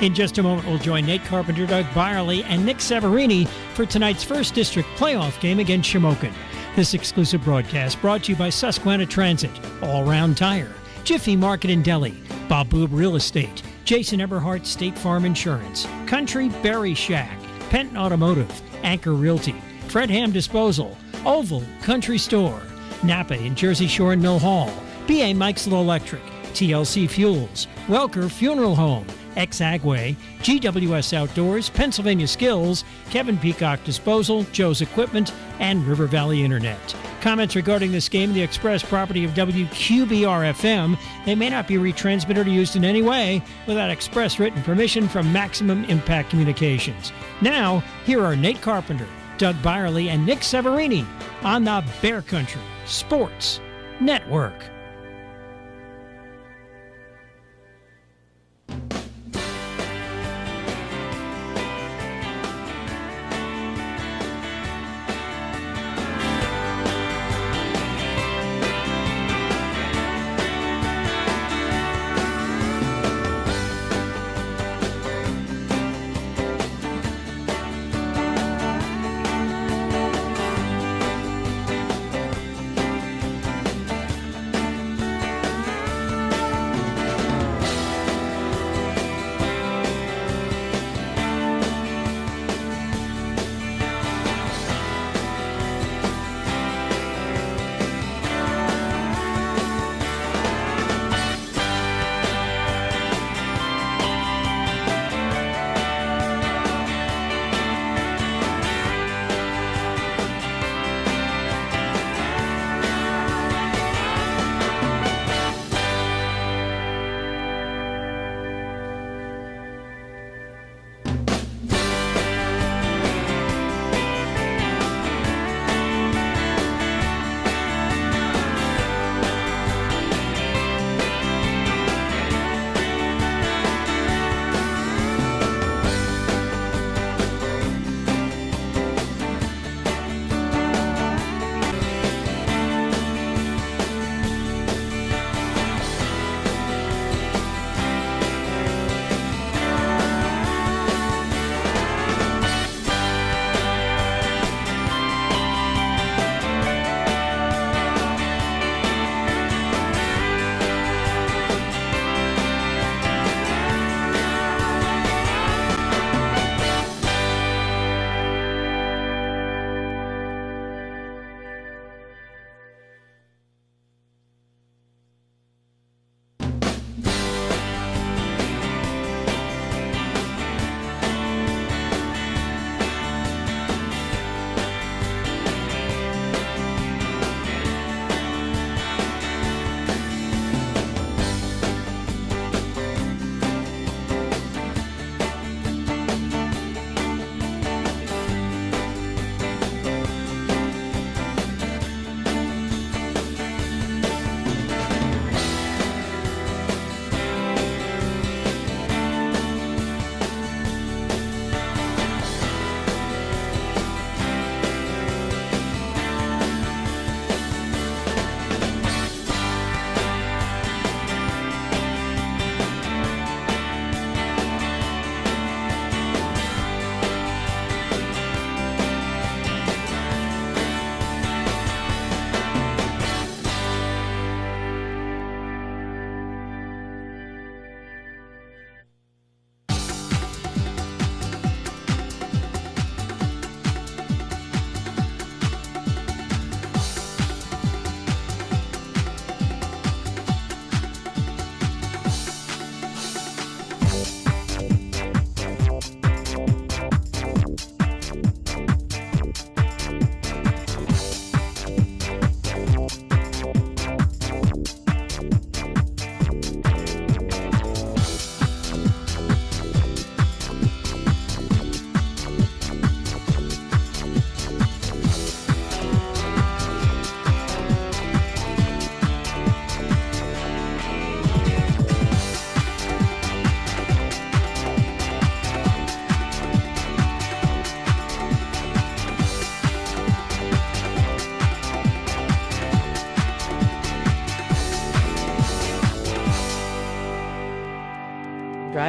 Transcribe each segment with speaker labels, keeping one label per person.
Speaker 1: In just a moment, we'll join Nate Carpenter, Doug Byerly, and Nick Severini for tonight's First District playoff game against Shamokin. This exclusive broadcast brought to you by Susquehanna Transit, All Round Tire, Jiffy Market in Delhi, Bob Boob Real Estate, Jason Eberhardt State Farm Insurance, Country Berry Shack, Penton Automotive, Anchor Realty, Fred Ham Disposal, Oval Country Store, Napa in Jersey Shore and Mill Hall, B.A. Meixel Electric, TLC Fuels, Welker Funeral Home, Ex-Agway, GWS Outdoors, Pennsylvania Skills, Kevin Peacock Disposal, Joe's Equipment, and River Valley Internet. Comments regarding this game, the express property of WQBR-FM, they may not be retransmitted or used in any way without express written permission from Maximum Impact Communications. Now, here are Nate Carpenter, Doug Byerly, and Nick Severini on the Bear Country Sports Network.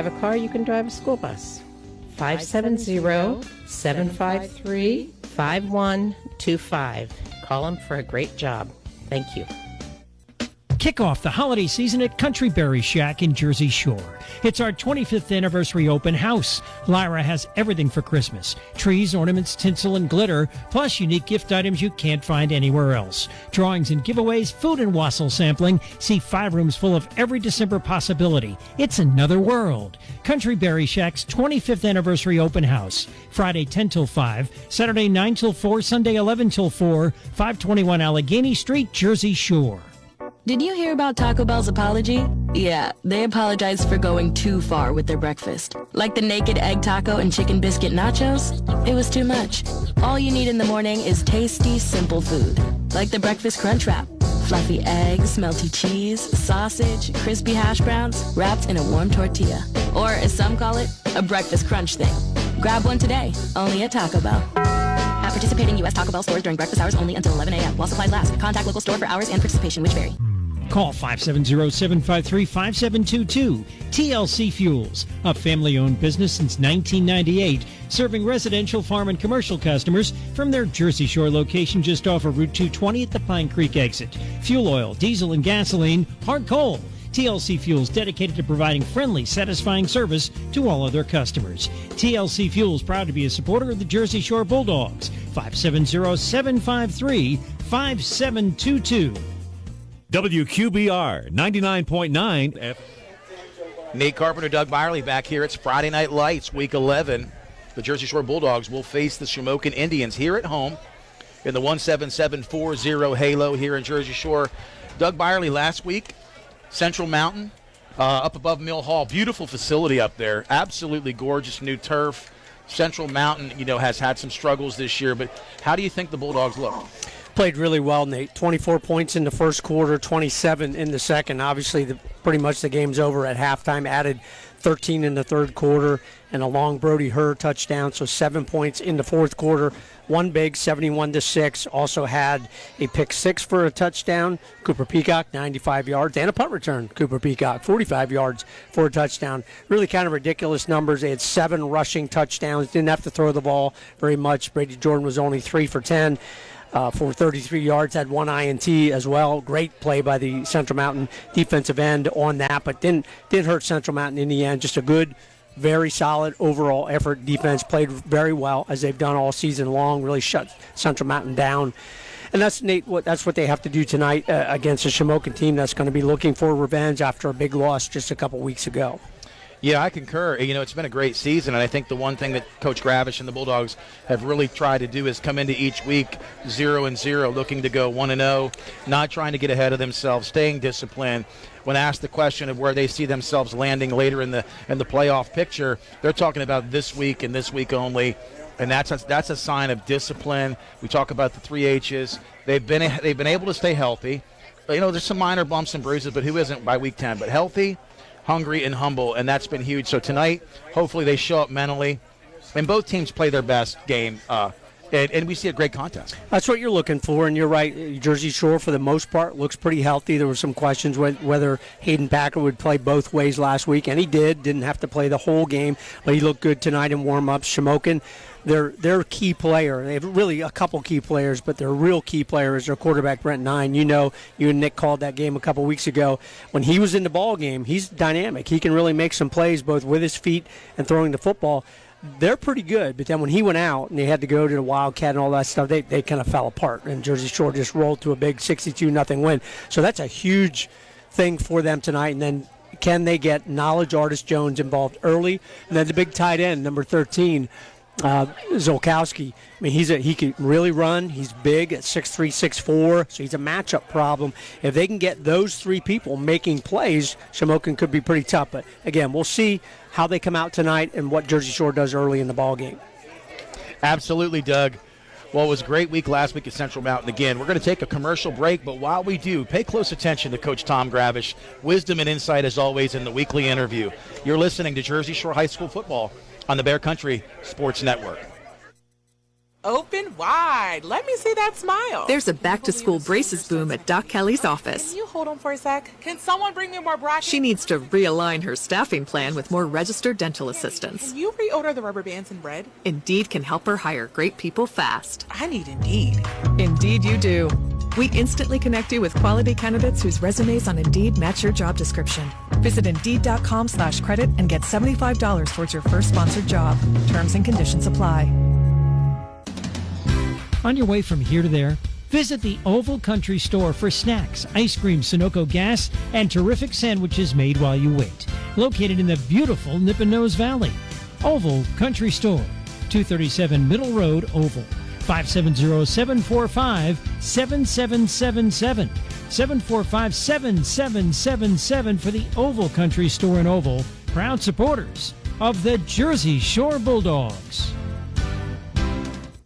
Speaker 2: drive a car, you can drive a school bus. 570-753-5125. Call them for a great job. Thank you.
Speaker 1: Kick off the holiday season at Country Berry Shack in Jersey Shore. It's our 25th anniversary open house. Lyra has everything for Christmas. Trees, ornaments, tinsel, and glitter, plus unique gift items you can't find anywhere else. Drawings and giveaways, food and wassail sampling. See 5 rooms full of every December possibility. It's another world. Country Berry Shack's 25th anniversary open house. Friday 10 till 5, Saturday 9 till 4, Sunday 11 till 4, 521 Allegheny Street, Jersey Shore.
Speaker 3: Did you hear about Taco Bell's apology? Yeah, they apologized for going too far with their breakfast. Like the naked egg taco and chicken biscuit nachos? It was too much. All you need in the morning is tasty, simple food. Like the breakfast crunch wrap. Fluffy eggs, melty cheese, sausage, crispy hash browns, wrapped in a warm tortilla. Or, as some call it, a breakfast crunch thing. Grab one today, only at Taco Bell. At participating U.S. Taco Bell stores during breakfast hours only until 11 a.m. while supplies last. Contact local store for hours and participation, which vary.
Speaker 1: Call 570-753-5722. TLC Fuels, a family-owned business since 1998, serving residential, farm, and commercial customers from their Jersey Shore location just off of Route 220 at the Pine Creek exit. Fuel oil, diesel, and gasoline, hard coal. TLC Fuels dedicated to providing friendly, satisfying service to all of their customers. TLC Fuels proud to be a supporter of the Jersey Shore Bulldogs. 570-753-5722.
Speaker 4: WQBR 99.9.
Speaker 5: Nate Carpenter, Doug Byerly back here. It's Friday Night Lights, Week 11. The Jersey Shore Bulldogs will face the Shamokin Indians here at home in the 17740 Halo here in Jersey Shore. Doug Byerly last week, Central Mountain, up above Mill Hall. Beautiful facility up there. Absolutely gorgeous new turf. Central Mountain, has had some struggles this year, but how do you think the Bulldogs look?
Speaker 6: Played really well, Nate. 24 points in the first quarter, 27 in the second. Obviously, pretty much the game's over at halftime. Added 13 in the third quarter and a long Brody Herr touchdown, so 7 points in the fourth quarter. One big, 71-6. Also had a pick six for a touchdown. Cooper Peacock, 95 yards, and a punt return. Cooper Peacock, 45 yards for a touchdown. Really kind of ridiculous numbers. They had 7 rushing touchdowns. Didn't have to throw the ball very much. Brady Jordan was only 3 for 10. For 33 yards, had 1 INT as well. Great play by the Central Mountain defensive end on that, but didn't hurt Central Mountain in the end. Just a good, very solid overall effort. Defense played very well, as they've done all season long, really shut Central Mountain down. And that's, Nate, that's what they have to do tonight against a Shamokin team that's going to be looking for revenge after a big loss just a couple weeks ago.
Speaker 5: Yeah, I concur. It's been a great season, and I think the one thing that Coach Gravish and the Bulldogs have really tried to do is come into each week 0-0, looking to go 1-0, not trying to get ahead of themselves, staying disciplined. When asked the question of where they see themselves landing later in the playoff picture, they're talking about this week and this week only, and that's a sign of discipline. We talk about the 3 H's. They've been able to stay healthy. There's some minor bumps and bruises, but who isn't by week 10? But healthy, hungry, and humble, and that's been huge. So tonight, hopefully they show up mentally, and both teams play their best game, and we see a great contest.
Speaker 6: That's what you're looking for, and you're right. Jersey Shore, for the most part, looks pretty healthy. There were some questions whether Hayden Packer would play both ways last week, and he didn't have to play the whole game, but he looked good tonight in warm-ups. Shamokin, their key player, they have really a couple key players, but their real key player is their quarterback, Brent Nine. You and Nick called that game a couple weeks ago. When he was in the ball game, he's dynamic. He can really make some plays both with his feet and throwing the football. They're pretty good, but then when he went out and they had to go to the Wildcat and all that stuff, they kind of fell apart, and Jersey Shore just rolled to a big 62-0 win. So that's a huge thing for them tonight. And then can they get Knowledge Artist Jones involved early? And then the big tight end, number 13, Zolkowski. I mean, he can really run. He's big at 6'3", 6'4", so he's a matchup problem. If they can get those 3 people making plays, Shamokin could be pretty tough. But again, we'll see how they come out tonight and what Jersey Shore does early in the ball game.
Speaker 5: Absolutely, Doug. Well, it was a great week last week at Central Mountain. Again, we're going to take a commercial break, but while we do, pay close attention to Coach Tom Gravish. Wisdom and insight, as always, in the weekly interview. You're listening to Jersey Shore High School football on the Bear Country Sports Network.
Speaker 7: Open wide. Let me see that smile.
Speaker 8: There's a back-to-school braces boom at Doc Kelly's office.
Speaker 7: Can you hold on for a sec? Can someone bring me more brackets?
Speaker 8: She needs to realign her staffing plan with more registered dental assistants.
Speaker 7: Can you reorder the rubber bands and red?
Speaker 8: Indeed can help her hire great people fast.
Speaker 7: I need Indeed.
Speaker 8: Indeed you do. We instantly connect you with quality candidates whose resumes on Indeed match your job description. Visit Indeed.com/credit and get $75 towards your first sponsored job. Terms and conditions apply.
Speaker 1: On your way from here to there, visit the Oval Country Store for snacks, ice cream, Sunoco gas, and terrific sandwiches made while you wait. Located in the beautiful Nippenose Valley. Oval Country Store, 237 Middle Road, Oval. 570-745-7777. 745-7777 for the Oval Country Store in Oval. Proud supporters of the Jersey Shore Bulldogs.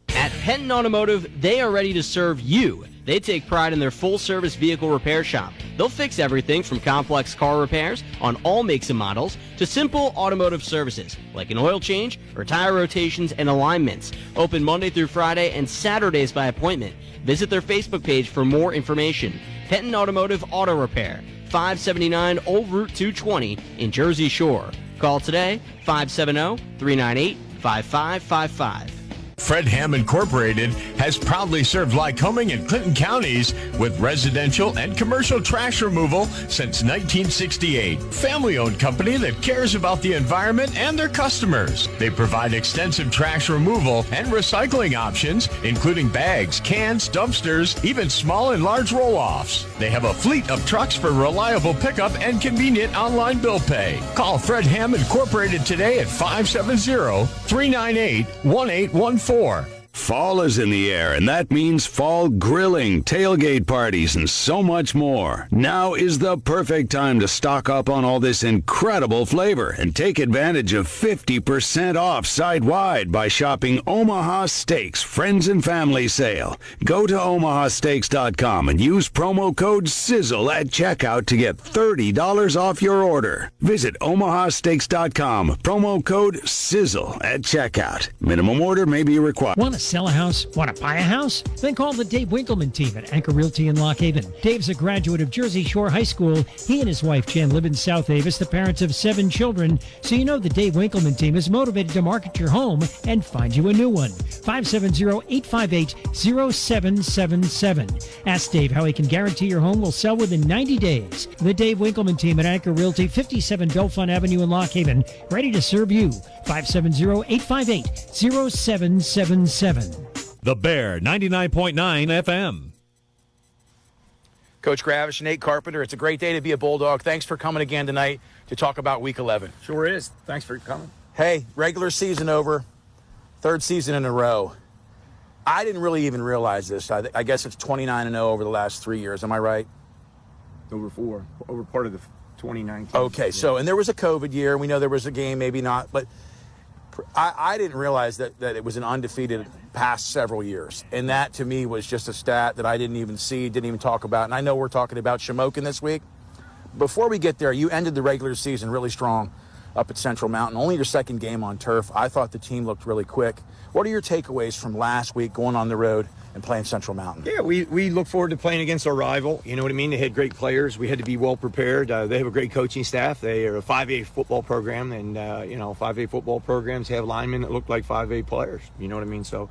Speaker 9: At Penton Automotive, they are ready to serve you. They take pride in their full-service vehicle repair shop. They'll fix everything from complex car repairs on all makes and models to simple automotive services like an oil change or tire rotations and alignments. Open Monday through Friday and Saturdays by appointment. Visit their Facebook page for more information. Penton Automotive Auto Repair, 579 Old Route 220 in Jersey Shore. Call today, 570-398-5555.
Speaker 10: Fred Ham Incorporated has proudly served Lycoming and Clinton counties with residential and commercial trash removal since 1968. Family-owned company that cares about the environment and their customers. They provide extensive trash removal and recycling options, including bags, cans, dumpsters, even small and large roll-offs. They have a fleet of trucks for reliable pickup and convenient online bill pay. Call Fred Ham Incorporated today at 570-398-1814.
Speaker 11: Fall is in the air, and that means fall grilling, tailgate parties, and so much more. Now is the perfect time to stock up on all this incredible flavor and take advantage of 50% off site-wide by shopping Omaha Steaks Friends and Family Sale. Go to omahasteaks.com and use promo code SIZZLE at checkout to get $30 off your order. Visit omahasteaks.com, promo code SIZZLE at checkout. Minimum order may be required.
Speaker 1: Want to sell a house? Want to buy a house? Then call the Dave Winkleman team at Anchor Realty in Lock Haven. Dave's a graduate of Jersey Shore High School. He and his wife Jan live in South Avis, the parents of 7 children. So you know the Dave Winkleman team is motivated to market your home and find you a new one. 570-858-0777. Ask Dave how he can guarantee your home will sell within 90 days. The Dave Winkleman team at Anchor Realty, 57 Belfont Avenue in Lock Haven, ready to serve you. 570-858-0777.
Speaker 4: The Bear, 99.9 FM.
Speaker 5: Coach Gravish, Nate Carpenter, it's a great day to be a Bulldog. Thanks for coming again tonight to talk about Week 11.
Speaker 12: Sure is. Thanks for coming.
Speaker 5: Hey, regular season over, third season in a row. I didn't really even realize this. I guess it's 29-0 over the last 3 years. Am I right?
Speaker 12: Over 4, over part of the 2019.
Speaker 5: Okay, so, and there was a COVID year. We know there was a game, maybe not, but I didn't realize that it was an undefeated past several years. And that, to me, was just a stat that I didn't even see, didn't even talk about. And I know we're talking about Shamokin this week. Before we get there, you ended the regular season really strong up at Central Mountain. Only your second game on turf. I thought the team looked really quick. What are your takeaways from last week going on the road and playing Central Mountain?
Speaker 12: Yeah, we look forward to playing against our rival. You know what I mean? They had great players. We had to be well prepared. They have a great coaching staff. They are a 5A football program, and 5A football programs have linemen that look like 5A players. You know what I mean? So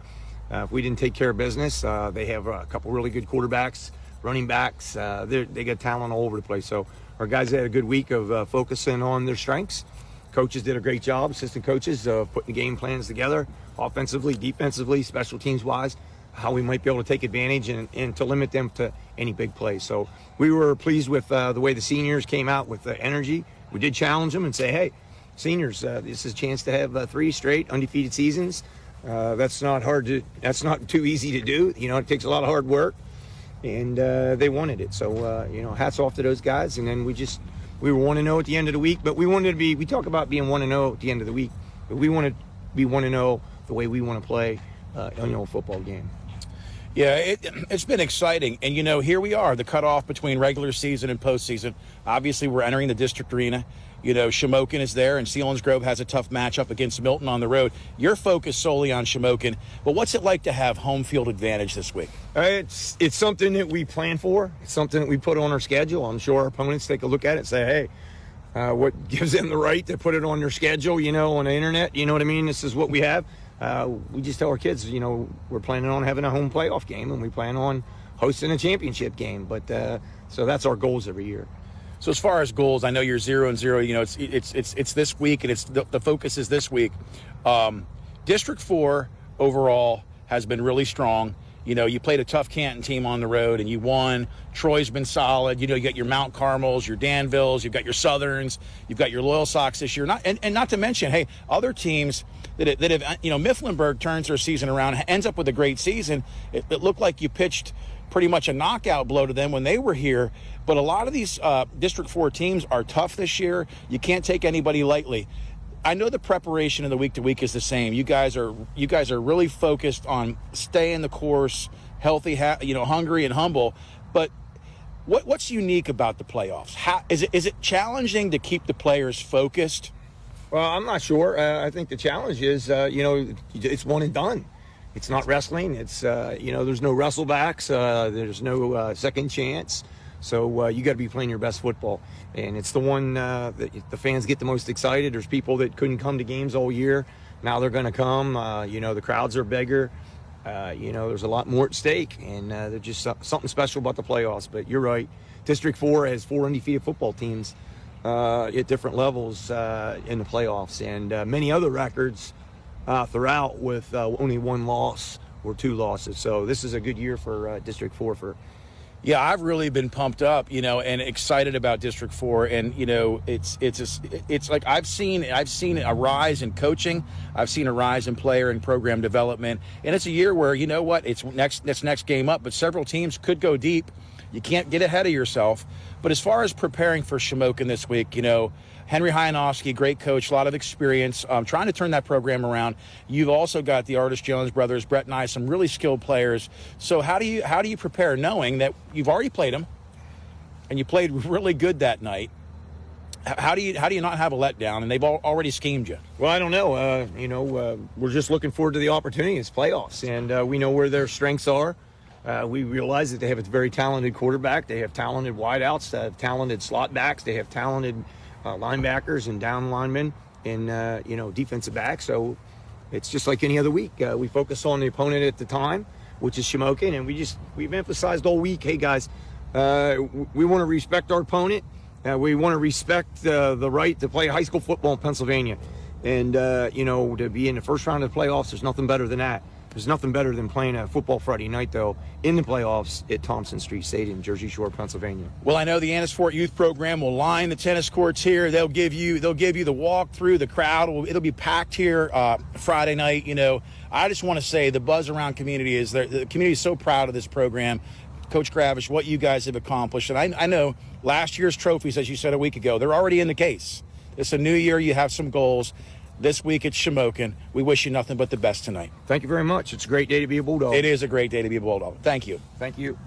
Speaker 12: if we didn't take care of business, they have a couple really good quarterbacks, running backs. They got talent all over the place. So our guys had a good week of focusing on their strengths. Coaches did a great job, assistant coaches, putting the game plans together, offensively, defensively, special teams-wise, how we might be able to take advantage and to limit them to any big plays. So we were pleased with the way the seniors came out with the energy. We did challenge them and say, hey, seniors, this is a chance to have 3 straight undefeated seasons. That's not too easy to do. You know, it takes a lot of hard work, and they wanted it. So, hats off to those guys. And then we were 1-0 at the end of the week, but we talk about being 1-0 at the end of the week, but we want to be 1-0 the way we want to play a football game.
Speaker 5: Yeah, it's been exciting. And, here we are, the cutoff between regular season and postseason. Obviously, we're entering the district arena. Shamokin is there, and Selinsgrove has a tough matchup against Milton on the road. You're focused solely on Shamokin, but what's it like to have home field advantage this week?
Speaker 12: It's something that we plan for. It's something that we put on our schedule. I'm sure our opponents take a look at it and say, hey, what gives them the right to put it on their schedule, on the internet? You know what I mean? This is what we have. We just tell our kids, we're planning on having a home playoff game, and we plan on hosting a championship game. But so that's our goals every year.
Speaker 5: So as far as goals, I know you're 0-0. It's this week, and it's the focus is this week. District 4 overall has been really strong. You played a tough Canton team on the road, and you won. Troy's been solid. You got your Mount Carmels, your Danvilles, you've got your Southerns, you've got your Loyal Sox this year. Not to mention, hey, other teams that have Mifflinburg turns their season around, ends up with a great season. It looked like you pitched pretty much a knockout blow to them when they were here. But a lot of these District 4 teams are tough this year. You can't take anybody lightly. I know the preparation of the week to week is the same. You guys are really focused on staying the course, healthy, hungry and humble. But what's unique about the playoffs? Is it challenging to keep the players focused?
Speaker 12: Well, I'm not sure. I think the challenge is, it's one and done. It's not wrestling. It's there's no wrestlebacks. There's no second chance. So you got to be playing your best football, and it's the one that the fans get the most excited. There's people that couldn't come to games all year. Now they're going to come. The crowds are bigger. There's a lot more at stake, and there's just something special about the playoffs. But you're right. District 4 has 4 undefeated football teams at different levels in the playoffs, and many other records throughout with only 1 loss or 2 losses. So this is a good year for District 4
Speaker 5: Yeah, I've really been pumped up, and excited about District 4, and it's like I've seen a rise in coaching, I've seen a rise in player and program development, and it's a year where it's next game up, but several teams could go deep. You can't get ahead of yourself. But as far as preparing for Shamokin this week, Henry Hyanofsky, great coach, a lot of experience, trying to turn that program around. You've also got the Artis Jones brothers, Brett and I, some really skilled players. So how do you prepare, knowing that you've already played them and you played really good that night? How do you not have a letdown, and they've already schemed you?
Speaker 12: Well, I don't know. We're just looking forward to the opportunity. It's playoffs, and we know where their strengths are. We realize that they have a very talented quarterback. They have talented wideouts. They have talented slot backs. They have talented linebackers and down linemen and defensive backs. So it's just like any other week. We focus on the opponent at the time, which is Shamokin, and we've emphasized all week, hey guys, we want to respect our opponent. We want to respect the right to play high school football in Pennsylvania, and to be in the first round of the playoffs. There's nothing better than that. There's nothing better than playing a football Friday night, though, in the playoffs at Thompson Street Stadium, Jersey Shore, Pennsylvania.
Speaker 5: Well, I know the Annis Fort Youth Program will line the tennis courts here. They'll give you the walk through. The crowd it'll be packed here Friday night. I just want to say the buzz around community is there. The community is so proud of this program. Coach Gravish, what you guys have accomplished. And I know last year's trophies, as you said a week ago, they're already in the case. It's a new year. You have some goals. This week at Shamokin, we wish you nothing but the best tonight.
Speaker 12: Thank you very much. It's a great day to be a Bulldog.
Speaker 5: It is a great day to be a Bulldog. Thank you.
Speaker 12: Thank you.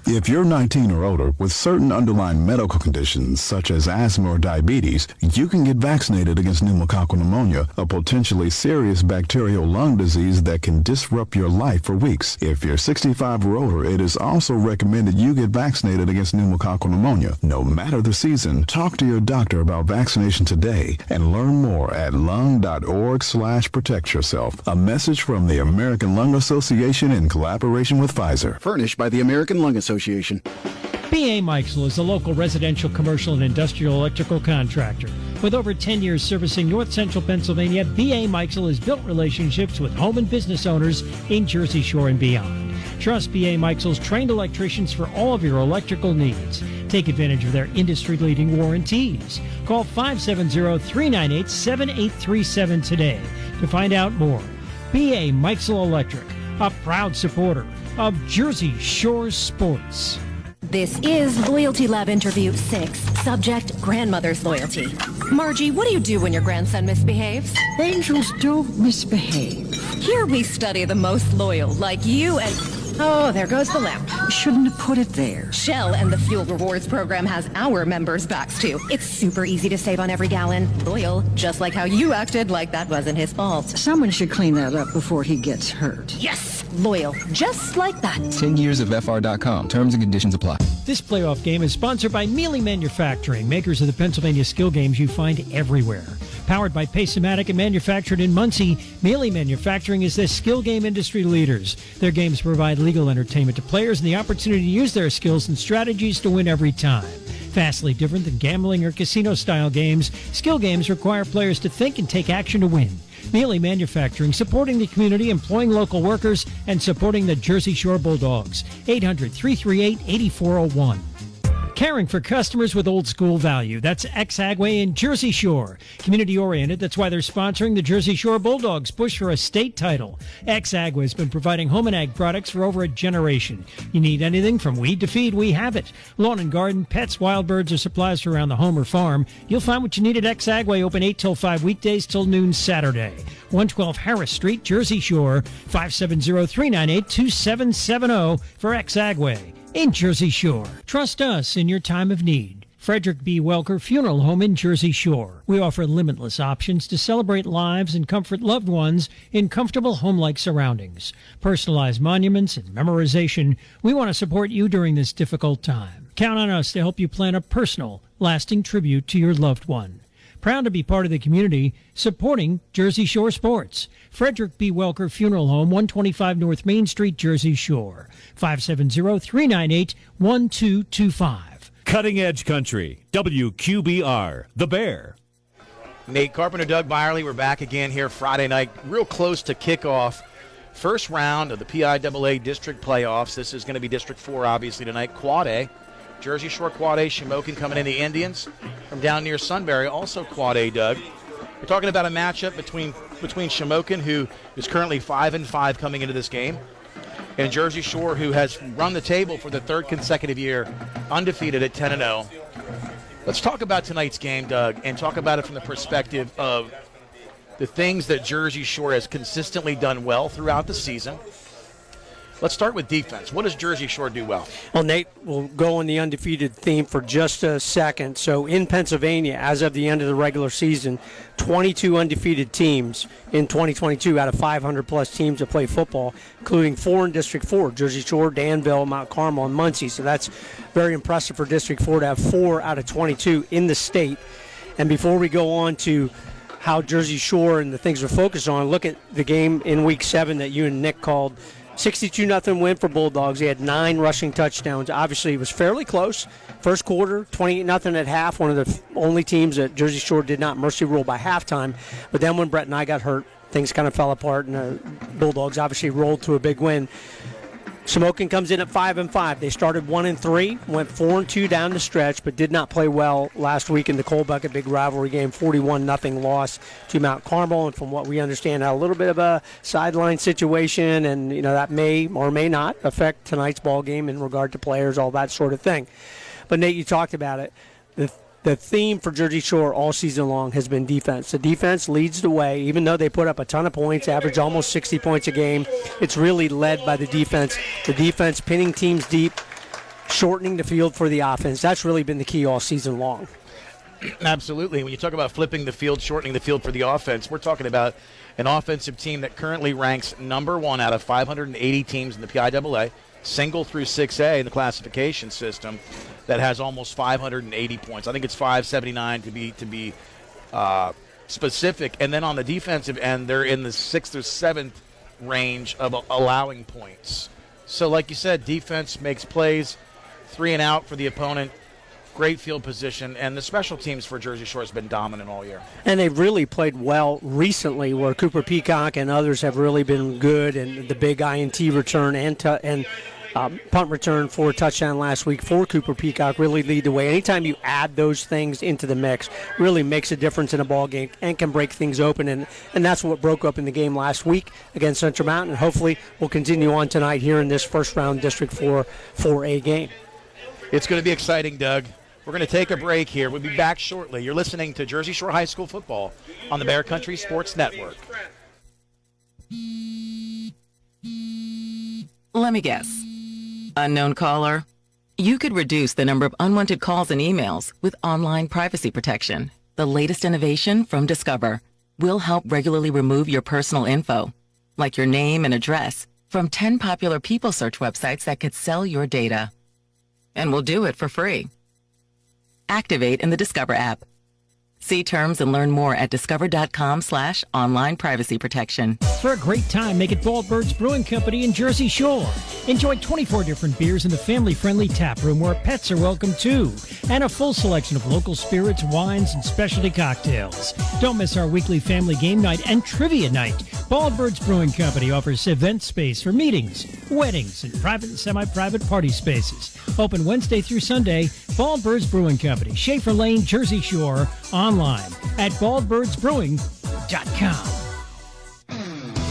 Speaker 13: If you're 19 or older with certain underlying medical conditions such as asthma or diabetes, you can get vaccinated against pneumococcal pneumonia, a potentially serious bacterial lung disease that can disrupt your life for weeks. If you're 65 or older, it is also recommended you get vaccinated against pneumococcal pneumonia. No matter the season, talk to your doctor about vaccination today and learn more at lung.org/protect yourself. A message from the American Lung Association in collaboration with Pfizer.
Speaker 14: Furnished by the American Lung Association.
Speaker 1: B.A. Meixel is a local residential, commercial, and industrial electrical contractor. With over 10 years servicing North Central Pennsylvania, B.A. Meixel has built relationships with home and business owners in Jersey Shore and beyond. Trust B.A. Meixel's trained electricians for all of your electrical needs. Take advantage of their industry-leading warranties. Call 570-398-7837 today to find out more. B.A. Meixel Electric, a proud supporter of Jersey Shore sports.
Speaker 15: This is Loyalty Lab Interview 6. Subject, grandmother's loyalty. Margie, what do you do when your grandson misbehaves?
Speaker 16: Angels don't misbehave.
Speaker 15: Here we study the most loyal, like you and... Oh, there goes the lamp.
Speaker 14: Shouldn't have put it there.
Speaker 15: Shell and the Fuel Rewards program has our members' backs, too. It's super easy to save on every gallon. Loyal, just like how you acted like that wasn't his fault.
Speaker 14: Someone should clean that up before he gets hurt.
Speaker 15: Yes! Loyal, just like that.
Speaker 16: 10 years of FR.com. Terms and conditions apply.
Speaker 1: This playoff game is sponsored by Mealy Manufacturing, makers of the Pennsylvania skill games you find everywhere. Powered by Pacematic and manufactured in Muncie, Mealy Manufacturing is the skill game industry leaders. Their games provide legal entertainment to players and the opportunity to use their skills and strategies to win every time. Vastly different than gambling or casino-style games, skill games require players to think and take action to win. Mealy Manufacturing, supporting the community, employing local workers, and supporting the Jersey Shore Bulldogs. 800-338-8401. Caring for customers with old school value. That's Ex-Agway in Jersey Shore. Community oriented. That's why they're sponsoring the Jersey Shore Bulldogs push for a state title. Ex-Agway has been providing home and ag products for over a generation. You need anything from weed to feed, we have it. Lawn and garden, pets, wild birds, or supplies for around the home or farm. You'll find what you need at Ex-Agway, open 8 till 5 weekdays till noon Saturday. 112 Harris Street, Jersey Shore, 570-398-2770 for Ex-Agway in Jersey Shore. Trust us in your time of need. Frederick B. Welker Funeral Home in Jersey Shore. We offer limitless options to celebrate lives and comfort loved ones in comfortable home-like surroundings. Personalized monuments and memorization. We want to support you during this difficult time. Count on us to help you plan a personal, lasting tribute to your loved one. Proud to be part of the community, supporting Jersey Shore sports. Frederick B. Welker Funeral Home, 125 North Main Street, Jersey Shore. 570-398-1225.
Speaker 4: Cutting Edge Country, WQBR, The Bear.
Speaker 5: Nate Carpenter, Doug Byerly, we're back again here Friday night, real close to kickoff. First round of the PIAA District Playoffs. This is going to be District 4, obviously, tonight. Quad A. Jersey Shore Quad A, Shamokin coming in. The Indians from down near Sunbury, also Quad A, Doug. We're talking about a matchup between Shamokin, who is currently 5-5 coming into this game, and Jersey Shore, who has run the table for the third consecutive year, undefeated at 10-0. Let's talk about tonight's game, Doug, and talk about it from the perspective of the things that Jersey Shore has consistently done well throughout the season. Let's start with defense. What does Jersey Shore do well?
Speaker 6: Well, Nate, we'll go on the undefeated theme for just a second. So in Pennsylvania, as of the end of the regular season, 22 undefeated teams in 2022 out of 500-plus teams that play football, including 4 in District 4, Jersey Shore, Danville, Mount Carmel, and Muncie. So that's very impressive for District 4 to have 4 out of 22 in the state. And before we go on to how Jersey Shore and the things we're focused on, look at the game in Week 7 that you and Nick called. 62-0 win for Bulldogs. They had 9 rushing touchdowns. Obviously, it was fairly close. First quarter, 28-0 at half. One of the only teams that Jersey Shore did not mercy rule by halftime. But then when Brett and I got hurt, things kind of fell apart, and the Bulldogs obviously rolled to a big win. Shamokin comes in at 5-5. They started 1-3, went 4-2 down the stretch, but did not play well last week in the Coal Bucket big rivalry game. 41-0 loss to Mount Carmel, and from what we understand, had a little bit of a sideline situation, and that may or may not affect tonight's ball game in regard to players, all that sort of thing. But Nate, you talked about it. The theme for Jersey Shore all season long has been defense. The defense leads the way. Even though they put up a ton of points, average almost 60 points a game, it's really led by the defense. The defense pinning teams deep, shortening the field for the offense. That's really been the key all season long.
Speaker 5: Absolutely. When you talk about flipping the field, shortening the field for the offense, we're talking about an offensive team that currently ranks number 1 out of 580 teams in the PIAA, single through 6A in the classification system, that has almost 580 points. I think it's 579 to be specific. And then on the defensive end, they're in the 6th or 7th range of allowing points. So like you said, defense makes plays, 3 and out for the opponent, great field position, and the special teams for Jersey Shore has been dominant all year.
Speaker 6: And they've really played well recently, where Cooper Peacock and others have really been good, and the big INT return and punt return for a touchdown last week for Cooper Peacock really lead the way. Anytime you add those things into the mix, really makes a difference in a ball game and can break things open. And that's what broke up in the game last week against Central Mountain. And hopefully we'll continue on tonight here in this first round District 4 4A game.
Speaker 5: It's going to be exciting, Doug. We're going to take a break here. We'll be back shortly. You're listening to Jersey Shore High School football on the Bear Country Sports Network.
Speaker 17: Let me guess. Unknown caller? You could reduce the number of unwanted calls and emails with online privacy protection. The latest innovation from Discover will help regularly remove your personal info, like your name and address, from 10 popular people search websites that could sell your data. And we'll do it for free. Activate in the Discover app. See terms and learn more at discover.com/online privacy protection.
Speaker 1: For a great time, make it Baldbird's Brewing Company in Jersey Shore. Enjoy 24 different beers in the family-friendly tap room where pets are welcome too. And a full selection of local spirits, wines, and specialty cocktails. Don't miss our weekly family game night and trivia night. Baldbird's Brewing Company offers event space for meetings, weddings, and private and semi-private party spaces. Open Wednesday through Sunday. Baldbird's Brewing Company, Schaefer Lane, Jersey Shore. Online at baldbirdsbrewing.com.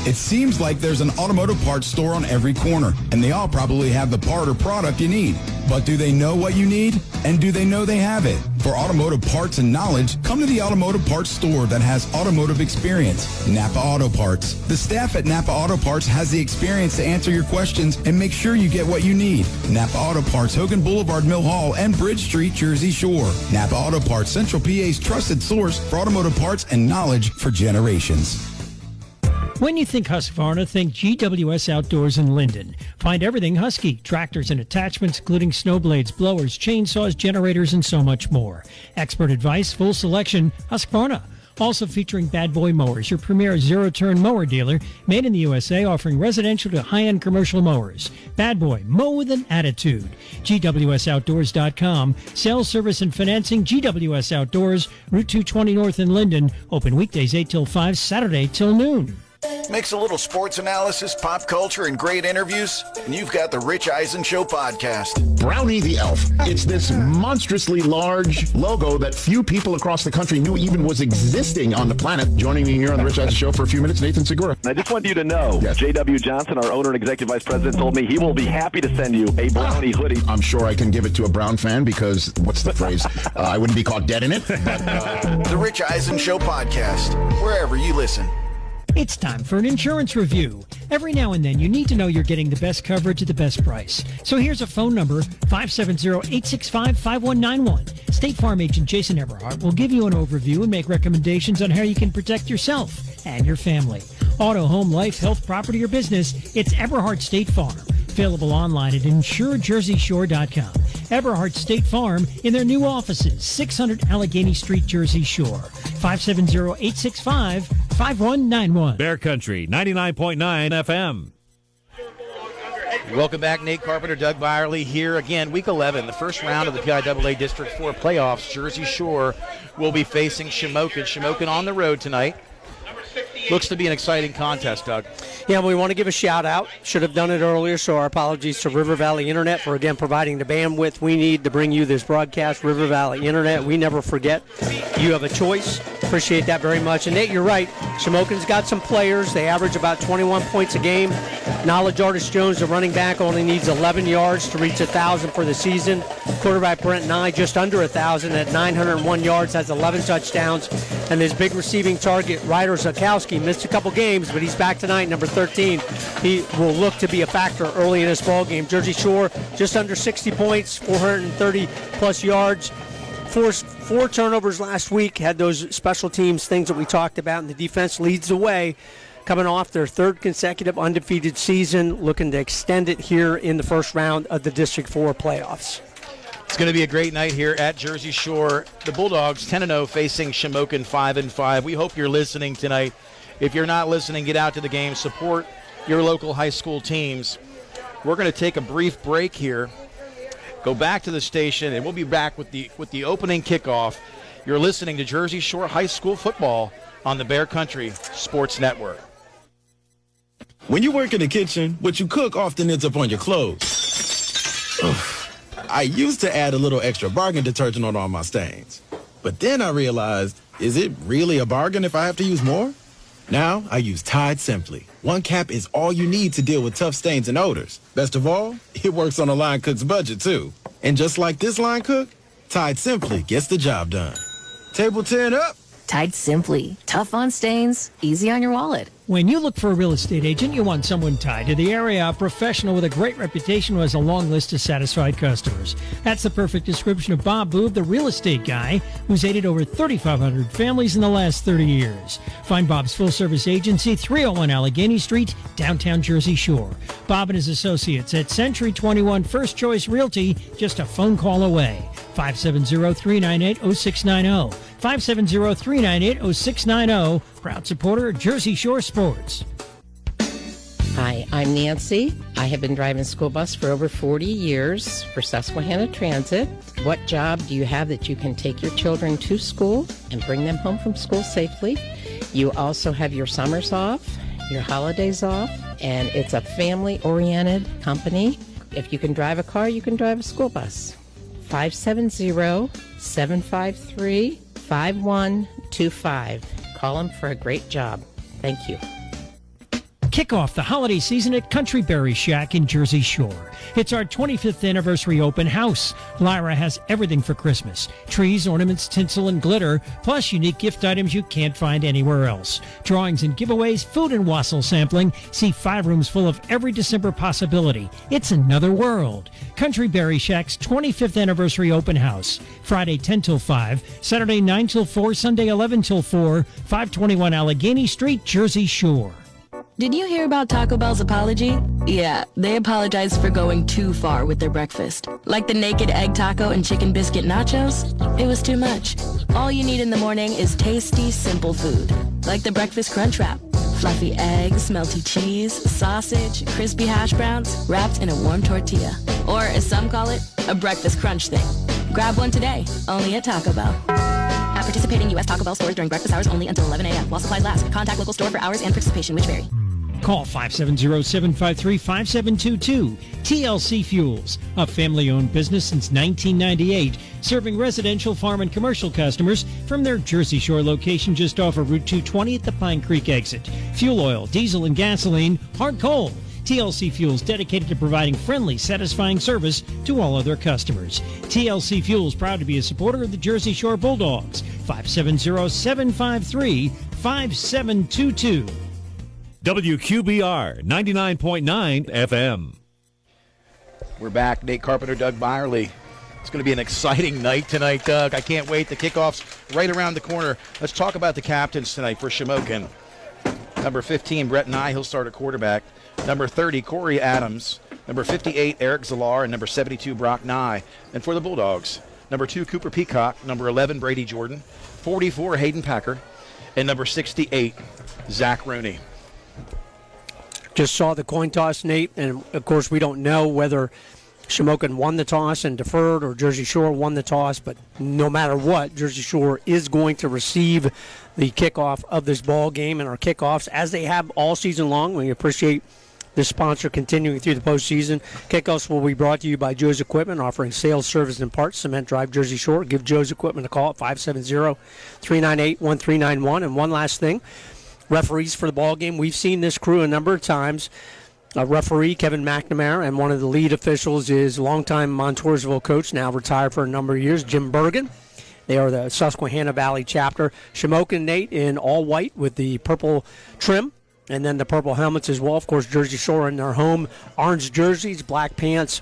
Speaker 18: It seems like there's an automotive parts store on every corner, and they all probably have the part or product you need. But do they know what you need? And do they know they have it? For automotive parts and knowledge, come to the automotive parts store that has automotive experience, Napa Auto Parts. The staff at Napa Auto Parts has the experience to answer your questions and make sure you get what you need. Napa Auto Parts, Hogan Boulevard, Mill Hall, and Bridge Street, Jersey Shore. Napa Auto Parts, Central PA's trusted source for automotive parts and knowledge for generations.
Speaker 1: When you think Husqvarna, think GWS Outdoors in Linden. Find everything Husky, tractors and attachments, including snow blades, blowers, chainsaws, generators, and so much more. Expert advice, full selection, Husqvarna. Also featuring Bad Boy Mowers, your premier zero-turn mower dealer, made in the USA, offering residential to high-end commercial mowers. Bad Boy, mow with an attitude. GWSOutdoors.com. Sales, service, and financing, GWS Outdoors, Route 220 North in Linden. Open weekdays 8 till 5, Saturday till noon.
Speaker 19: Mix a little sports analysis, pop culture, and great interviews, and you've got the Rich Eisen Show podcast.
Speaker 20: Brownie the Elf. It's this monstrously large logo that few people across the country knew even was existing on the planet. Joining me here on the Rich Eisen Show for a few minutes, Nathan Segura.
Speaker 21: I just want you to know, yes. J.W. Johnson, our owner and executive vice president, told me he will be happy to send you a Brownie hoodie.
Speaker 20: I'm sure I can give it to a Brown fan because, what's the phrase? I wouldn't be caught dead in it.
Speaker 19: The Rich Eisen Show podcast, wherever you listen.
Speaker 1: It's time for an insurance review. Every now and then, you need to know you're getting the best coverage at the best price. So here's a phone number, 570-865-5191. State Farm agent Jason Eberhardt will give you an overview and make recommendations on how you can protect yourself and your family. Auto, home, life, health, property, or business, it's Eberhardt State Farm. Available online at insurejerseyshore.com. Eberhardt State Farm in their new offices, 600 Allegheny Street, Jersey Shore. 570-865-5191.
Speaker 4: Bear Country, 99.9 FM.
Speaker 5: Welcome back, Nate Carpenter, Doug Byerly here again. Week 11, the first round of the PIAA District 4 playoffs. Jersey Shore will be facing Shamokin. Shamokin on the road tonight. Looks to be an exciting contest, Doug.
Speaker 6: Yeah, we want to give a shout out. Should have done it earlier, so our apologies to River Valley Internet for, again, providing the bandwidth we need to bring you this broadcast. River Valley Internet, we never forget. You have a choice. Appreciate that very much. And Nate, you're right. Shamokin's got some players. They average about 21 points a game. Knowledge Artist Jones, the running back, only needs 11 yards to reach 1,000 for the season. Quarterback Brent Nye, just under 1,000 at 901 yards, has 11 touchdowns. And his big receiving target, Ryder Zakowski, missed a couple games, but he's back tonight, number 13. He will look to be a factor early in this ball game. Jersey Shore, just under 60 points, 430-plus yards. Four turnovers last week, had those special teams things that we talked about, and the defense leads the way, coming off their third consecutive undefeated season, looking to extend it here in the first round of the District 4 playoffs.
Speaker 5: It's going to be a great night here at Jersey Shore. The Bulldogs 10-0 facing Shamokin 5-5. We hope you're listening tonight. If you're not listening, get out to the game. Support your local high school teams. We're going to take a brief break here. Go back to the station, and we'll be back with the opening kickoff. You're listening to Jersey Shore High School football on the Bear Country Sports Network.
Speaker 18: When you work in the kitchen, what you cook often ends up on your clothes. I used to add a little extra bargain detergent on all my stains. But then I realized, is it really a bargain if I have to use more? Now I use Tide Simply. One cap is all you need to deal with tough stains and odors. Best of all, it works on a line cook's budget too. And just like this line cook, Tide Simply gets the job done. Table 10 up.
Speaker 22: Tide Simply. Tough on stains, easy on your wallet.
Speaker 1: When you look for a real estate agent, you want someone tied to the area, a professional with a great reputation who has a long list of satisfied customers. That's the perfect description of Bob Boob, the real estate guy who's aided over 3,500 families in the last 30 years. Find Bob's full-service agency, 301 Allegheny Street, downtown Jersey Shore. Bob and his associates at Century 21 First Choice Realty, just a phone call away. 570-398-0690. 570-398-0690. Proud supporter of Jersey Shore Sports.
Speaker 2: Hi, I'm Nancy. I have been driving school bus for over 40 years for Susquehanna Transit. What job do you have that you can take your children to school and bring them home from school safely? You also have your summers off, your holidays off, and it's a family-oriented company. If you can drive a car, you can drive a school bus. 570-753-5125. Call them for a great job. Thank you.
Speaker 1: Kick off the holiday season at Country Berry Shack in Jersey Shore. It's our 25th anniversary open house. Lyra has everything for Christmas. Trees, ornaments, tinsel, and glitter, plus unique gift items you can't find anywhere else. Drawings and giveaways, food and wassail sampling. See 5 rooms full of every December possibility. It's another world. Country Berry Shack's 25th anniversary open house. Friday 10 till 5, Saturday 9 till 4, Sunday 11 till 4, 521 Allegheny Street, Jersey Shore.
Speaker 3: Did you hear about Taco Bell's apology? Yeah, they apologized for going too far with their breakfast. Like the naked egg taco and chicken biscuit nachos? It was too much. All you need in the morning is tasty, simple food. Like the breakfast crunch wrap. Fluffy eggs, melty cheese, sausage, crispy hash browns, wrapped in a warm tortilla. Or, as some call it, a breakfast crunch thing. Grab one today, only at Taco Bell. At participating U.S. Taco Bell stores during breakfast hours only until 11 a.m. While supplies last. Contact local store for hours and participation, which vary.
Speaker 1: Call 570-753-5722. TLC Fuels, a family-owned business since 1998, serving residential, farm, and commercial customers from their Jersey Shore location just off of Route 220 at the Pine Creek exit. Fuel oil, diesel, and gasoline, hard coal. TLC Fuels dedicated to providing friendly, satisfying service to all other customers. TLC Fuels proud to be a supporter of the Jersey Shore Bulldogs. 570-753-5722.
Speaker 4: WQBR 99.9 FM.
Speaker 5: We're back. Nate Carpenter, Doug Byerly. It's going to be an exciting night tonight, Doug. I can't wait. The kickoff's right around the corner. Let's talk about the captains tonight for Shamokin. Number 15, Brett Nye. He'll start at quarterback. Number 30, Corey Adams. Number 58, Eric Zallar. And number 72, Brock Nye. And for the Bulldogs, number 2, Cooper Peacock. Number 11, Brady Jordan. 44, Hayden Packer. And number 68, Zach Rooney.
Speaker 6: Just saw the coin toss, Nate, and of course we don't know whether Shamokin won the toss and deferred or Jersey Shore won the toss, but no matter what, Jersey Shore is going to receive the kickoff of this ball game and our kickoffs as they have all season long. We appreciate this sponsor continuing through the postseason. Kickoffs will be brought to you by Joe's Equipment, offering sales, service, and parts. Cement Drive, Jersey Shore. Give Joe's Equipment a call at 570-398-1391. And one last thing. Referees for the ball game. We've seen this crew a number of times. Referee Kevin McNamara, and one of the lead officials is longtime Montoursville coach, now retired for a number of years, Jim Bergen. They are the Susquehanna Valley chapter. Shamokin, Nate, in all white with the purple trim, and then the purple helmets as well. Of course, Jersey Shore in their home orange jerseys, black pants,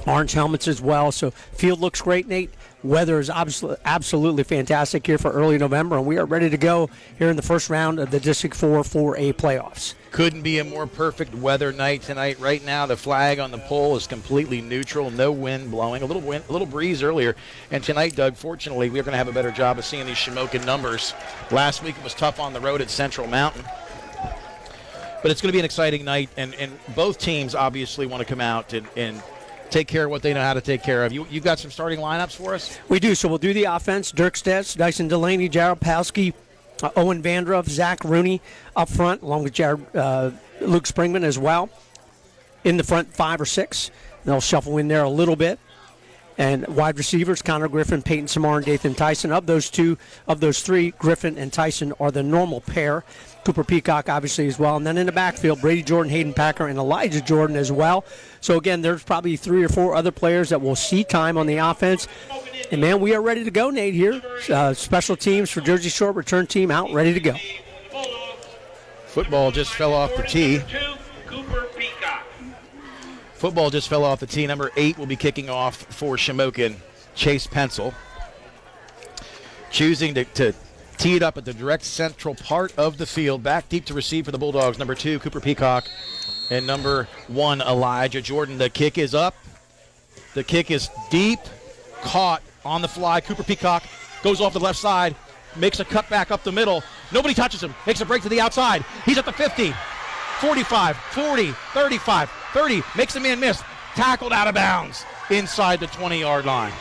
Speaker 6: orange helmets as well. So field looks great, Nate. Weather is absolutely fantastic here for early November, and we are ready to go here in the first round of the District 4 4A playoffs.
Speaker 5: Couldn't be a more perfect weather night tonight. Right now, the flag on the pole is completely neutral, no wind blowing, a little breeze earlier. And tonight, Doug, fortunately, we're going to have a better job of seeing these Shamokin numbers. Last week it was tough on the road at Central Mountain. But it's going to be an exciting night, and both teams obviously want to come out and take care of what they know how to take care of. You got some starting lineups for us?
Speaker 6: We do. So we'll do the offense. Dirk Stets, Dyson Delaney, Jared Palski, Owen Vandruff, Zach Rooney up front, along with Luke Springman as well. In the front, 5 or 6. They'll shuffle in there a little bit. And wide receivers, Connor Griffin, Peyton Samar, and Dathan Tyson. Of those three, Griffin and Tyson are the normal pair. Cooper Peacock, obviously, as well. And then in the backfield, Brady Jordan, Hayden Packer, and Elijah Jordan as well. So, again, there's probably 3 or 4 other players that will see time on the offense. And, man, we are ready to go, Nate, here. Special teams for Jersey Shore, return team out, ready to go.
Speaker 5: Football just fell off the tee. Football just fell off the tee. Number 8 will be kicking off for Shamokin, Chase Pencil. Choosing to tee it up at the direct central part of the field. Back deep to receive for the Bulldogs. Number 2, Cooper Peacock. And number 1, Elijah Jordan. The kick is up. The kick is deep. Caught on the fly. Cooper Peacock goes off the left side. Makes a cut back up the middle. Nobody touches him. Makes a break to the outside. He's at the 50. 45, 40, 35, 30. Makes the man miss. Tackled out of bounds inside the 20-yard line.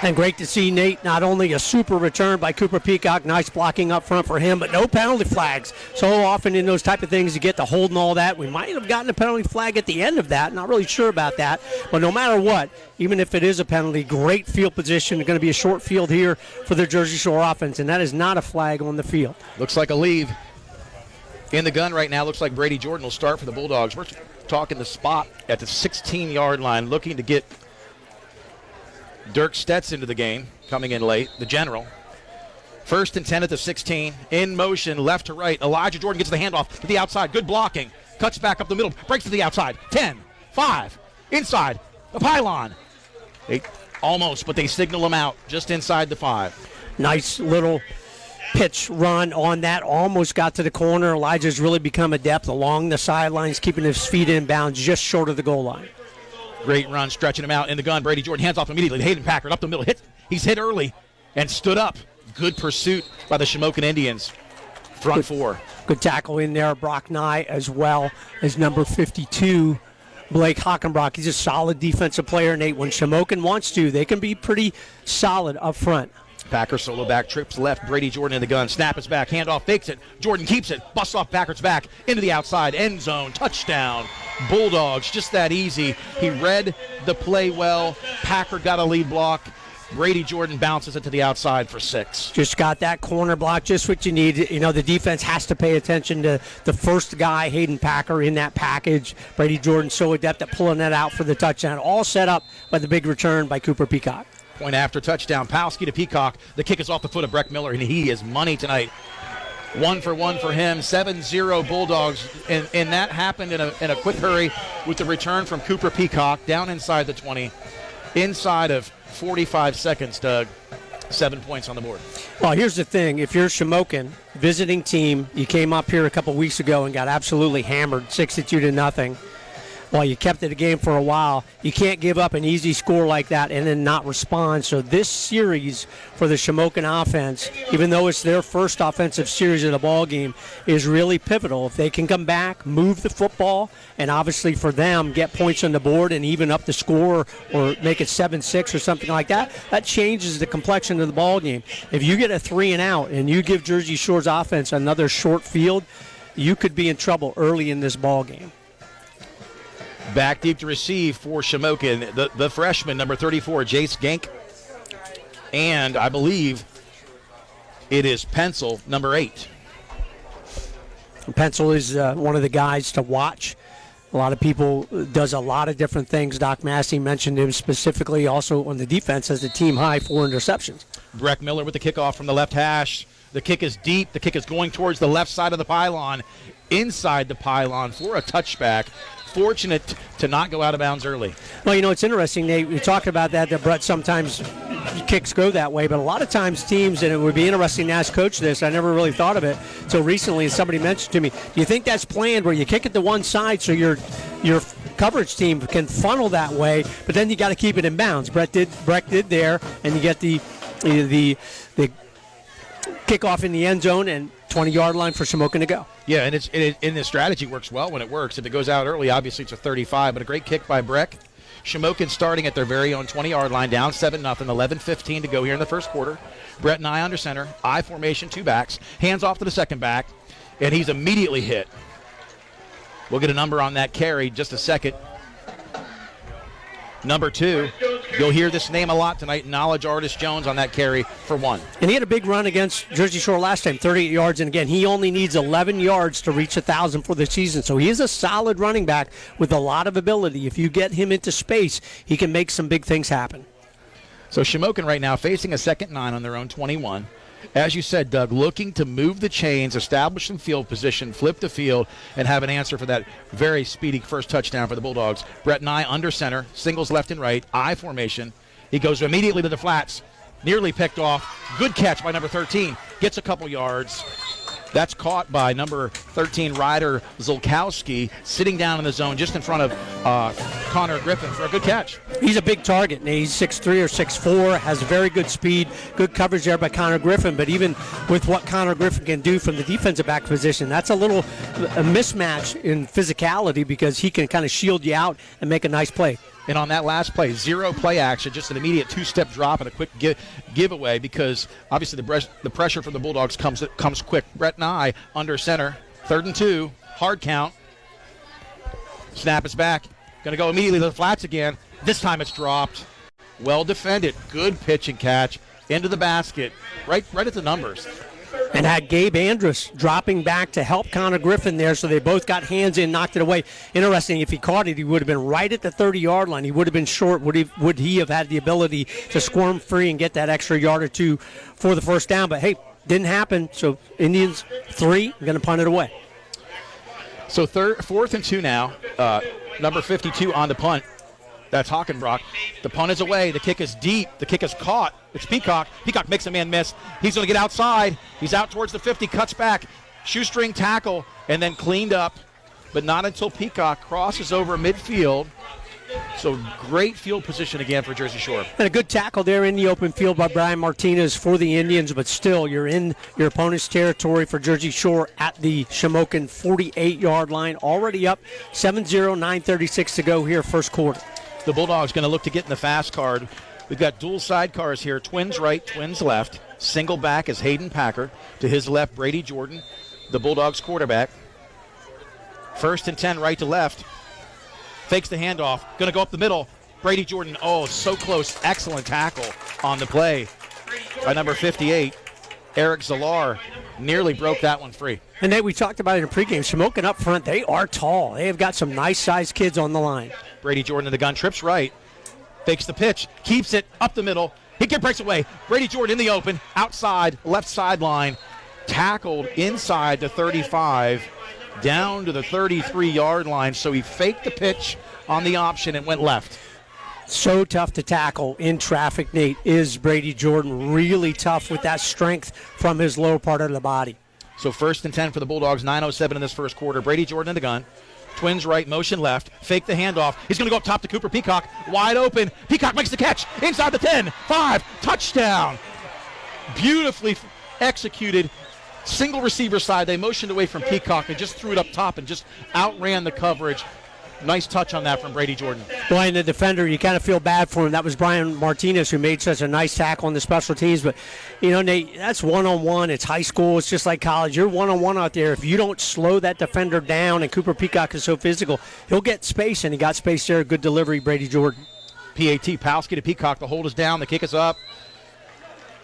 Speaker 6: And great to see, Nate, not only a super return by Cooper Peacock, nice blocking up front for him, but no penalty flags. So often in those type of things, you get the hold and all that. We might have gotten a penalty flag at the end of that. Not really sure about that. But no matter what, even if it is a penalty, great field position. Going to be a short field here for the Jersey Shore offense, and that is not a flag on the field.
Speaker 5: Looks like a leave in the gun right now. Looks like Brady Jordan will start for the Bulldogs. We're talking the spot at the 16-yard line, looking to get Dirk Stetz into the game, coming in late, the general. 1st and 10 at the 16. In motion, left to right. Elijah Jordan gets the handoff to the outside. Good blocking. Cuts back up the middle. Breaks to the outside. 10, 5, inside the pylon. Almost, but they signal him out just inside the 5.
Speaker 6: Nice little pitch run on that. Almost got to the corner. Elijah's really become adept along the sidelines, keeping his feet in bounds just short of the goal line.
Speaker 5: Great run, stretching him out in the gun. Brady Jordan hands off immediately. Hayden Packard up the middle. He's hit early and stood up. Good pursuit by the Shamokin Indians. Front 4.
Speaker 6: Good tackle in there. Brock Nye as well as number 52, Blake Hockenbrock. He's a solid defensive player, Nate. When Shamokin wants to, they can be pretty solid up front.
Speaker 5: Packer solo back, trips left. Brady Jordan in the gun. Snap is back. Handoff, fakes it. Jordan keeps it. Busts off Packard's back. Into the outside. End zone. Touchdown. Bulldogs. Just that easy. He read the play well. Packard got a lead block. Brady Jordan bounces it to the outside for 6.
Speaker 6: Just got that corner block, just what you need. You know, the defense has to pay attention to the first guy, Hayden Packer, in that package. Brady Jordan so adept at pulling that out for the touchdown. All set up by the big return by Cooper Peacock.
Speaker 5: Point after touchdown. Palski to Peacock. The kick is off the foot of Breck Miller, and he is money tonight. 1 for 1 for him. 7-0 Bulldogs. And that happened in a quick hurry with the return from Cooper Peacock down inside the 20. Inside of 45 seconds, Doug. 7 points on the board.
Speaker 6: Well, here's the thing. If you're Shamokin, visiting team, you came up here a couple weeks ago and got absolutely hammered, 62-0. Well, you kept it a game for a while. You can't give up an easy score like that and then not respond. So this series for the Shamokin offense, even though it's their first offensive series of the ball game, is really pivotal. If they can come back, move the football, and obviously for them get points on the board and even up the score or make it 7-6 or something like that, that changes the complexion of the ball game. If you get a 3 and out and you give Jersey Shore's offense another short field, you could be in trouble early in this ball game.
Speaker 5: Back deep to receive for Shamokin, the freshman, number 34, Jace Gank. And I believe it is Pencil, number 8.
Speaker 6: Pencil is one of the guys to watch. A lot of people does a lot of different things. Doc Massey mentioned him specifically also on the defense as the team high 4 interceptions.
Speaker 5: Breck Miller with the kickoff from the left hash. The kick is deep. The kick is going towards the left side of the pylon, inside the pylon for a touchback. Fortunate to not go out of bounds early.
Speaker 6: Well, you know, it's interesting, Nate. We talked about that Brett, sometimes kicks go that way, but a lot of times teams, and it would be interesting to ask Coach this, I never really thought of it until recently, and somebody mentioned to me, do you think that's planned where you kick it to one side so your coverage team can funnel that way, but then you got to keep it in bounds? Breck did there, and you get the kickoff in the end zone and 20-yard line for Shamokin to go.
Speaker 5: Yeah, and the strategy works well when it works. If it goes out early, obviously it's a 35, but a great kick by Breck. Shamokin starting at their very own 20-yard line, down 7-0, 11:15 to go here in the first quarter. Brett Nye under center, I formation, 2 backs, hands off to the second back, and he's immediately hit. We'll get a number on that carry just a second. Number 2, you'll hear this name a lot tonight, Knowledge Artist Jones on that carry for 1.
Speaker 6: And he had a big run against Jersey Shore last time, 38 yards. And again, he only needs 11 yards to reach 1,000 for the season. So he is a solid running back with a lot of ability. If you get him into space, he can make some big things happen.
Speaker 5: So Shamokin right now facing a 2nd and 9 on their own 21. As you said, Doug, looking to move the chains, establish some field position, flip the field, and have an answer for that very speedy first touchdown for the Bulldogs. Brett Nye under center, singles left and right, I formation. He goes immediately to the flats, nearly picked off. Good catch by number 13, gets a couple yards. That's caught by number 13, Ryder Zulkowski, sitting down in the zone just in front of Connor Griffin for a good catch.
Speaker 6: He's a big target, and he's 6'3" or 6'4", has very good speed, good coverage there by Connor Griffin, but even with what Connor Griffin can do from the defensive back position, that's a mismatch in physicality because he can kind of shield you out and make a nice play.
Speaker 5: And on that last play, 0 play action, just an immediate two-step drop and a quick giveaway because obviously the pressure from the Bulldogs comes quick. Brett Nye under center, 3rd and 2, hard count. Snap is back. Going to go immediately to the flats again. This time it's dropped. Well defended. Good pitch and catch into the basket, right at the numbers.
Speaker 6: And had Gabe Andrus dropping back to help Connor Griffin there, so they both got hands in, knocked it away. Interesting, if he caught it, he would have been right at the 30-yard line. He would have been short. Would he have had the ability to squirm free and get that extra yard or two for the first down? But, hey, didn't happen, so Indians 3 are going to punt it away.
Speaker 5: So 4th and 2 now. Number 52 on the punt. That's Hockenbrock. The punt is away. The kick is deep. The kick is caught. It's Peacock. Peacock makes a man miss. He's going to get outside. He's out towards the 50, cuts back. Shoestring tackle, and then cleaned up. But not until Peacock crosses over midfield. So great field position again for Jersey Shore.
Speaker 6: And a good tackle there in the open field by Brian Martinez for the Indians, but still you're in your opponent's territory for Jersey Shore at the Shamokin 48-yard line. Already up 7-0, 9:36 to go here, first quarter.
Speaker 5: The Bulldogs going to look to get in the fast card. We've got dual sidecars here, twins right, twins left. Single back is Hayden Packer. To his left, Brady Jordan, the Bulldogs quarterback. 1st and 10, right to left. Fakes the handoff. Going to go up the middle. Brady Jordan, oh, so close. Excellent tackle on the play by number 58. Eric Zalar nearly broke that one free.
Speaker 6: And Nate, we talked about it in pregame. Shamokin up front, they are tall. They have got some nice-sized kids on the line.
Speaker 5: Brady Jordan in the gun, trips right. Fakes the pitch, keeps it up the middle. He breaks away. Brady Jordan in the open, outside, left sideline. Tackled inside the 35, down to the 33-yard line. So he faked the pitch on the option and went left.
Speaker 6: So tough to tackle in traffic, Nate, is Brady Jordan. Really tough with that strength from his lower part of the body.
Speaker 5: So 1st and 10 for the Bulldogs, 9:07 in this first quarter. Brady Jordan in the gun. Twins right, motion left, fake the handoff. He's going to go up top to Cooper Peacock, wide open. Peacock makes the catch, inside the 10, 5, touchdown. Beautifully executed, single receiver side. They motioned away from Peacock and just threw it up top and just outran the coverage. Nice touch on that from Brady Jordan.
Speaker 6: Boy, and the defender, you kind of feel bad for him. That was Brian Martinez who made such a nice tackle on the special teams. But, you know, Nate, that's one-on-one. It's high school. It's just like college. You're one-on-one out there. If you don't slow that defender down, and Cooper Peacock is so physical, he'll get space, and he got space there. Good delivery, Brady Jordan.
Speaker 5: PAT, Palski to Peacock. The hold is down. The kick is up.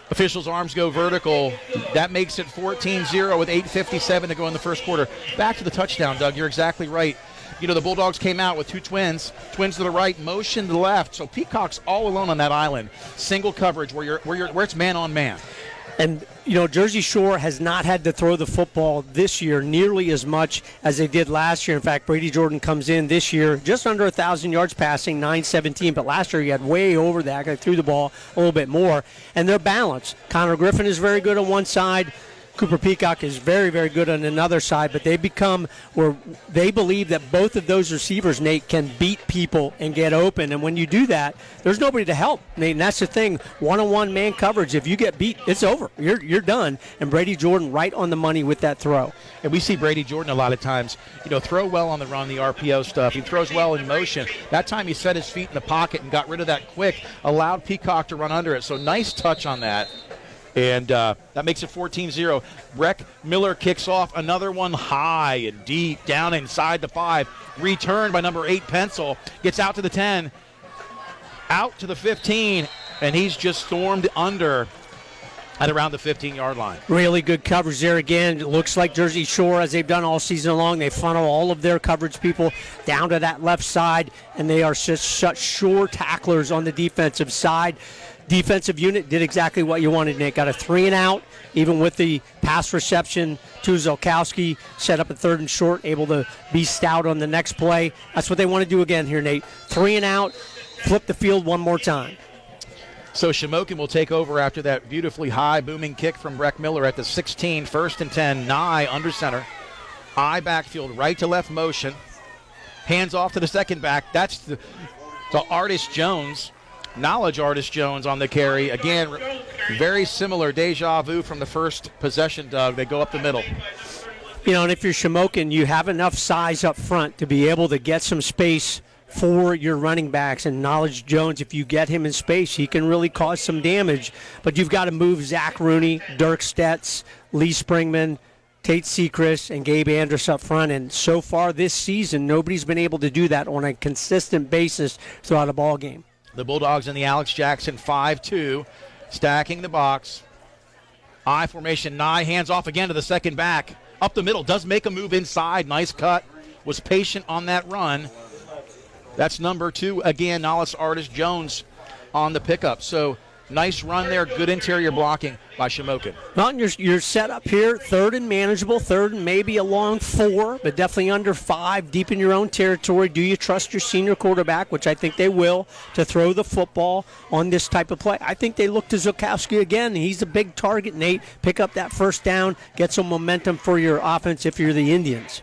Speaker 5: Officials' arms go vertical. That makes it 14-0 with 8:57 to go in the first quarter. Back to the touchdown, Doug. You're exactly right. You know, the Bulldogs came out with two twins to the right, motion to the left. So Peacock's all alone on that island. Single coverage where it's man on man.
Speaker 6: And, you know, Jersey Shore has not had to throw the football this year nearly as much as they did last year. In fact, Brady Jordan comes in this year just under 1,000 yards passing, 917. But last year he had way over that. They threw the ball a little bit more. And they're balanced. Connor Griffin is very good on one side. Cooper Peacock is very, very good on another side, but they become where they believe that both of those receivers, Nate, can beat people and get open. And when you do that, there's nobody to help, Nate. And that's the thing. One-on-one man coverage, if you get beat, it's over. You're done. And Brady Jordan right on the money with that throw.
Speaker 5: And we see Brady Jordan a lot of times, you know, throw well on the run, the RPO stuff. He throws well in motion. That time he set his feet in the pocket and got rid of that quick, allowed Peacock to run under it. So nice touch on that. And that makes it 14-0. Breck Miller kicks off another one high and deep, down inside the 5. Returned by number 8, Pencil. Gets out to the 10, out to the 15, and he's just stormed under at around the 15-yard line.
Speaker 6: Really good coverage there again. It looks like Jersey Shore, as they've done all season long, they funnel all of their coverage people down to that left side, and they are just such sure tacklers on the defensive side. defensive unit did exactly what you wanted, Nate. Got a 3 and out, even with the pass reception to Zolkowski, set up a 3rd and short, able to be stout on the next play. That's what they want to do again here, Nate. 3 and out, flip the field one more time.
Speaker 5: So Shamokin will take over after that beautifully high booming kick from Breck Miller at the 16, 1st and 10, Nye under center. I backfield, right to left motion. Hands off to the second back. That's the Artist Jones, Knowledge Artist Jones on the carry. Again, very similar deja vu from the first possession, Doug. They go up the middle.
Speaker 6: You know, and if you're Shamokin, you have enough size up front to be able to get some space for your running backs. And Knowledge Jones, if you get him in space, he can really cause some damage. But you've got to move Zach Rooney, Dirk Stetz, Lee Springman, Tate Sechrist, and Gabe Andrus up front. And so far this season, nobody's been able to do that on a consistent basis throughout a ball game.
Speaker 5: The Bulldogs in the Alex Jackson 5-2, stacking the box. I formation, Nye hands off again to the second back. Up the middle, does make a move inside. Nice cut. Was patient on that run. That's number 2, again, Knowledge Artist Jones on the pickup. So nice run there, good interior blocking by Shamokin.
Speaker 6: Well, you're set up here, 3rd and manageable, 3rd and maybe a long 4, but definitely under 5, deep in your own territory. Do you trust your senior quarterback, which I think they will, to throw the football on this type of play? I think they look to Zolkowski again. He's a big target, Nate. Pick up that first down, get some momentum for your offense if you're the Indians.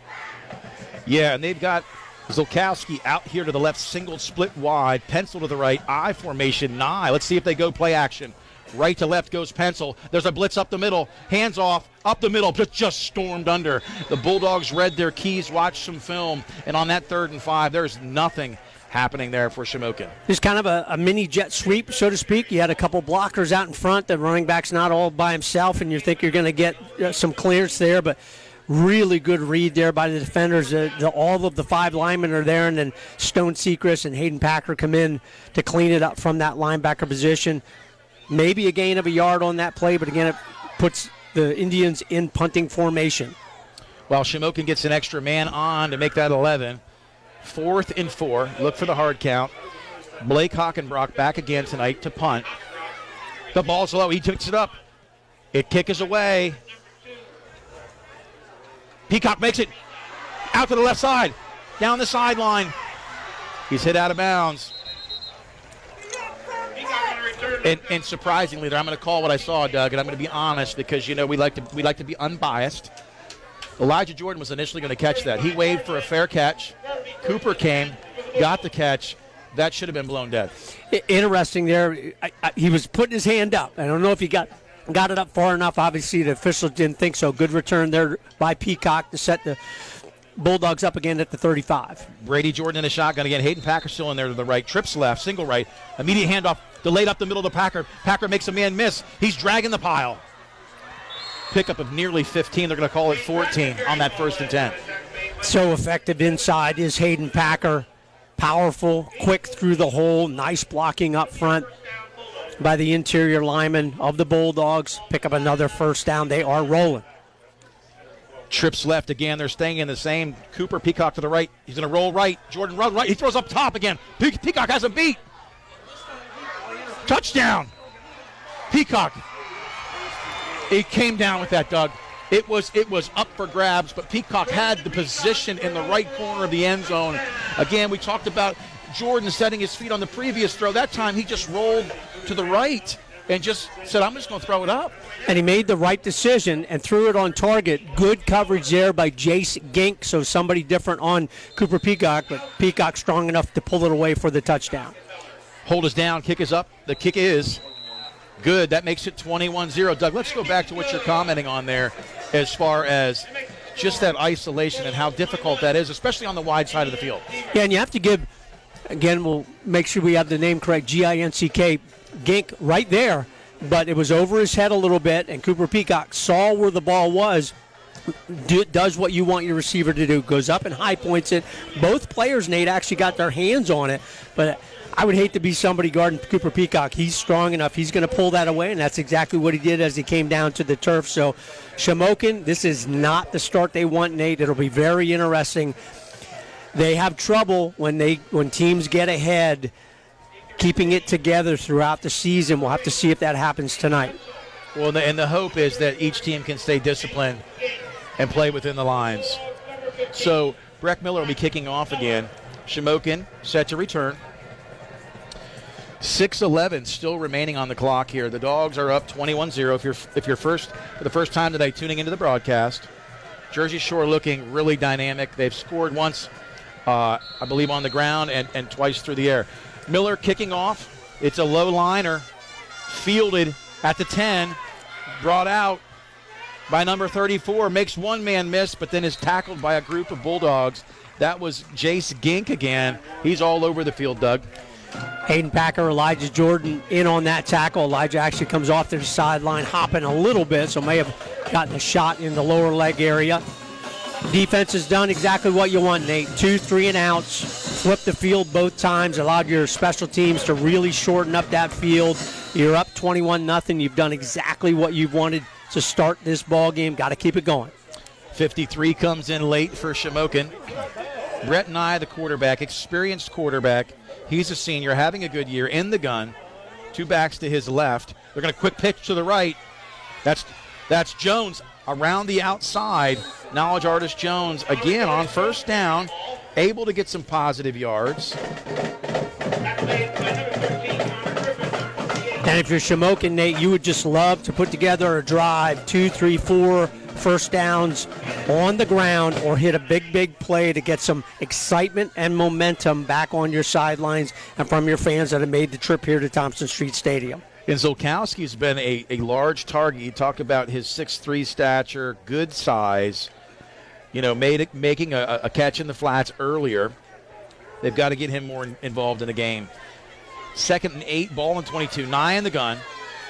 Speaker 5: Yeah, and they've got Zolkowski out here to the left, single split wide, pencil to the right, I formation, Nye. Let's see if they go play action. Right to left goes pencil. There's a blitz up the middle. Hands off, up the middle, just stormed under. The Bulldogs read their keys, watched some film, and on that 3rd and 5, there's nothing happening there for Shamokin.
Speaker 6: Just kind of a mini jet sweep, so to speak. You had a couple blockers out in front. The running back's not all by himself, and you think you're going to get some clearance there, but really good read there by the defenders. All of the 5 linemen are there, and then Stone Sechrist and Hayden Packer come in to clean it up from that linebacker position. Maybe a gain of a yard on that play, but again, it puts the Indians in punting formation.
Speaker 5: Well, Shamokin gets an extra man on to make that 11. 4th and 4. Look for the hard count. Blake Hockenbrock back again tonight to punt. The ball's low. He picks it up. It kick is away. Peacock makes it out to the left side, down the sideline. He's hit out of bounds. And surprisingly, I'm going to call what I saw, Doug, and I'm going to be honest because, you know, we like to be unbiased. Elijah Jordan was initially going to catch that. He waved for a fair catch. Cooper came, got the catch. That should have been blown dead.
Speaker 6: Interesting there. He was putting his hand up. I don't know if he got it up far enough. Obviously, the officials didn't think so. Good return there by Peacock to set the Bulldogs up again at the 35.
Speaker 5: Brady Jordan in a shotgun again. Hayden Packer still in there to the right. Trips left, single right. Immediate handoff, delayed up the middle to Packer. Packer makes a man miss. He's dragging the pile. Pickup of nearly 15. They're going to call it 14 on that 1st and 10.
Speaker 6: So effective inside is Hayden Packer. Powerful, quick through the hole. Nice blocking up front by the interior lineman of the Bulldogs. Pick up another 1st down. They are rolling.
Speaker 5: Trips left again. They're staying in the same. Cooper, Peacock to the right. He's going to roll right. Jordan run right. He throws up top again. Peacock has him beat. Touchdown. Peacock. He came down with that, Doug. It was up for grabs, but Peacock had the position in the right corner of the end zone. Again, we talked about Jordan setting his feet on the previous throw. That time he just rolled to the right and just said, I'm just going to throw it up.
Speaker 6: And he made the right decision and threw it on target. Good coverage there by Jace Gink, so somebody different on Cooper Peacock, but Peacock strong enough to pull it away for the touchdown.
Speaker 5: Hold is down, kick is up. The kick is good. That makes it 21-0. Doug, let's go back to what you're commenting on there as far as just that isolation and how difficult that is, especially on the wide side of the field.
Speaker 6: Yeah, and you have to give, again, we'll make sure we have the name correct, Ginck, Gink right there, but it was over his head a little bit, and Cooper Peacock saw where the ball was, does what you want your receiver to do, goes up and high points it. Both players, Nate, actually got their hands on it, but I would hate to be somebody guarding Cooper Peacock. He's strong enough. He's going to pull that away, and that's exactly what he did as he came down to the turf. So, Shamokin, this is not the start they want, Nate. It'll be very interesting. They have trouble when teams get ahead keeping it together throughout the season. We'll have to see if that happens tonight.
Speaker 5: Well, and the hope is that each team can stay disciplined and play within the lines. So Breck Miller will be kicking off again. Shamokin set to return. 6:11 still remaining on the clock here. The Dogs are up 21-0. If you're for the first time today tuning into the broadcast, Jersey Shore looking really dynamic. They've scored once, I believe, on the ground and twice through the air. Miller kicking off. It's a low liner, fielded at the 10, brought out by number 34, makes one man miss, but then is tackled by a group of Bulldogs. That was Jace Gink again. He's all over the field, Doug.
Speaker 6: Hayden Packer, Elijah Jordan in on that tackle. Elijah actually comes off to the sideline, hopping a little bit, so may have gotten a shot in the lower leg area. Defense has done exactly what you want, Nate. 2 3-and-outs, flipped the field both times, allowed your special teams to really shorten up that field. You're up 21-0. You've done exactly what you've wanted to start this ball game. Got to keep it going.
Speaker 5: 53 comes in late for Shamokin. Brett Nye, the quarterback, experienced quarterback. He's a senior, having a good year in the gun. 2 backs to his left. They're going to quick pitch to the right. That's Jones around the outside. Knowledge Artist Jones again on first down, able to get some positive yards.
Speaker 6: And if you're Shamokin, Nate, you would just love to put together a drive, 2, 3, 4 first downs on the ground, or hit a big play to get some excitement and momentum back on your sidelines and from your fans that have made the trip here to Thompson Street Stadium.
Speaker 5: And Zolkowski's been a large target. You talk about his 6'3" stature, good size, making a catch in the flats earlier. They've got to get him more involved in the game. 2nd and 8, ball and 22. Nye in the gun.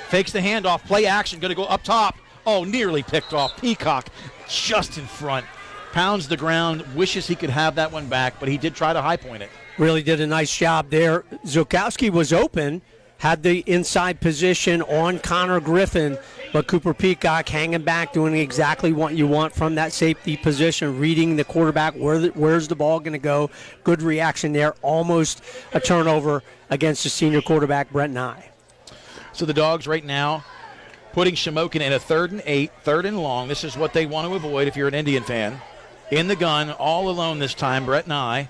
Speaker 5: Fakes the handoff, play action, going to go up top. Oh, nearly picked off. Peacock just in front. Pounds the ground, wishes he could have that one back, but he did try to high point it.
Speaker 6: Really did a nice job there. Zolkowski was open, had the inside position on Connor Griffin, but Cooper Peacock hanging back, doing exactly what you want from that safety position, reading the quarterback, where's the ball going to go. Good reaction there. Almost a turnover against the senior quarterback, Brett Nye.
Speaker 5: So the Dogs right now putting Shamokin in a 3rd and 8, 3rd and long. This is what they want to avoid if you're an Indian fan. In the gun, all alone this time, Brett Nye.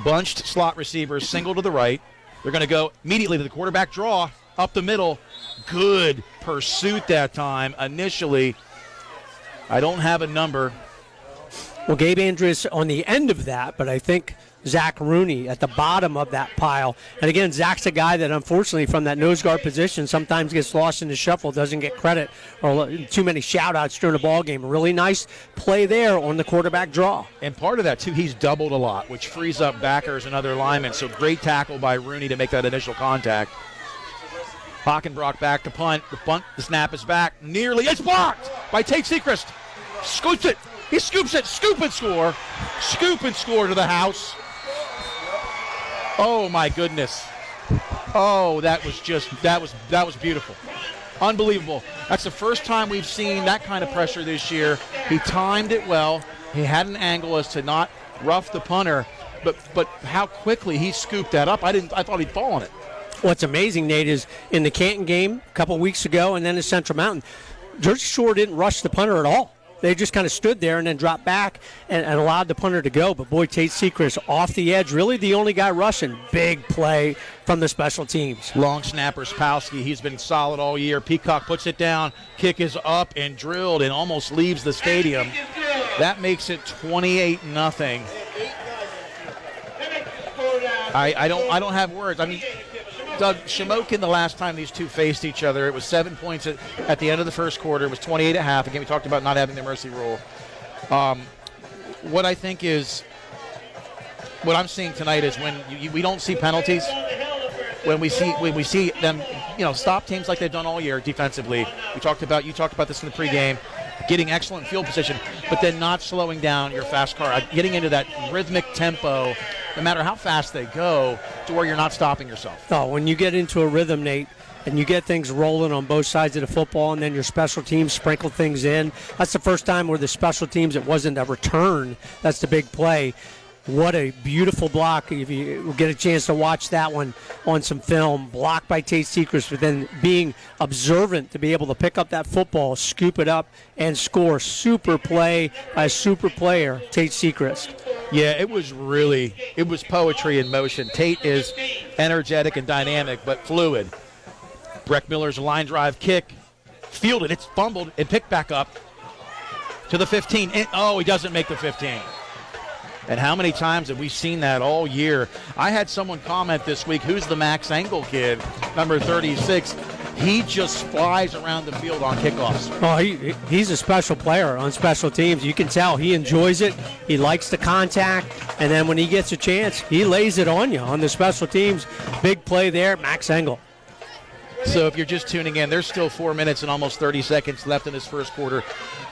Speaker 5: Bunched slot receivers, single to the right. They're going to go immediately to the quarterback draw, up the middle. Good pursuit that time. Initially, I don't have a number.
Speaker 6: Well, Gabe Andrews on the end of that, but I think Zach Rooney at the bottom of that pile. And again, Zach's a guy that unfortunately from that nose guard position sometimes gets lost in the shuffle, doesn't get credit or too many shout-outs during the ball game. Really nice play there on the quarterback draw.
Speaker 5: And part of that, too, he's doubled a lot, which frees up backers and other linemen. So great tackle by Rooney to make that initial contact. Hockenbrock back to punt. The punt, the snap is back. Nearly, it's blocked by Tate Sechrist. Scoops it. He scoops it. Scoop and score. Scoop and score to the house. Oh, my goodness. Oh, that was beautiful. Unbelievable. That's the first time we've seen that kind of pressure this year. He timed it well. He had an angle as to not rough the punter, but how quickly he scooped that up. I thought he'd fall on it.
Speaker 6: What's amazing, Nate, is in the Canton game a couple weeks ago and then in Central Mountain, Jersey Shore didn't rush the punter at all. They just kind of stood there and then dropped back and allowed the punter to go. But, boy, Tate Sechrist off the edge, really the only guy rushing. Big play from the special teams.
Speaker 5: Long snapper Spowski, he's been solid all year. Peacock puts it down. Kick is up and drilled and almost leaves the stadium. That makes it 28-0. I don't have words. I mean, Doug, Shamokin, the last time these two faced each other, it was 7 points at the end of the first quarter. It was 28 at half. Again, we talked about not having the mercy rule. What I think is, what I'm seeing tonight is when we don't see penalties, when we see them, stop teams like they've done all year defensively. You talked about this in the pregame, getting excellent field position, but then not slowing down your fast car, getting into that rhythmic tempo, no matter how fast they go, to where you're not stopping yourself.
Speaker 6: Oh, when you get into a rhythm, Nate, and you get things rolling on both sides of the football, and then your special teams sprinkle things in, that's the first time where the special teams, it wasn't a return. That's the big play. What a beautiful block. If you get a chance to watch that one on some film, blocked by Tate Sechrist, but then being observant to be able to pick up that football, scoop it up, and score. Super play by a super player, Tate Sechrist.
Speaker 5: Yeah, it was poetry in motion. Tate is energetic and dynamic, but fluid. Breck Miller's line drive kick, fielded, it's fumbled, and picked back up to the 15. And, he doesn't make the 15. And how many times have we seen that all year? I had someone comment this week, who's the Max Engel kid, number 36. He just flies around the field on kickoffs.
Speaker 6: Oh, he's a special player on special teams. You can tell he enjoys it. He likes the contact. And then when he gets a chance, he lays it on you on the special teams. Big play there, Max Engel.
Speaker 5: So if you're just tuning in, there's still 4 minutes and almost 30 seconds left in this first quarter.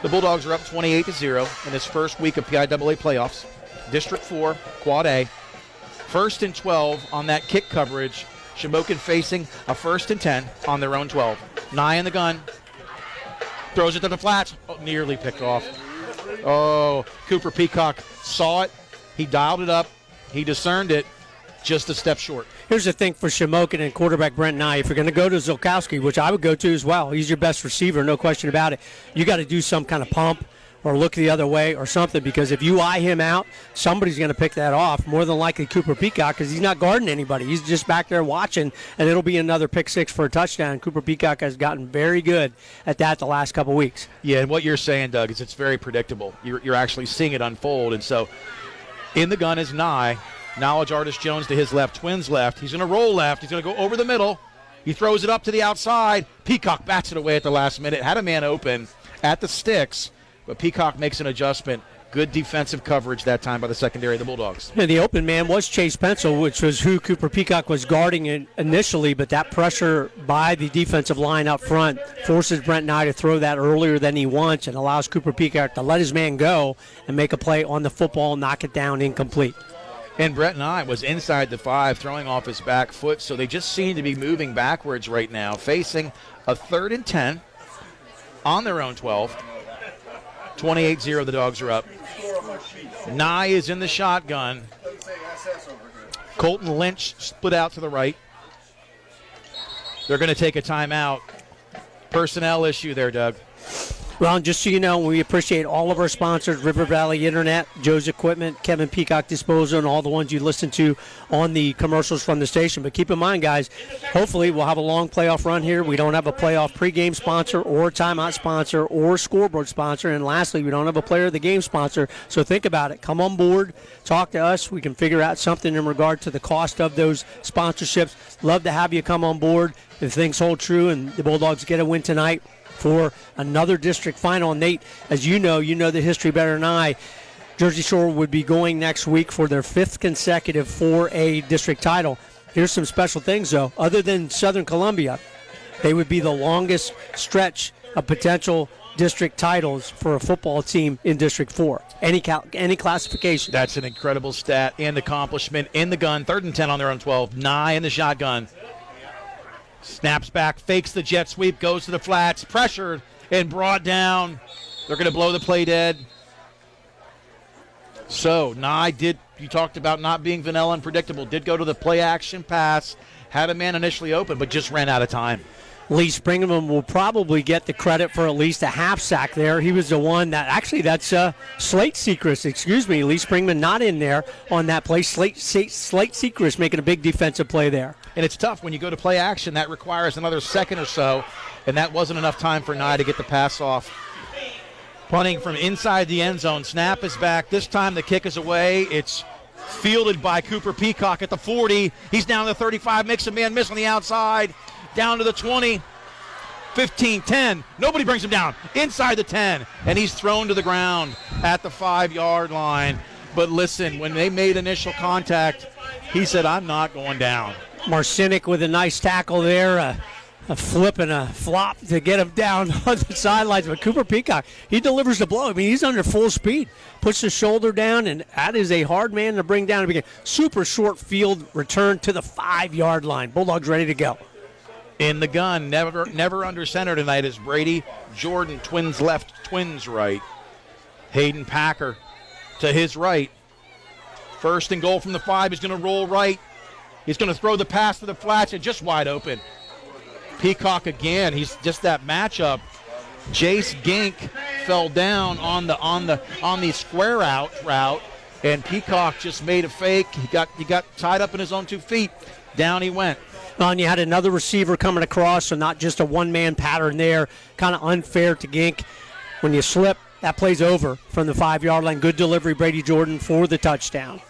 Speaker 5: The Bulldogs are up 28-0 in this first week of PIAA playoffs. District 4, Quad A. 1st and 12 on that kick coverage. Shamokin facing a 1st and 10 on their own 12. Nye in the gun. Throws it to the flats. Nearly picked off. Cooper Peacock saw it. He dialed it up. He discerned it. Just a step short.
Speaker 6: Here's the thing for Shamokin and quarterback Brent Nye. If you're going to go to Zolkowski, which I would go to as well, he's your best receiver, no question about it. You got to do some kind of pump or look the other way or something, because if you eye him out, somebody's going to pick that off. More than likely Cooper Peacock, because he's not guarding anybody. He's just back there watching, and it'll be another pick six for a touchdown. Cooper Peacock has gotten very good at that the last couple weeks.
Speaker 5: Yeah, and what you're saying, Doug, is it's very predictable. You're actually seeing it unfold. And so in the gun is Nye. Knowledge Artist Jones to his left, Twins left. He's going to roll left. He's going to go over the middle. He throws it up to the outside. Peacock bats it away at the last minute. Had a man open at the sticks, but Peacock makes an adjustment. Good defensive coverage that time by the secondary of the Bulldogs.
Speaker 6: And the open man was Chase Pencil, which was who Cooper Peacock was guarding initially, but that pressure by the defensive line up front forces Brent Nye to throw that earlier than he wants and allows Cooper Peacock to let his man go and make a play on the football, knock it down incomplete.
Speaker 5: And Brett Nye was inside the 5, throwing off his back foot, so they just seem to be moving backwards right now, facing a 3rd and 10 on their own 12. 28-0, the Dogs are up. Nye is in the shotgun. Colton Lynch split out to the right. They're going to take a timeout. Personnel issue there, Doug.
Speaker 6: Well, just so you know, we appreciate all of our sponsors, River Valley Internet, Joe's Equipment, Kevin Peacock Disposal, and all the ones you listen to on the commercials from the station. But keep in mind, guys, hopefully we'll have a long playoff run here. We don't have a playoff pregame sponsor or timeout sponsor or scoreboard sponsor. And lastly, we don't have a player of the game sponsor. So think about it. Come on board. Talk to us. We can figure out something in regard to the cost of those sponsorships. Love to have you come on board if things hold true and the Bulldogs get a win tonight for another district final. Nate, as you know the history better than I. Jersey Shore would be going next week for their 5th consecutive 4A district title. Here's some special things, though. Other than Southern Columbia, they would be the longest stretch of potential district titles for a football team in District 4. Any classification.
Speaker 5: That's an incredible stat and accomplishment. In the gun, 3rd and 10 on their own 12. Nye in the shotgun. Snaps back, fakes the jet sweep, goes to the flats, pressured and brought down. They're going to blow the play dead. So, Nye you talked about not being vanilla and predictable, did go to the play action pass, had a man initially open, but just ran out of time.
Speaker 6: Lee Springman will probably get the credit for at least a half sack there. He was the one that, actually, that's Slate Sechrist, Lee Springman not in there on that play. Slate Sechrist making a big defensive play there.
Speaker 5: And it's tough when you go to play action. That requires another second or so, and that wasn't enough time for Nye to get the pass off. Punting from inside the end zone. Snap is back. This time the kick is away. It's fielded by Cooper Peacock at the 40. He's down to the 35. Makes a man miss on the outside. Down to the 20. 15, 10. Nobody brings him down. Inside the 10. And he's thrown to the ground at the 5-yard line. But listen, when they made initial contact, he said, I'm not going down.
Speaker 6: Marcinic with a nice tackle there, a flip and a flop to get him down on the sidelines. But Cooper Peacock, he delivers the blow. I mean, he's under full speed, puts the shoulder down, and that is a hard man to bring down. Super short field return to the 5-yard line. Bulldogs ready to go.
Speaker 5: In the gun, never under center tonight is Brady Jordan. Twins left, Twins right. Hayden Packer to his right. First and goal from the 5. He's going to roll right. He's going to throw the pass to the flats and just wide open. Peacock again. He's just that matchup. Jace Gink fell down on the square out route, and Peacock just made a fake. He got tied up in his own 2 feet. Down he went.
Speaker 6: Well, and you had another receiver coming across, so not just a one-man pattern there. Kind of unfair to Gink. When you slip, that play's over from the 5-yard line. Good delivery, Brady Jordan, for the touchdown.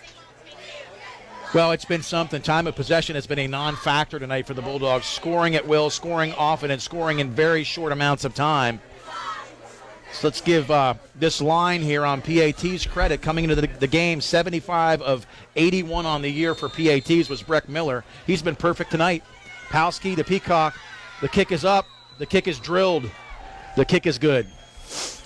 Speaker 5: Well, it's been something. Time of possession has been a non-factor tonight for the Bulldogs. Scoring at will, scoring often, and scoring in very short amounts of time. So let's give this line here on PAT's credit. Coming into the game, 75 of 81 on the year for PAT's was Breck Miller. He's been perfect tonight. Palski to Peacock. The kick is up. The kick is drilled. The kick is good.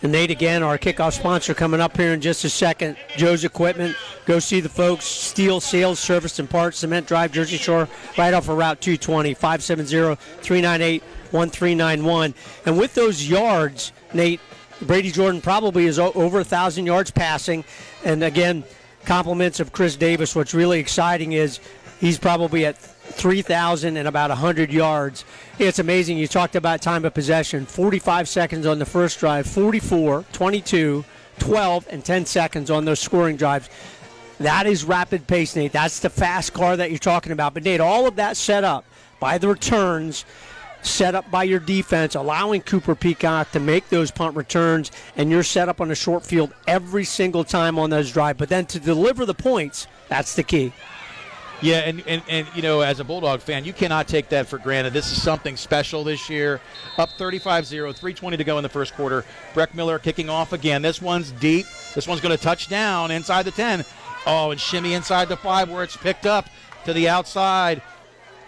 Speaker 6: And Nate, again, our kickoff sponsor, coming up here in just a second. Joe's Equipment. Go see the folks. Steel, sales, service, and parts. Cement Drive, Jersey Shore, right off of Route 220, 570-398-1391. And with those yards, Nate, Brady Jordan probably is over 1,000 yards passing. And, again, compliments of Chris Davis. What's really exciting is he's probably at 3,000 and about 100 yards. It's amazing. You talked about time of possession. 45 seconds on the first drive, 44, 22, 12, and 10 seconds on those scoring drives. That is rapid pace, Nate. That's the fast car that you're talking about. But, Nate, all of that set up by the returns, set up by your defense, allowing Cooper Peacock to make those punt returns, and you're set up on a short field every single time on those drives. But then to deliver the points, that's the key.
Speaker 5: Yeah, and you know, as a Bulldog fan, you cannot take that for granted. This is something special this year. Up 35-0, 3:20 to go in the first quarter. Breck Miller kicking off again. This one's deep. This one's going to touch down inside the 10. Oh, and shimmy inside the 5 where it's picked up to the outside.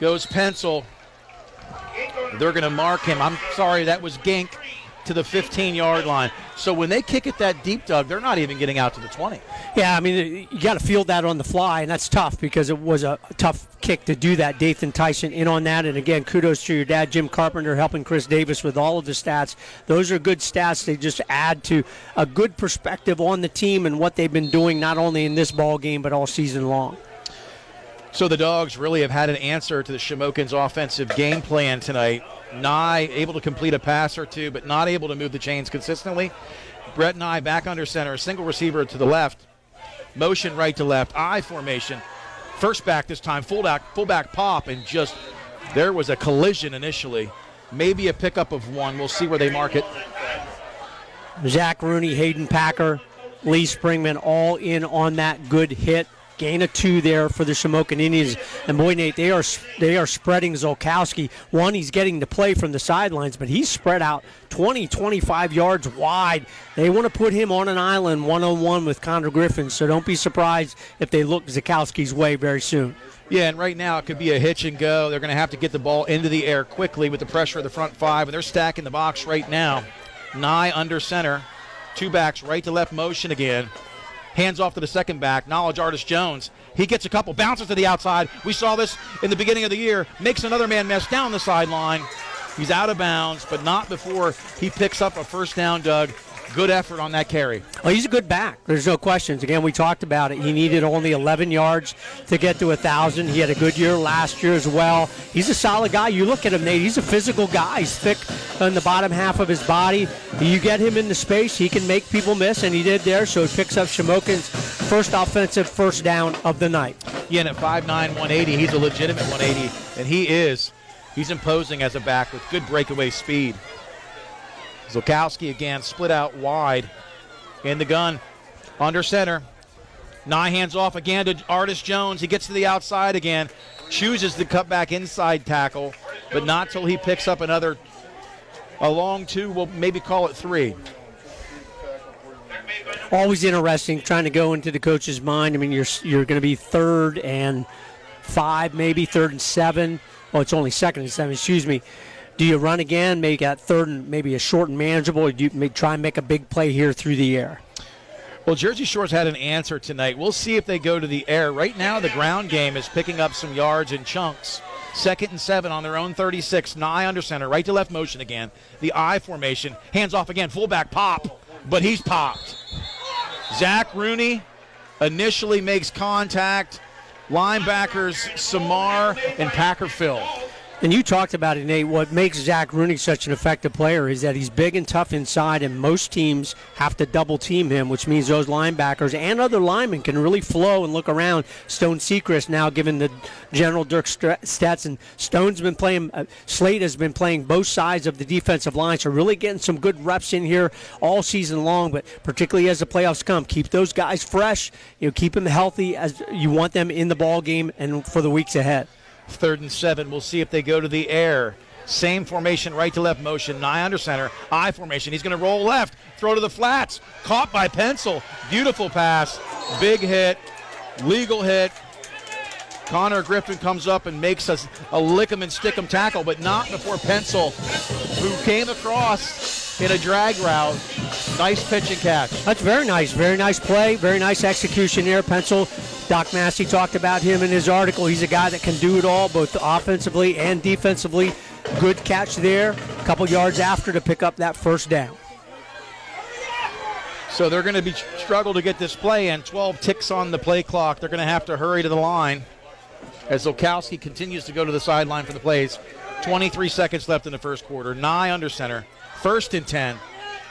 Speaker 5: Goes Pencil. They're going to mark him. I'm sorry, that was Gink to the 15-yard line. So when they kick it that deep, Doug, they're not even getting out to the 20.
Speaker 6: Yeah, I mean, you got to field that on the fly, and that's tough because it was a tough kick to do that. Dathan Tyson in on that, and again, kudos to your dad, Jim Carpenter, helping Chris Davis with all of the stats. Those are good stats. They just add to a good perspective on the team and what they've been doing not only in this ball game but all season long.
Speaker 5: So the Dogs really have had an answer to the Shamokin's offensive game plan tonight. Nye able to complete a pass or two, but not able to move the chains consistently. Brett Nye back under center, single receiver to the left, motion right to left, I formation. First back this time, fullback pop, and just there was a collision initially. Maybe a pickup of one. We'll see where they mark it.
Speaker 6: Zach Rooney, Hayden Packer, Lee Springman all in on that good hit. Gain of 2 there for the Shamokin Indians. And boy, Nate, they are spreading Zolkowski. One, he's getting to play from the sidelines, but he's spread out 20, 25 yards wide. They want to put him on an island one-on-one with Connor Griffin, so don't be surprised if they look Zolkowski's way very soon.
Speaker 5: Yeah, and right now it could be a hitch and go. They're going to have to get the ball into the air quickly with the pressure of the front 5, and they're stacking the box right now. Nye under center. 2 backs, right to left motion again. Hands off to the second back, Knowledge Artist Jones. He gets a couple, bounces to the outside. We saw this in the beginning of the year. Makes another man miss down the sideline. He's out of bounds, but not before he picks up a first down, Doug. Good effort on that carry.
Speaker 6: Well, he's a good back. There's no questions. Again, we talked about it. He needed only 11 yards to get to 1,000. He had a good year last year as well. He's a solid guy. You look at him, Nate. He's a physical guy. He's thick on the bottom half of his body. You get him into space, he can make people miss, and he did there. So he picks up Shamokin's first offensive first down of the night.
Speaker 5: Yeah, and at 5'9", 180, he's a legitimate 180, and he is. He's imposing as a back with good breakaway speed. Zolkowski again split out wide in the gun. Under center. Nye hands off again to Artist Jones. He gets to the outside again. Chooses to cut back inside tackle, but not till he picks up a long 2. We'll maybe call it 3.
Speaker 6: Always interesting trying to go into the coach's mind. I mean, you're going to be 3rd and 5, maybe 3rd and 7. Oh, it's only 2nd and 7, excuse me. Do you run again, make that 3rd and maybe a short and manageable, or do you try and make a big play here through the air?
Speaker 5: Well, Jersey Shore's had an answer tonight. We'll see if they go to the air. Right now, the ground game is picking up some yards in chunks. 2nd and 7 on their own 36. Nye under center, right to left motion again. The I formation, hands off again, fullback pop, but he's popped. Zach Rooney initially makes contact. Linebackers Samar and Packerfill.
Speaker 6: And you talked about it, Nate. What makes Zach Rooney such an effective player is that he's big and tough inside, and most teams have to double team him, which means those linebackers and other linemen can really flow and look around. Stone Seacrest now given the general Dirk stats, and Stone's been playing, Slate has been playing both sides of the defensive line, so really getting some good reps in here all season long, but particularly as the playoffs come. Keep those guys fresh, keep them healthy as you want them in the ball game and for the weeks ahead.
Speaker 5: 3rd and 7. We'll see if they go to the air. Same formation, right to left motion. Nye under center. I formation. He's going to roll left. Throw to the flats. Caught by Pencil. Beautiful pass. Big hit. Legal hit. Connor Griffin comes up and makes a lick-em and stick-em tackle, but not before Pencil, who came across in a drag route. Nice pitch and catch.
Speaker 6: That's very nice. Very nice play. Very nice execution there. Pencil. Doc Massey talked about him in his article. He's a guy that can do it all, both offensively and defensively. Good catch there. A couple yards after to pick up that first down.
Speaker 5: So they're going to struggle to get this play in. 12 ticks on the play clock. They're going to have to hurry to the line as Zolkowski continues to go to the sideline for the plays. 23 seconds left in the first quarter. Nye under center. 1st and 10.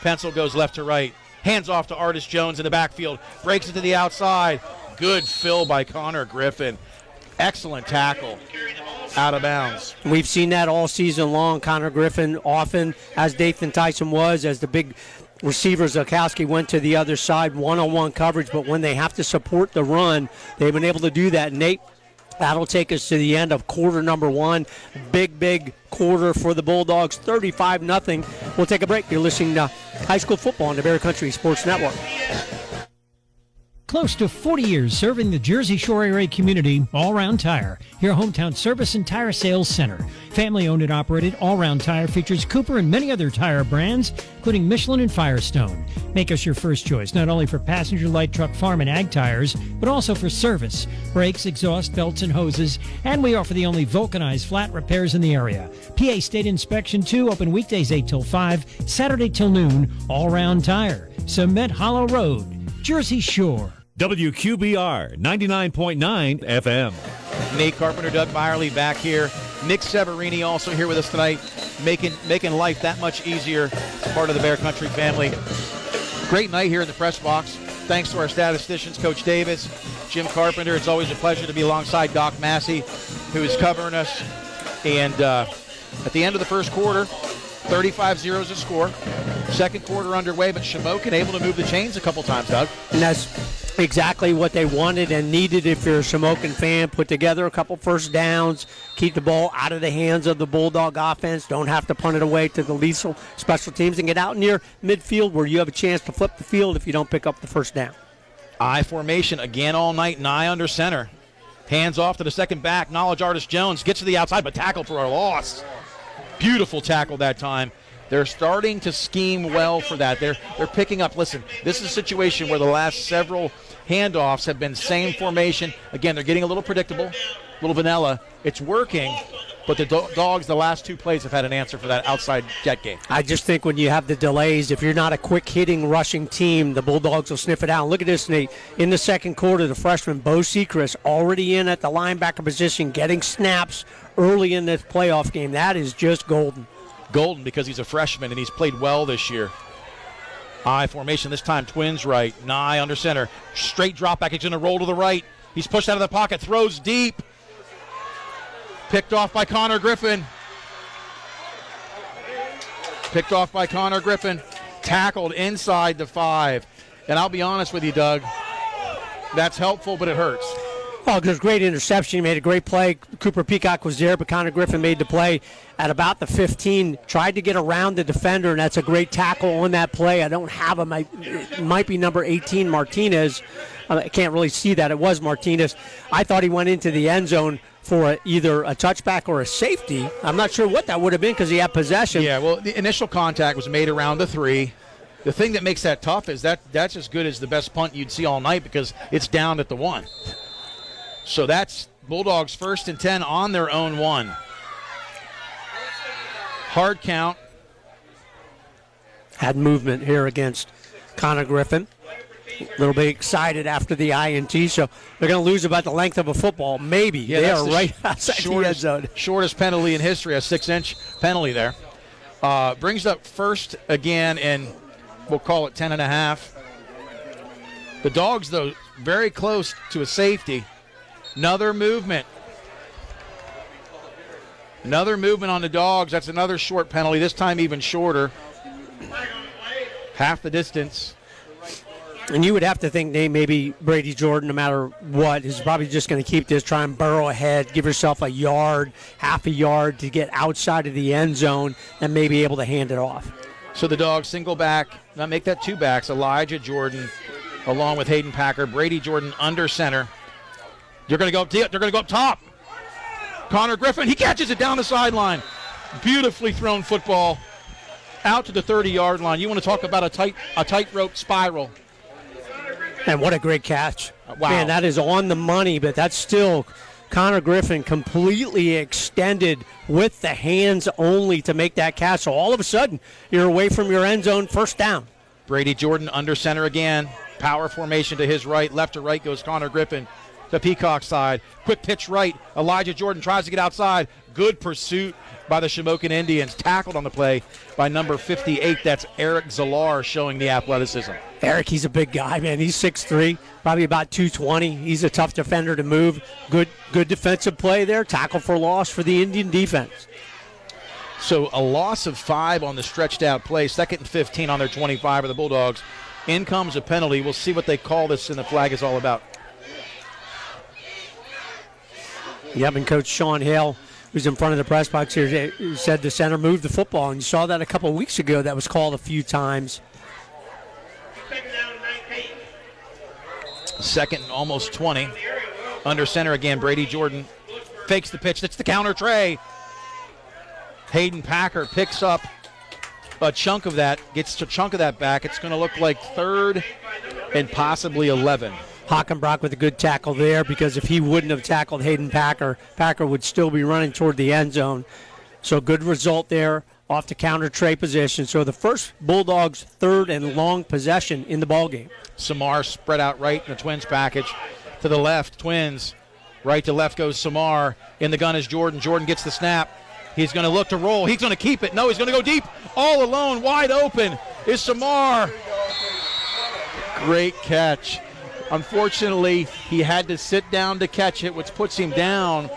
Speaker 5: Pencil goes left to right. Hands off to Artis Jones in the backfield. Breaks it to the outside. Good fill by Connor Griffin. Excellent tackle. Out of bounds.
Speaker 6: We've seen that all season long. Connor Griffin often, as Dathan Tyson was, as the big receiver Zolkowski went to the other side, one-on-one coverage, but when they have to support the run, they've been able to do that. Nate, that'll take us to the end of quarter number 1. Big quarter for the Bulldogs, 35-0. We'll take a break. You're listening to high school football on the Bear Country Sports Network.
Speaker 1: Close to 40 years serving the Jersey Shore area community, All Round Tire, your hometown service and tire sales center. Family owned and operated, All Round Tire features Cooper and many other tire brands, including Michelin and Firestone. Make us your first choice, not only for passenger light truck, farm, and ag tires, but also for service, brakes, exhaust, belts, and hoses. And we offer the only vulcanized flat repairs in the area. PA State Inspection 2, open weekdays 8 till 5, Saturday till noon, All Round Tire, Cement Hollow Road, Jersey Shore.
Speaker 4: WQBR 99.9 FM.
Speaker 5: Nate Carpenter, Doug Byerly back here. Nick Severini also here with us tonight, making life that much easier as part of the Bear Country family. Great night here in the press box. Thanks to our statisticians, Coach Davis, Jim Carpenter. It's always a pleasure to be alongside Doc Massey, who is covering us. And at the end of the first quarter, 35-0 is the score. Second quarter underway, but Shamokin able to move the chains a couple times, Doug.
Speaker 6: And that's exactly what they wanted and needed if you're a Shamokin fan. Put together a couple first downs, keep the ball out of the hands of the Bulldog offense, don't have to punt it away to the lethal special teams, and get out near midfield where you have a chance to flip the field if you don't pick up the first down.
Speaker 5: I formation again all night, Nye under center. Hands off to the second back. Knowledge Artis Jones gets to the outside, but tackled for a loss. Beautiful tackle that time. They're starting to scheme well for that. They're picking up. Listen, this is a situation where the last several handoffs have been same formation. Again, they're getting a little predictable, a little vanilla. It's working, but the Dogs, the last 2 plays, have had an answer for that outside jet game.
Speaker 6: I just think when you have the delays, if you're not a quick-hitting, rushing team, the Bulldogs will sniff it out. Look at this, Nate. In the second quarter, the freshman, Bo Seacrest, already in at the linebacker position, getting snaps early in this playoff game. That is just golden.
Speaker 5: Golden because he's a freshman and he's played well this year. I formation this time, twins right. Nye under center. Straight drop back. He's going to roll to the right. He's pushed out of the pocket. Throws deep. Picked off by Connor Griffin. Tackled inside the 5. And I'll be honest with you, Doug, that's helpful, but it hurts.
Speaker 6: Oh, it was a great interception. He made a great play. Cooper Peacock was there, but Connor Griffin made the play at about the 15. Tried to get around the defender, and that's a great tackle on that play. I don't have him. It might be number 18, Martinez. I can't really see that. It was Martinez. I thought he went into the end zone for either a touchback or a safety. I'm not sure what that would have been because he had possession.
Speaker 5: Yeah, well, the initial contact was made around the 3. The thing that makes that tough is that's as good as the best punt you'd see all night because it's down at the 1. So that's Bulldogs 1st and 10 on their own 1. Hard count.
Speaker 6: Had movement here against Connor Griffin. A little bit excited after the INT, so they're going to lose about the length of a football. Maybe.
Speaker 5: Yeah,
Speaker 6: they are right outside the end zone.
Speaker 5: Shortest penalty in history, a 6-inch penalty there. Brings up first again, and we'll call it 10.5. The Dogs, though, very close to a safety. Another movement. Another movement on the Dogs. That's another short penalty, this time even shorter. Half the distance.
Speaker 6: And you would have to think maybe Brady Jordan, no matter what, is probably just going to keep this, try and burrow ahead, give yourself a yard, half a yard to get outside of the end zone and maybe able to hand it off.
Speaker 5: So the Dogs single back, not make that two backs. Elijah Jordan along with Hayden Packer. Brady Jordan under center. They're going to go up. They're going to go up top. Connor Griffin, he catches it down the sideline. Beautifully thrown football out to the 30-yard line. You want to talk about a tightrope spiral.
Speaker 6: And what a great catch.
Speaker 5: Wow.
Speaker 6: Man, that is on the money, but that's still Connor Griffin completely extended with the hands only to make that catch. So all of a sudden, you're away from your end zone, first down.
Speaker 5: Brady Jordan under center again. Power formation to his right. Left to right goes Connor Griffin. The Peacock side. Quick pitch right. Elijah Jordan tries to get outside. Good pursuit by the Shamokin Indians. Tackled on the play by number 58. That's Eric Zalar showing the athleticism.
Speaker 6: Eric, he's a big guy, man. He's 6'3", probably about 220. He's a tough defender to move. Good defensive play there. Tackle for loss for the Indian defense.
Speaker 5: So a loss of 5 on the stretched out play. 2nd and 15 on their 25 of the Bulldogs. In comes a penalty. We'll see what they call this and the flag is all about.
Speaker 6: Yep, and Coach Sean Hale, who's in front of the press box here, said the center moved the football. And you saw that a couple of weeks ago. That was called a few times.
Speaker 5: 2nd and almost 20. Under center again, Brady Jordan fakes the pitch. That's the counter tray. Hayden Packer picks up a chunk of that, gets a chunk of that back. It's going to look like 3rd and possibly 11.
Speaker 6: Hockenbrock with a good tackle there, because if he wouldn't have tackled Hayden Packer, Packer would still be running toward the end zone. So good result there off the counter tray position. So the first Bulldogs' 3rd and long possession in the ballgame.
Speaker 5: Samar spread out right in the Twins package. To the left, Twins. Right to left goes Samar. In the gun is Jordan. Jordan gets the snap. He's going to look to roll. He's going to keep it. No, he's going to go deep. All alone, wide open is Samar. Great catch. Unfortunately, he had to sit down to catch it, which puts him down.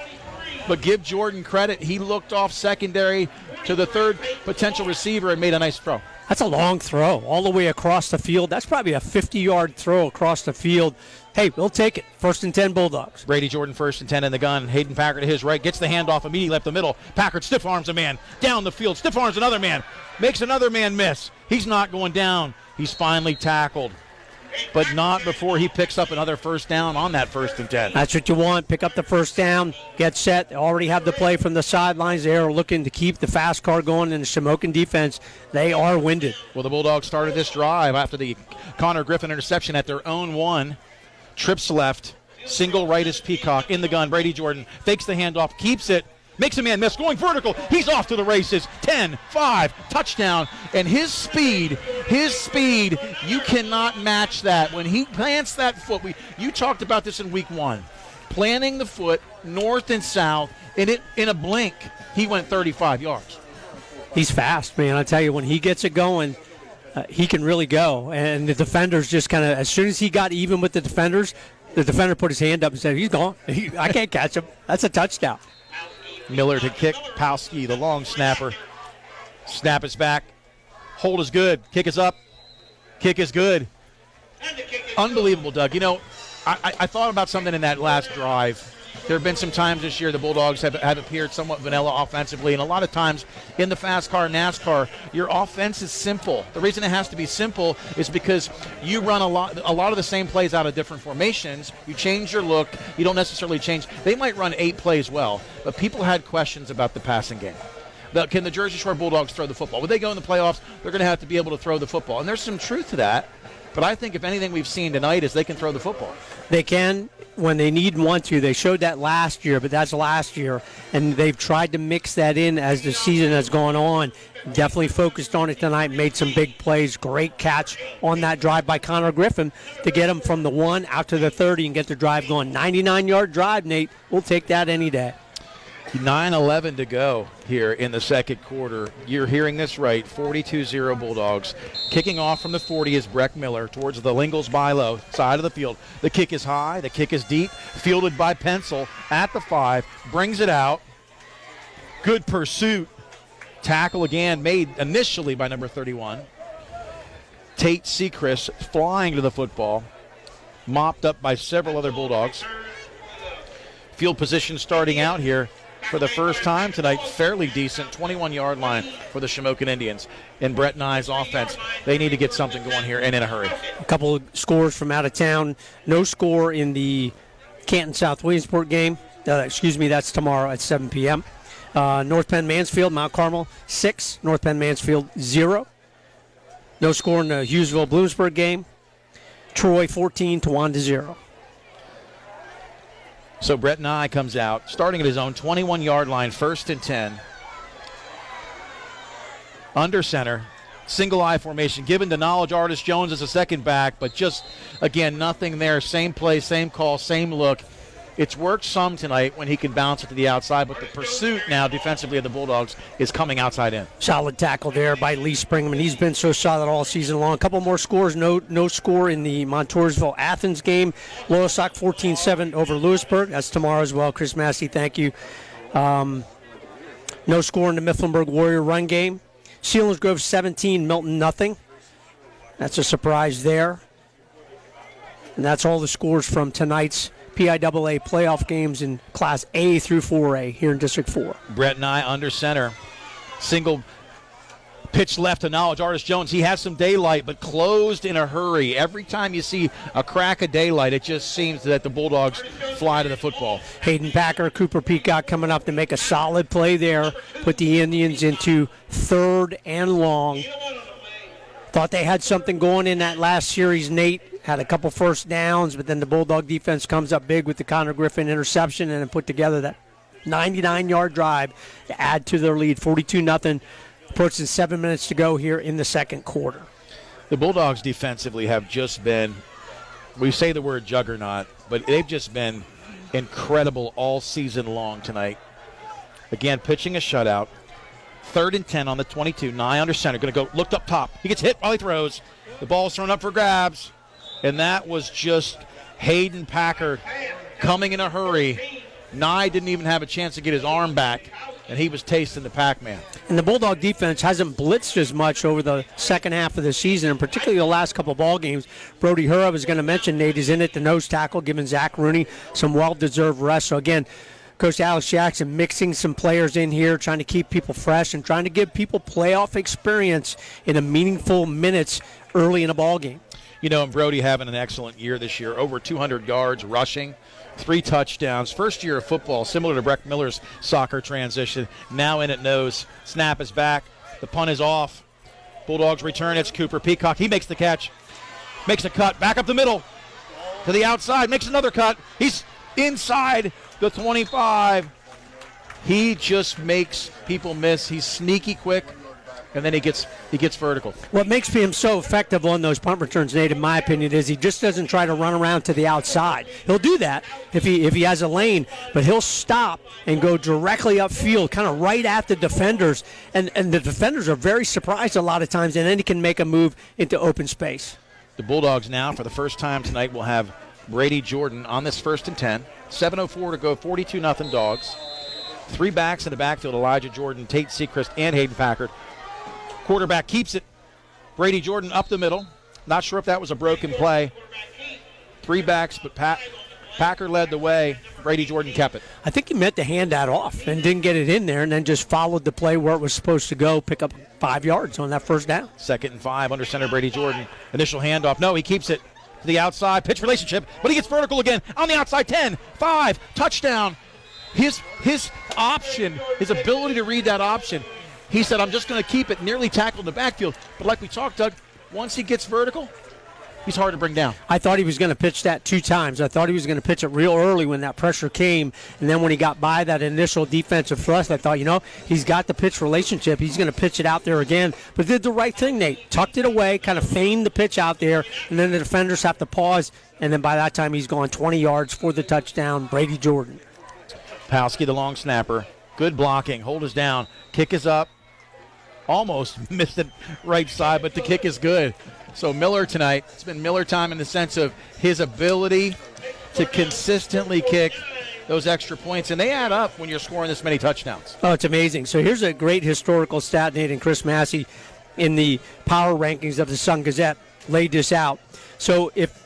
Speaker 5: But give Jordan credit. He looked off secondary to the 3rd potential receiver and made a nice throw.
Speaker 6: That's a long throw all the way across the field. That's probably a 50-yard throw across the field. Hey, we'll take it. 1st and 10 Bulldogs.
Speaker 5: Brady Jordan 1st and 10 in the gun. Hayden Packer to his right. Gets the handoff immediately left the middle. Packard stiff arms a man. Down the field. Stiff arms another man. Makes another man miss. He's not going down. He's finally tackled. But not before he picks up another first down on that 1st and 10.
Speaker 6: That's what you want. Pick up the first down, get set. They already have the play from the sidelines. They are looking to keep the fast car going in the Shamokin defense. They are winded.
Speaker 5: Well, the Bulldogs started this drive after the Connor Griffin interception at their own 1. Trips left. Single right is Peacock. In the gun, Brady Jordan fakes the handoff, keeps it. Makes a man miss, going vertical. He's off to the races. 10, 5, touchdown. And his speed, you cannot match that. When he plants that foot, you talked about this in week 1. Planting the foot north and south, and in a blink, he went 35 yards.
Speaker 6: He's fast, man. I tell you, when he gets it going, he can really go. And the defenders just kind of, as soon as he got even with the defender put his hand up and said, he's gone. I can't catch him. That's a touchdown.
Speaker 5: Miller to kick. Palski, the long snapper. Snap is back. Hold is good. Kick is up. Kick is good. Unbelievable, Doug. You know, I thought about something in that last drive. There have been some times this year the Bulldogs have appeared somewhat vanilla offensively, and a lot of times in the fast car NASCAR, your offense is simple. The reason it has to be simple is because you run a lot of the same plays out of different formations. You change your look. You don't necessarily change. They might run 8 plays well, but people had questions about the passing game. Can the Jersey Shore Bulldogs throw the football? When they go in the playoffs, they're going to have to be able to throw the football, and there's some truth to that. But I think if anything we've seen tonight is they can throw the football.
Speaker 6: They can. when they need and want to. They showed that last year, but that's last year, and they've tried to mix that in as the season has gone on. Definitely focused on it tonight, made some big plays. Great catch on that drive by Connor Griffin to get him from the 1 out to the 30 and get the drive going. 99-yard drive, Nate. We'll take that any day.
Speaker 5: 9:11 to go here in the second quarter. You're hearing this right, 42-0 Bulldogs. Kicking off from the 40 is Breck Miller towards the Lingles Bilo side of the field. The kick is high, the kick is deep, fielded by Pencil at the 5, brings it out. Good pursuit. Tackle again made initially by number 31. Tate Sechrist flying to the football, mopped up by several other Bulldogs. Field position starting out here for the first time tonight, fairly decent, 21-yard line for the Shamokin Indians. In Brett Nye's offense, they need to get something going here and in a hurry.
Speaker 6: A couple of scores from out of town. No score in the Canton South Williamsport game. That's tomorrow at 7 p.m. North Penn Mansfield, Mount Carmel 6, North Penn Mansfield 0. No score in the Hughesville Bloomsburg game. Troy 14, Towanda 0.
Speaker 5: So Brett Nye comes out, starting at his own 21-yard line, 1st and 10. Under center, single eye formation, given to Knowledge Artist Jones as a second back, but just, again, nothing there. Same play, same call, same look. It's worked some tonight when he can bounce it to the outside, but the pursuit now defensively of the Bulldogs is coming outside in.
Speaker 6: Solid tackle there by Lee Springman. He's been so solid all season long. A couple more scores. No score in the Montoursville-Athens game. Loyosac 14-7 over Lewisburg. That's tomorrow as well. Chris Massey, thank you. No score in the Mifflinburg Warrior run game. Selinsgrove 17, Milton nothing. That's a surprise there. And that's all the scores from tonight's PIAA playoff games in Class A through 4A here in District 4.
Speaker 5: Brett Nye under center. Single pitch left to Knowledge Artist Jones. He has some daylight, but closed in a hurry. Every time you see a crack of daylight, it just seems that the Bulldogs fly to the football.
Speaker 6: Hayden Packer, Cooper Peacock coming up to make a solid play there. Put the Indians into 3rd and long. Thought they had something going in that last series, Nate. Had a couple first downs, but then the Bulldog defense comes up big with the Connor Griffin interception and then put together that 99-yard drive to add to their lead, 42-0, approaching 7 minutes to go here in the second quarter.
Speaker 5: The Bulldogs defensively have just been, we say the word juggernaut, but they've just been incredible all season long tonight. Again, pitching a shutout. 3rd and 10 on the 22. Nye under center. Going to go, looked up top. He gets hit while he throws. The ball's thrown up for grabs. And that was just Hayden Packer coming in a hurry. Nye didn't even have a chance to get his arm back, and he was tasting the Pac-Man.
Speaker 6: And the Bulldog defense hasn't blitzed as much over the second half of the season, and particularly the last couple of ball games. Brody Hura was going to mention, Nate, is in at the nose tackle, giving Zach Rooney some well-deserved rest. So, again, Coach Alex Jackson mixing some players in here, trying to keep people fresh and trying to give people playoff experience in a meaningful minutes early in a ball game.
Speaker 5: You know, and Brody having an excellent year this year, over 200 yards rushing, 3 touchdowns. First year of football, similar to Breck Miller's soccer transition. Now in at nose. Snap is back. The punt is off. Bulldogs return. It's Cooper Peacock. He makes the catch. Makes a cut. Back up the middle. To the outside. Makes another cut. He's inside the 25. He just makes people miss. He's sneaky quick. And then he gets vertical.
Speaker 6: What makes him so effective on those punt returns, Nate, in my opinion, is he just doesn't try to run around to the outside. He'll do that if he has a lane, but he'll stop and go directly upfield, kind of right at the defenders. And the defenders are very surprised a lot of times, and then he can make a move into open space.
Speaker 5: The Bulldogs now, for the first time tonight, will have Brady Jordan on this 1st and 10. 7:04 to go, 42-0 Dogs. 3 backs in the backfield, Elijah Jordan, Tate Sechrist, and Hayden Packard. Quarterback keeps it. Brady Jordan up the middle. Not sure if that was a broken play. 3 backs, but Packer led the way. Brady Jordan kept it.
Speaker 6: I think he meant to hand that off and didn't get it in there and then just followed the play where it was supposed to go, pick up 5 yards on that first down.
Speaker 5: 2nd and 5, under center Brady Jordan. Initial handoff. No, he keeps it to the outside. Pitch relationship, but he gets vertical again. On the outside, 10, 5, touchdown. His option, his ability to read that option, he said, I'm just going to keep it, nearly tackled in the backfield. But like we talked, Doug, once he gets vertical, He's hard to bring down.
Speaker 6: I thought he was going to pitch that 2 times. I thought he was going to pitch it real early when that pressure came, and then when he got by that initial defensive thrust, I thought, he's got the pitch relationship. He's going to pitch it out there again, but did the right thing, Nate. Tucked it away, kind of feigned the pitch out there, and then the defenders have to pause, and then by that time he's gone 20 yards for the touchdown. Brady Jordan.
Speaker 5: Palski, the long snapper. Good blocking. Hold us down. Kick is up. Almost missed it right side, but the kick is good. So Miller tonight, it's been Miller time in the sense of his ability to consistently kick those extra points, and they add up when you're scoring this many touchdowns.
Speaker 6: Oh, it's amazing. So here's a great historical stat, Nate, and Chris Massey in the power rankings of the Sun-Gazette laid this out. So if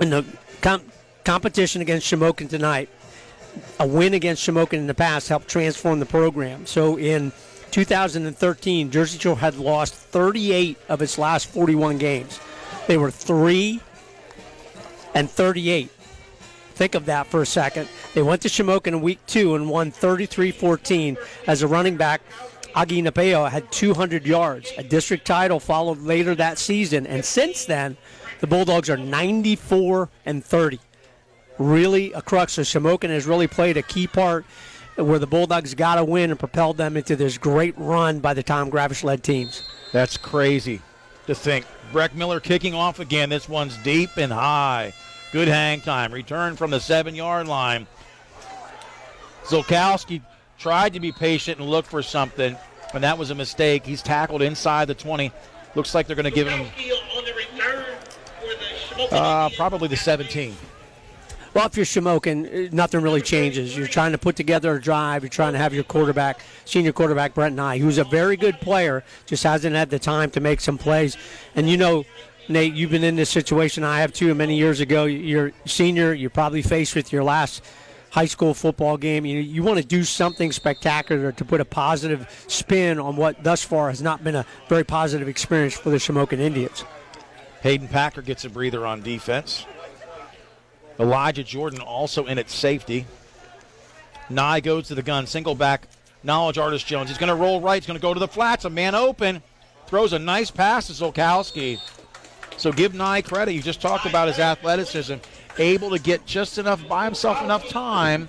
Speaker 6: in the competition against Shamokin tonight, a win against Shamokin in the past helped transform the program. So in 2013, Jersey Shore had lost 38 of its last 41 games. They were 3-38. Think of that for a second. They went to Shamokin in week 2 and won 33-14. As a running back, Agi Napeo had 200 yards. A district title followed later that season, and since then, the Bulldogs are 94-30. Really a crux. So Shamokin has really played a key part where the Bulldogs got to win and propelled them into this great run by the Tom Gravish-led teams.
Speaker 5: That's crazy to think. Breck Miller kicking off again. This one's deep and high. Good hang time. Return from the 7-yard line. Zolkowski tried to be patient and look for something, and that was a mistake. He's tackled inside the 20. Looks like they're going to give him probably the 17.
Speaker 6: Well, if you're Shamokin, nothing really changes. You're trying to put together a drive. You're trying to have your quarterback, senior quarterback Brent Nye, who's a very good player, just hasn't had the time to make some plays. And Nate, you've been in this situation. I have too. Many years ago, you're senior. You're probably faced with your last high school football game. You want to do something spectacular to put a positive spin on what thus far has not been a very positive experience for the Shamokin Indians.
Speaker 5: Hayden Packer gets a breather on defense. Elijah Jordan also in at safety. Nye goes to the gun. Single back. Knowledge Artist Jones. He's going to roll right. He's going to go to the flats. A man open. Throws a nice pass to Zolkowski. So give Nye credit. You just talked about his athleticism. Able to get just buy himself enough time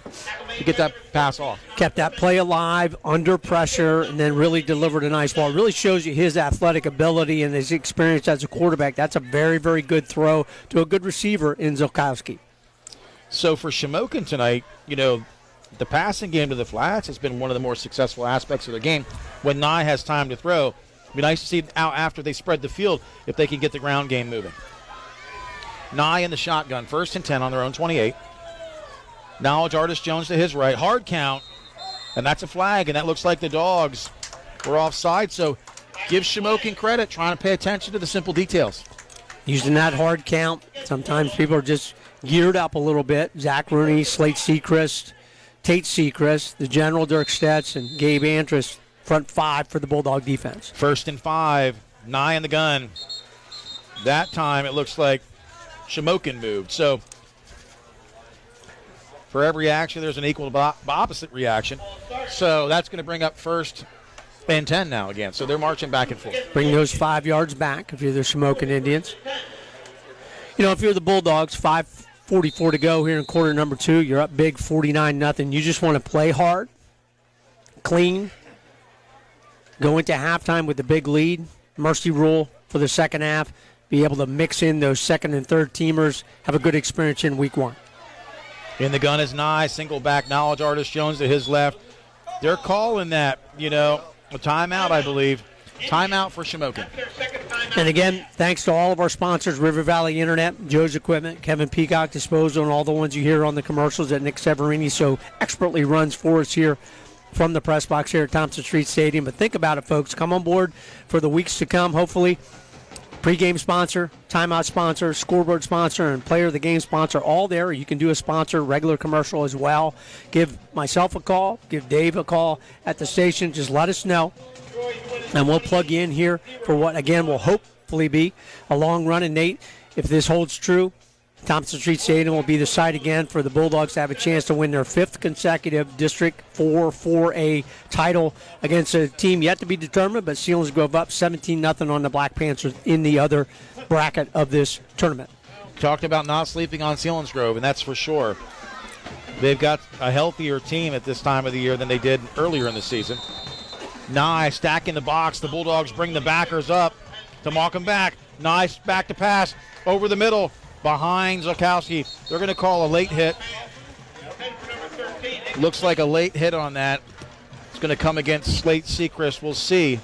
Speaker 5: to get that pass off.
Speaker 6: Kept that play alive, under pressure, and then really delivered a nice ball. It really shows you his athletic ability and his experience as a quarterback. That's a very, very good throw to a good receiver in Zolkowski.
Speaker 5: So for Shamokin tonight, the passing game to the flats has been one of the more successful aspects of the game. When Nye has time to throw, it'd be nice to see out after they spread the field if they can get the ground game moving. Nye in the shotgun, 1st and 10 on their own 28. Knowledge Artist Jones to his right. Hard count, and that's a flag, and that looks like the Dogs were offside. So give Shamokin credit, trying to pay attention to the simple details.
Speaker 6: Using that hard count, sometimes people are just geared up a little bit. Zach Rooney, Slate Seacrest, Tate Seacrest, the General Dirk Stetz, and Gabe Antris, front 5 for the Bulldog defense.
Speaker 5: 1st and 5, Nye in the gun. That time it looks like Shamokin moved. So for every action, there's an equal opposite reaction. So that's going to bring up 1st and 10 now again. So they're marching back and forth.
Speaker 6: Bring those 5 yards back if you're the Shamokin Indians. If you're the Bulldogs, 5:44 to go here in quarter number 2. You're up big, 49-0. You just want to play hard, clean, go into halftime with the big lead. Mercy rule for the second half. Be able to mix in those second and third teamers. Have a good experience in week 1.
Speaker 5: In the gun is Nye. Single back, Knowledge Artist Jones to his left. They're calling that, a timeout, I believe. Timeout for Shamokin.
Speaker 6: And again, thanks to all of our sponsors, River Valley Internet, Joe's Equipment, Kevin Peacock Disposal, and all the ones you hear on the commercials that Nick Severini so expertly runs for us here from the press box here at Thompson Street Stadium. But think about it, folks. Come on board for the weeks to come, hopefully. Pre-game sponsor, timeout sponsor, scoreboard sponsor, and player of the game sponsor, all there. You can do a sponsor, regular commercial as well. Give myself a call. Give Dave a call at the station. Just let us know. And we'll plug you in here for what, again, will hopefully be a long run. And, Nate, if this holds true, Thompson Street Stadium will be the site again for the Bulldogs to have a chance to win their 5th consecutive District 4-4A title against a team yet to be determined, but Selinsgrove up 17-0 on the Black Panthers in the other bracket of this tournament.
Speaker 5: Talked about not sleeping on Selinsgrove, and that's for sure. They've got a healthier team at this time of the year than they did earlier in the season. Nye stacking the box. The Bulldogs bring the backers up to mock them back. Nice back to pass over the middle. Behind Zokowski. They're going to call a late hit. Looks like a late hit on that. It's going to come against Slate Sechrist. We'll see.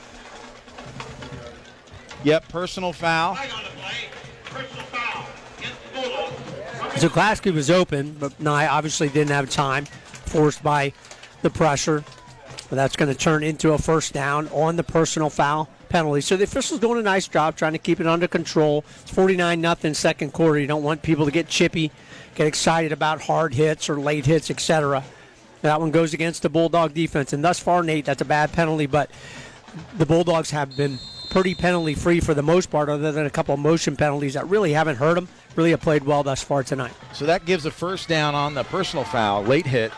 Speaker 5: Yep, personal foul.
Speaker 6: Zokowski was open, but Nye obviously didn't have time, forced by the pressure. But that's going to turn into a first down on the personal foul penalty. So the officials doing a nice job trying to keep it under control. It's 49-0 second quarter. You don't want people to get chippy, get excited about hard hits or late hits, etc. That one goes against the Bulldog defense. And thus far, Nate, that's a bad penalty, but the Bulldogs have been pretty penalty-free for the most part, other than a couple of motion penalties that really haven't hurt them. Really have played well thus far tonight.
Speaker 5: So that gives a first down on the personal foul. Late hit.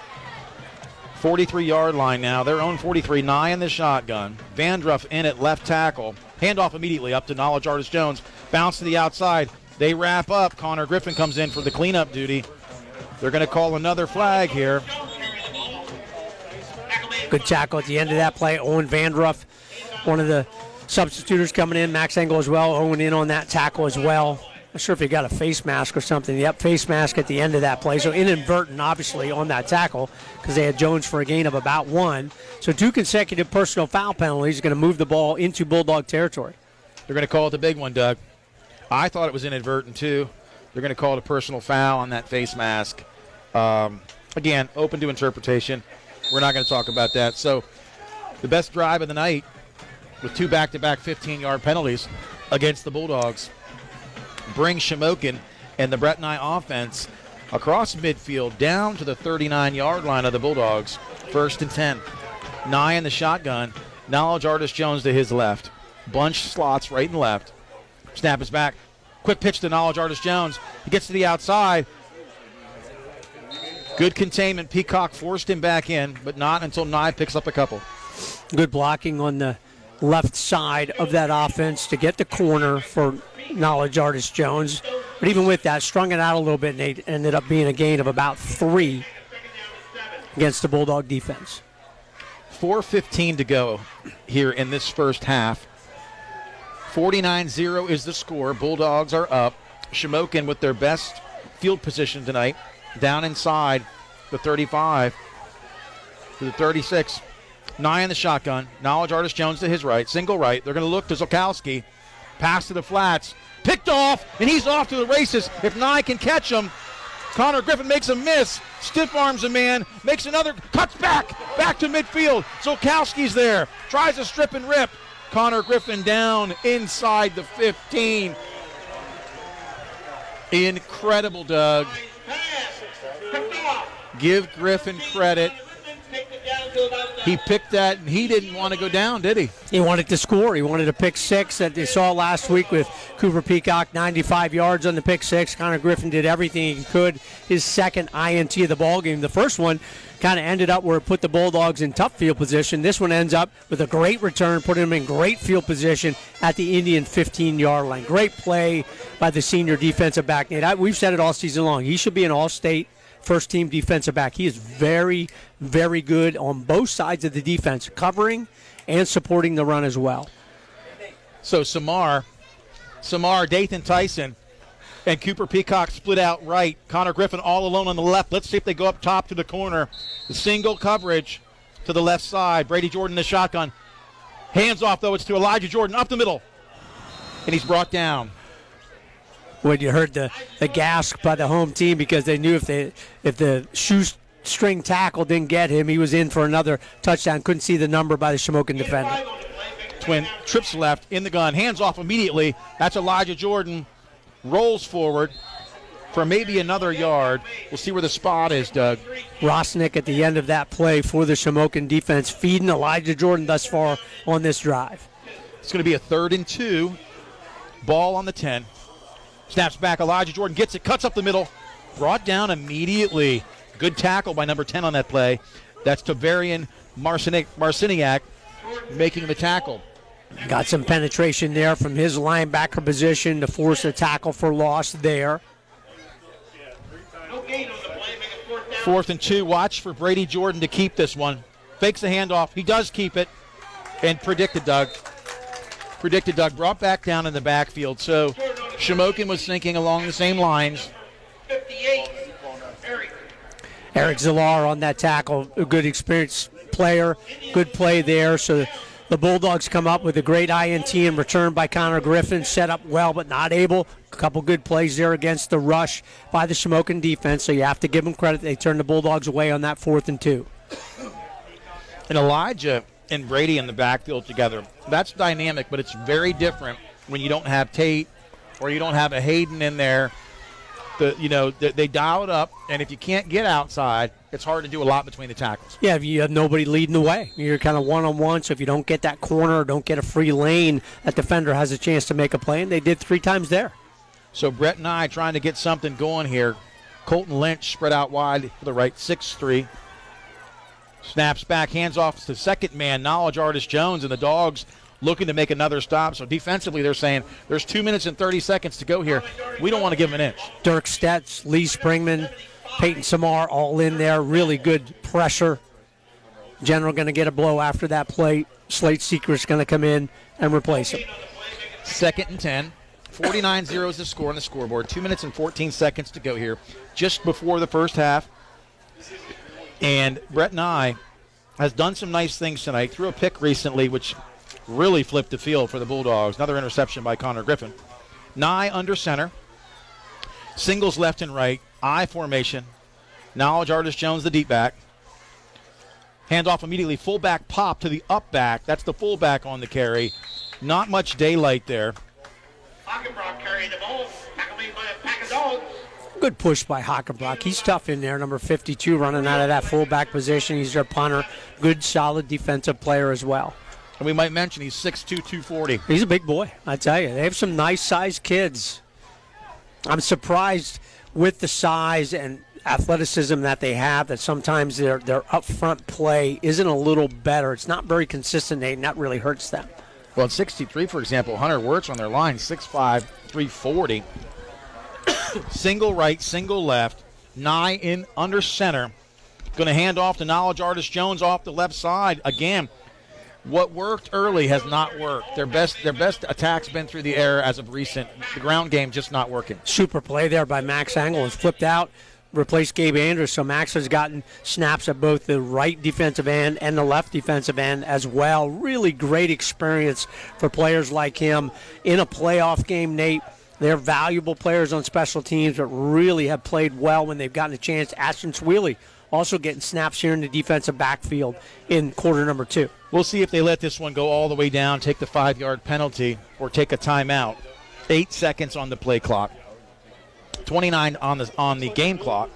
Speaker 5: 43-yard line now. Their own 43. Nye in the shotgun. Vandruff in at left tackle. Handoff immediately up to Knowledge Artist Jones. Bounce to the outside. They wrap up. Connor Griffin comes in for the cleanup duty. They're going to call another flag here.
Speaker 6: Good tackle at the end of that play. Owen Vandruff, one of the substitutors coming in. Max Engel as well. Owen in on that tackle as well. Not sure if he got a face mask or something. Yep, face mask at the end of that play. So inadvertent, obviously, on that tackle because they had Jones for a gain of about 1. So 2 consecutive personal foul penalties are going to move the ball into Bulldog territory.
Speaker 5: They're going to call it the big one, Doug. I thought it was inadvertent, too. They're going to call it a personal foul on that face mask. Again, open to interpretation. We're not going to talk about that. So the best drive of the night with 2 back-to-back 15-yard penalties against the Bulldogs brings Shamokin and the Brett Nye offense across midfield down to the 39-yard line of the Bulldogs. 1st and 10. Nye in the shotgun. Knowledge Artist Jones to his left. Bunch slots right and left. Snap is back. Quick pitch to Knowledge Artist Jones. He gets to the outside. Good containment. Peacock forced him back in, but not until Nye picks up a couple.
Speaker 6: Good blocking on the left side of that offense to get the corner for Knowledge Artist Jones. But even with that, strung it out a little bit, and it ended up being a gain of about 3 against the Bulldog defense.
Speaker 5: 4:15 to go here in this first half. 49-0 is the score. Bulldogs are up. Shamokin with their best field position tonight, down inside the 35 to the 36. Nye in the shotgun. Knowledge Artist Jones to his right. Single right. They're going to look to Zokowski. Pass to the flats. Picked off, and he's off to the races. If Nye can catch him, Connor Griffin makes a miss. Stiff arms a man. Makes another. Cuts back to midfield. Zokowski's there. Tries a strip and rip. Connor Griffin down inside the 15. Incredible, Doug. Give Griffin credit. He picked that, and he didn't want to go down, did he?
Speaker 6: He wanted to score. He wanted a pick 6 that they saw last week with Cooper Peacock, 95 yards on the pick 6. Connor Griffin did everything he could. His second INT of the ballgame. The first one kind of ended up where it put the Bulldogs in tough field position. This one ends up with a great return, putting him in great field position at the Indian 15-yard line. Great play by the senior defensive back, Nate. We've said it all season long. He should be an all-state first-team defensive back. He is very, very good on both sides of the defense, covering and supporting the run as well.
Speaker 5: So Samar, Dathan Tyson, and Cooper Peacock split out right. Connor Griffin all alone on the left. Let's see if they go up top to the corner. The single coverage to the left side. Brady Jordan the shotgun. Hands off, though. It's to Elijah Jordan up the middle. And he's brought down.
Speaker 6: When you heard the gasp by the home team because they knew if the shoestring tackle didn't get him, he was in for another touchdown. Couldn't see the number by the Shamokin defender.
Speaker 5: Twin trips left in the gun. Hands off immediately. That's Elijah Jordan. Rolls forward for maybe another yard. We'll see where the spot is, Doug.
Speaker 6: Rosnick at the end of that play for the Shamokin defense, feeding Elijah Jordan thus far on this drive.
Speaker 5: It's going to be a 3rd and 2. Ball on the 10. Snaps back. Elijah Jordan gets it, cuts up the middle. Brought down immediately. Good tackle by number 10 on that play. That's Tavarian Marciniak making the tackle.
Speaker 6: Got some penetration there from his linebacker position to force a tackle for loss there.
Speaker 5: 4th and 2. Watch for Brady Jordan to keep this one. Fakes the handoff. He does keep it. And predicted Doug brought back down in the backfield. So Shamokin was thinking along the same lines.
Speaker 6: Eric Zillar on that tackle, a good experienced player, good play there. So the Bulldogs come up with a great INT and return by Connor Griffin, set up well but not able. A couple good plays there against the rush by the Shamokin defense, so you have to give them credit. They turned the Bulldogs away on that 4th and 2.
Speaker 5: And Elijah and Brady in the backfield together, that's dynamic, but it's very different when you don't have Tate or you don't have a Hayden in there. They dial it up, and if you can't get outside, it's hard to do a lot between the tackles.
Speaker 6: Yeah, if you have nobody leading the way, you're kind of one-on-one, so if you don't get that corner or don't get a free lane, that defender has a chance to make a play, and they did 3 times there.
Speaker 5: So Brett and I trying to get something going here. Colton Lynch spread out wide for the right, 6'3". Snaps back, hands off to second man, Knowledge Artist Jones, and the Dogs looking to make another stop. So defensively, they're saying there's 2 minutes and 30 seconds to go here. We don't want to give them an inch.
Speaker 6: Dirk Stetz, Lee Springman, Peyton Samar all in there. Really good pressure. General going to get a blow after that play. Slate Seeker's going to come in and replace him.
Speaker 5: 2nd and 10. 49-0 is the score on the scoreboard. 2 minutes and 14 seconds to go here, just before the first half. And Brett Nye has done some nice things tonight. Threw a pick recently, which really flipped the field for the Bulldogs. Another interception by Connor Griffin. Nye under center. Singles left and right. I formation. Knowledge Artist Jones, the deep back. Handoff immediately. Fullback pop to the up back. That's the fullback on the carry. Not much daylight there.
Speaker 7: Hockenbrock carrying the ball. Tackled by a pack of dogs.
Speaker 6: Good push by Hockenbrock. He's tough in there, number 52, running out of that fullback position. He's their punter. Good, solid defensive player as well.
Speaker 5: And we might mention he's 6'2", 240.
Speaker 6: He's a big boy, I tell you. They have some nice-sized kids. I'm surprised with the size and athleticism that they have that sometimes their up-front play isn't a little better. It's not very consistent, and that really hurts them.
Speaker 5: Well, at 63, for example, Hunter Wirtz on their line, 6'5", 340. Single right, single left. Nye in under center. Going to hand off to Knowledge Artist Jones off the left side. Again, what worked early has not worked. Their best attack's been through the air as of recent. The ground game just not working.
Speaker 6: Super play there by Max Angle. Has flipped out, replaced Gabe Andrews. So Max has gotten snaps at both the right defensive end and the left defensive end as well. Really great experience for players like him in a playoff game, Nate. They're valuable players on special teams, but really have played well when they've gotten a chance. Ashton Swaley also getting snaps here in the defensive backfield in quarter number 2.
Speaker 5: We'll see if they let this one go all the way down, take the 5-yard penalty, or take a timeout. 8 seconds on the play clock. 29 on the game clock.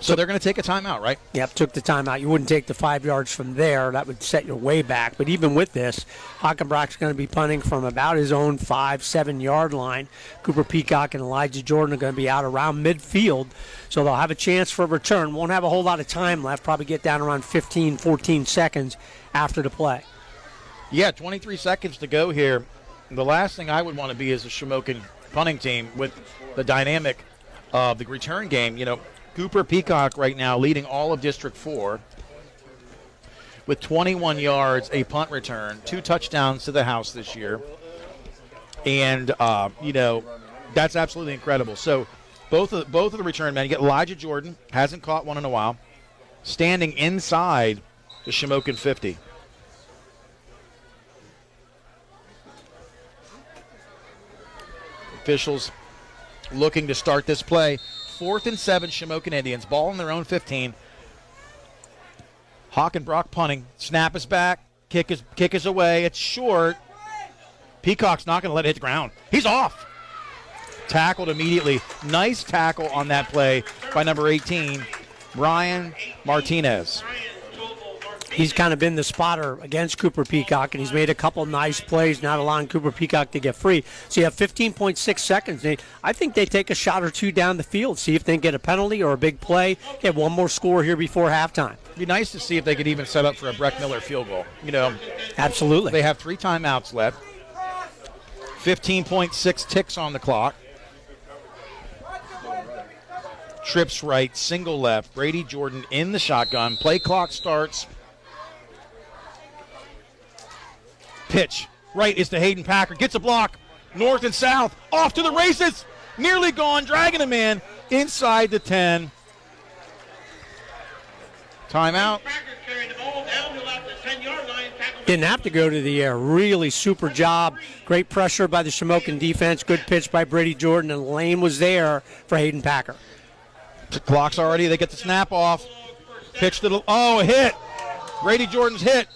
Speaker 5: So they're going to take a timeout, right?
Speaker 6: Yep, took the timeout. You wouldn't take the 5 yards from there. That would set your way back. But even with this, Hockenbrock's going to be punting from about his own 5-7 yard line. Cooper Peacock and Elijah Jordan are going to be out around midfield. So they'll have a chance for a return. Won't have a whole lot of time left. Probably get down around 15, 14 seconds after the play.
Speaker 5: Yeah, 23 seconds to go here. The last thing I would want to be is a Shamokin punting team with the dynamic of the return game. You know, Cooper Peacock right now leading all of District 4 with 21 yards, a punt return, 2 touchdowns to the house this year. And, that's absolutely incredible. So both of the return men, you get Elijah Jordan, hasn't caught one in a while, standing inside the Shamokin 50. Officials looking to start this play. 4th and 7, Shamokin Indians. Ball in their own 15. Hockenbrock punting. Snap is back. Kick is away. It's short. Peacock's not going to let it hit the ground. He's off. Tackled immediately. Nice tackle on that play by number 18, Brian Martinez.
Speaker 6: he's kind of been the spotter against Cooper Peacock, and he's made a couple nice plays, not allowing Cooper Peacock to get free. So you have 15.6 seconds. I think they take a shot or two down the field, see if they can get a penalty or a big play, get one more score here before halftime.
Speaker 5: It'd be nice to see if they could even set up for a Breck Miller field goal.
Speaker 6: Absolutely.
Speaker 5: They have 3 timeouts left. 15.6 ticks on the clock. Trips right, single left. Brady Jordan in the shotgun. Play clock starts. Pitch. Right is to Hayden Packer. Gets a block. North and south. Off to the races. Nearly gone. Dragging him in. Inside the 10. Timeout.
Speaker 6: Didn't have to go to the air. Really super job. Great pressure by the Shamokin defense. Good pitch by Brady Jordan, and lane was there for Hayden Packer.
Speaker 5: The clock's already. They get the snap off. Pitch to the. Oh, a hit. Brady Jordan's hit.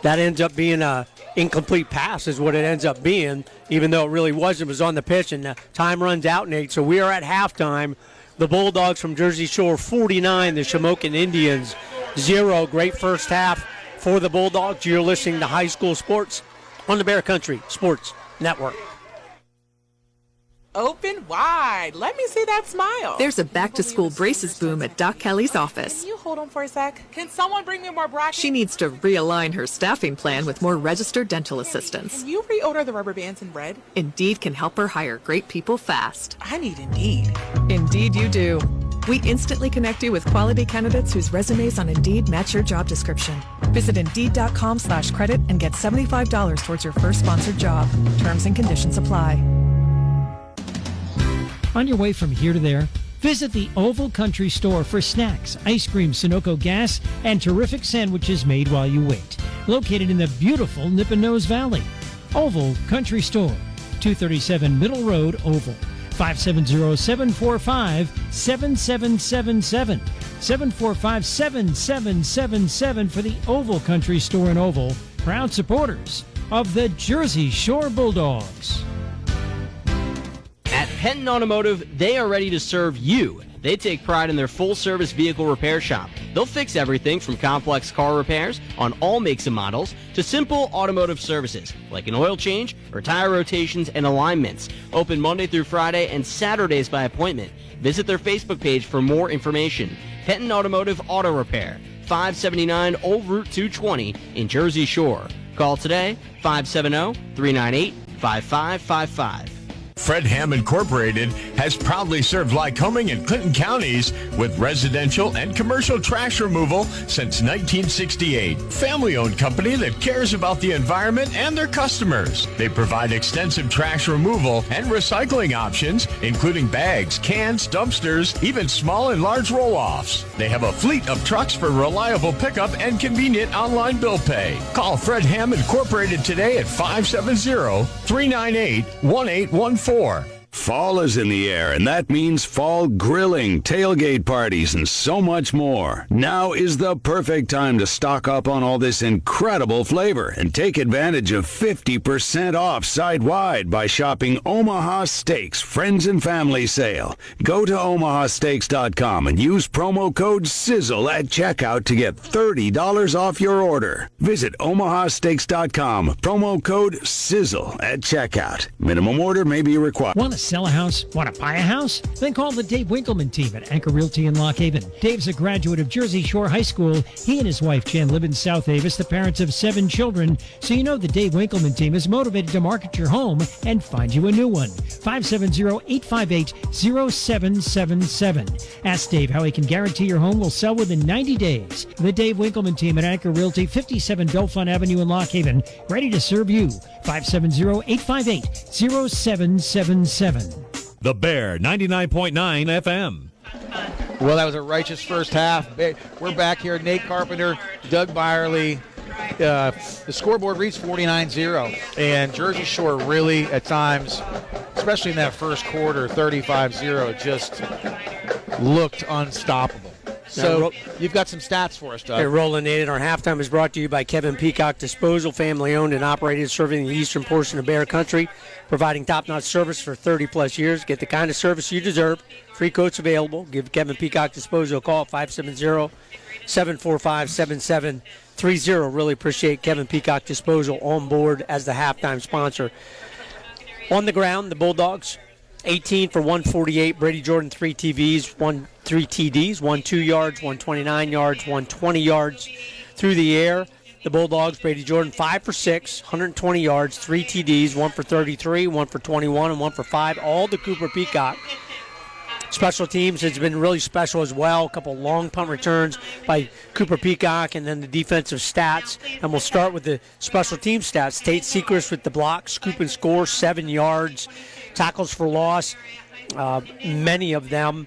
Speaker 6: That ends up being a incomplete pass is what it ends up being, even though it really wasn't. It was on the pitch, and time runs out, Nate. So we are at halftime. The Bulldogs from Jersey Shore 49, the Shamokin Indians 0. Great first half for the Bulldogs. You're listening to High School Sports on the Bear Country Sports Network.
Speaker 8: Open wide. Let me see that smile.
Speaker 22: There's a back-to-school braces boom at Doc Kelly's office.
Speaker 8: Can you hold on for a sec? Can someone bring me more brackets?
Speaker 22: She needs to realign her staffing plan with more registered dental assistants.
Speaker 8: Can you reorder the rubber bands in red?
Speaker 22: Indeed can help her hire great people fast.
Speaker 8: I need Indeed.
Speaker 22: Indeed you do. We instantly connect you with quality candidates whose resumes on Indeed match your job description. Visit Indeed.com/credit and get $75 towards your first sponsored job. Terms and conditions apply.
Speaker 1: On your way from here to there, visit the Oval Country Store for snacks, ice cream, Sunoco gas, and terrific sandwiches made while you wait. Located in the beautiful Nippenose Valley. Oval Country Store, 237 Middle Road, Oval. 570-745-7777. 745-7777 for the Oval Country Store in Oval. Proud supporters of the Jersey Shore Bulldogs.
Speaker 9: At Penton Automotive, they are ready to serve you. They take pride in their full-service vehicle repair shop. They'll fix everything from complex car repairs on all makes and models to simple automotive services like an oil change or tire rotations and alignments. Open Monday through Friday and Saturdays by appointment. Visit their Facebook page for more information. Penton Automotive Auto Repair, 579 Old Route 220 in Jersey Shore. Call today, 570-398-5555.
Speaker 10: Fred Ham Incorporated has proudly served Lycoming and Clinton counties with residential and commercial trash removal since 1968. Family-owned company that cares about the environment and their customers. They provide extensive trash removal and recycling options, including bags, cans, dumpsters, even small and large roll-offs. They have a fleet of trucks for reliable pickup and convenient online bill pay. Call Fred Ham Incorporated today at 570-398-1814.
Speaker 11: Fall is in the air, and that means fall grilling, tailgate parties, and so much more. Now is the perfect time to stock up on all this incredible flavor and take advantage of 50% off site-wide by shopping Omaha Steaks Friends and Family Sale. Go to omahasteaks.com and use promo code SIZZLE at checkout to get $30 off your order. Visit omahasteaks.com, promo code SIZZLE at checkout. Minimum order may be required.
Speaker 1: Want to sell a house? Want to buy a house? Then call the Dave Winkleman team at Anchor Realty in Lock Haven. Dave's a graduate of Jersey Shore High School. He and his wife Jen live in South Avis, the parents of 7 children. So you know the Dave Winkleman team is motivated to market your home and find you a new one. 570-858-0777. Ask Dave how he can guarantee your home will sell within 90 days. The Dave Winkleman team at Anchor Realty, 57 Belfont Avenue in Lock Haven, ready to serve you. 570-858-0777.
Speaker 4: The Bear 99.9 FM.
Speaker 5: Well, that was a righteous first half. We're back here. Nate Carpenter, Doug Byerly. The scoreboard reads 49-0. And Jersey Shore really, at times, especially in that first quarter, 35-0, just looked unstoppable. So you've got some stats for us, Doug.
Speaker 6: Hey, rolling in. Our halftime is brought to you by Kevin Peacock Disposal, family-owned and operated, serving the eastern portion of Bear Country, providing top-notch service for 30-plus years. Get the kind of service you deserve. Free quotes available. Give Kevin Peacock Disposal a call at 570-745-7730. Really appreciate Kevin Peacock Disposal on board as the halftime sponsor. On the ground, the Bulldogs, 18 for 148. Brady Jordan, 3 TDs, 1 2 yards, 129 yards, 120 yards. Through the air, the Bulldogs, Brady Jordan, 5 for 6, 120 yards, 3 TDs, 1 for 33, 1 for 21, and 1 for 5. All to Cooper Peacock. Special teams has been really special as well. A couple long punt returns by Cooper Peacock, and then the defensive stats. And we'll start with the special team stats. Tate Sechrist with the block, scoop and score, 7 yards. Tackles for loss, many of them.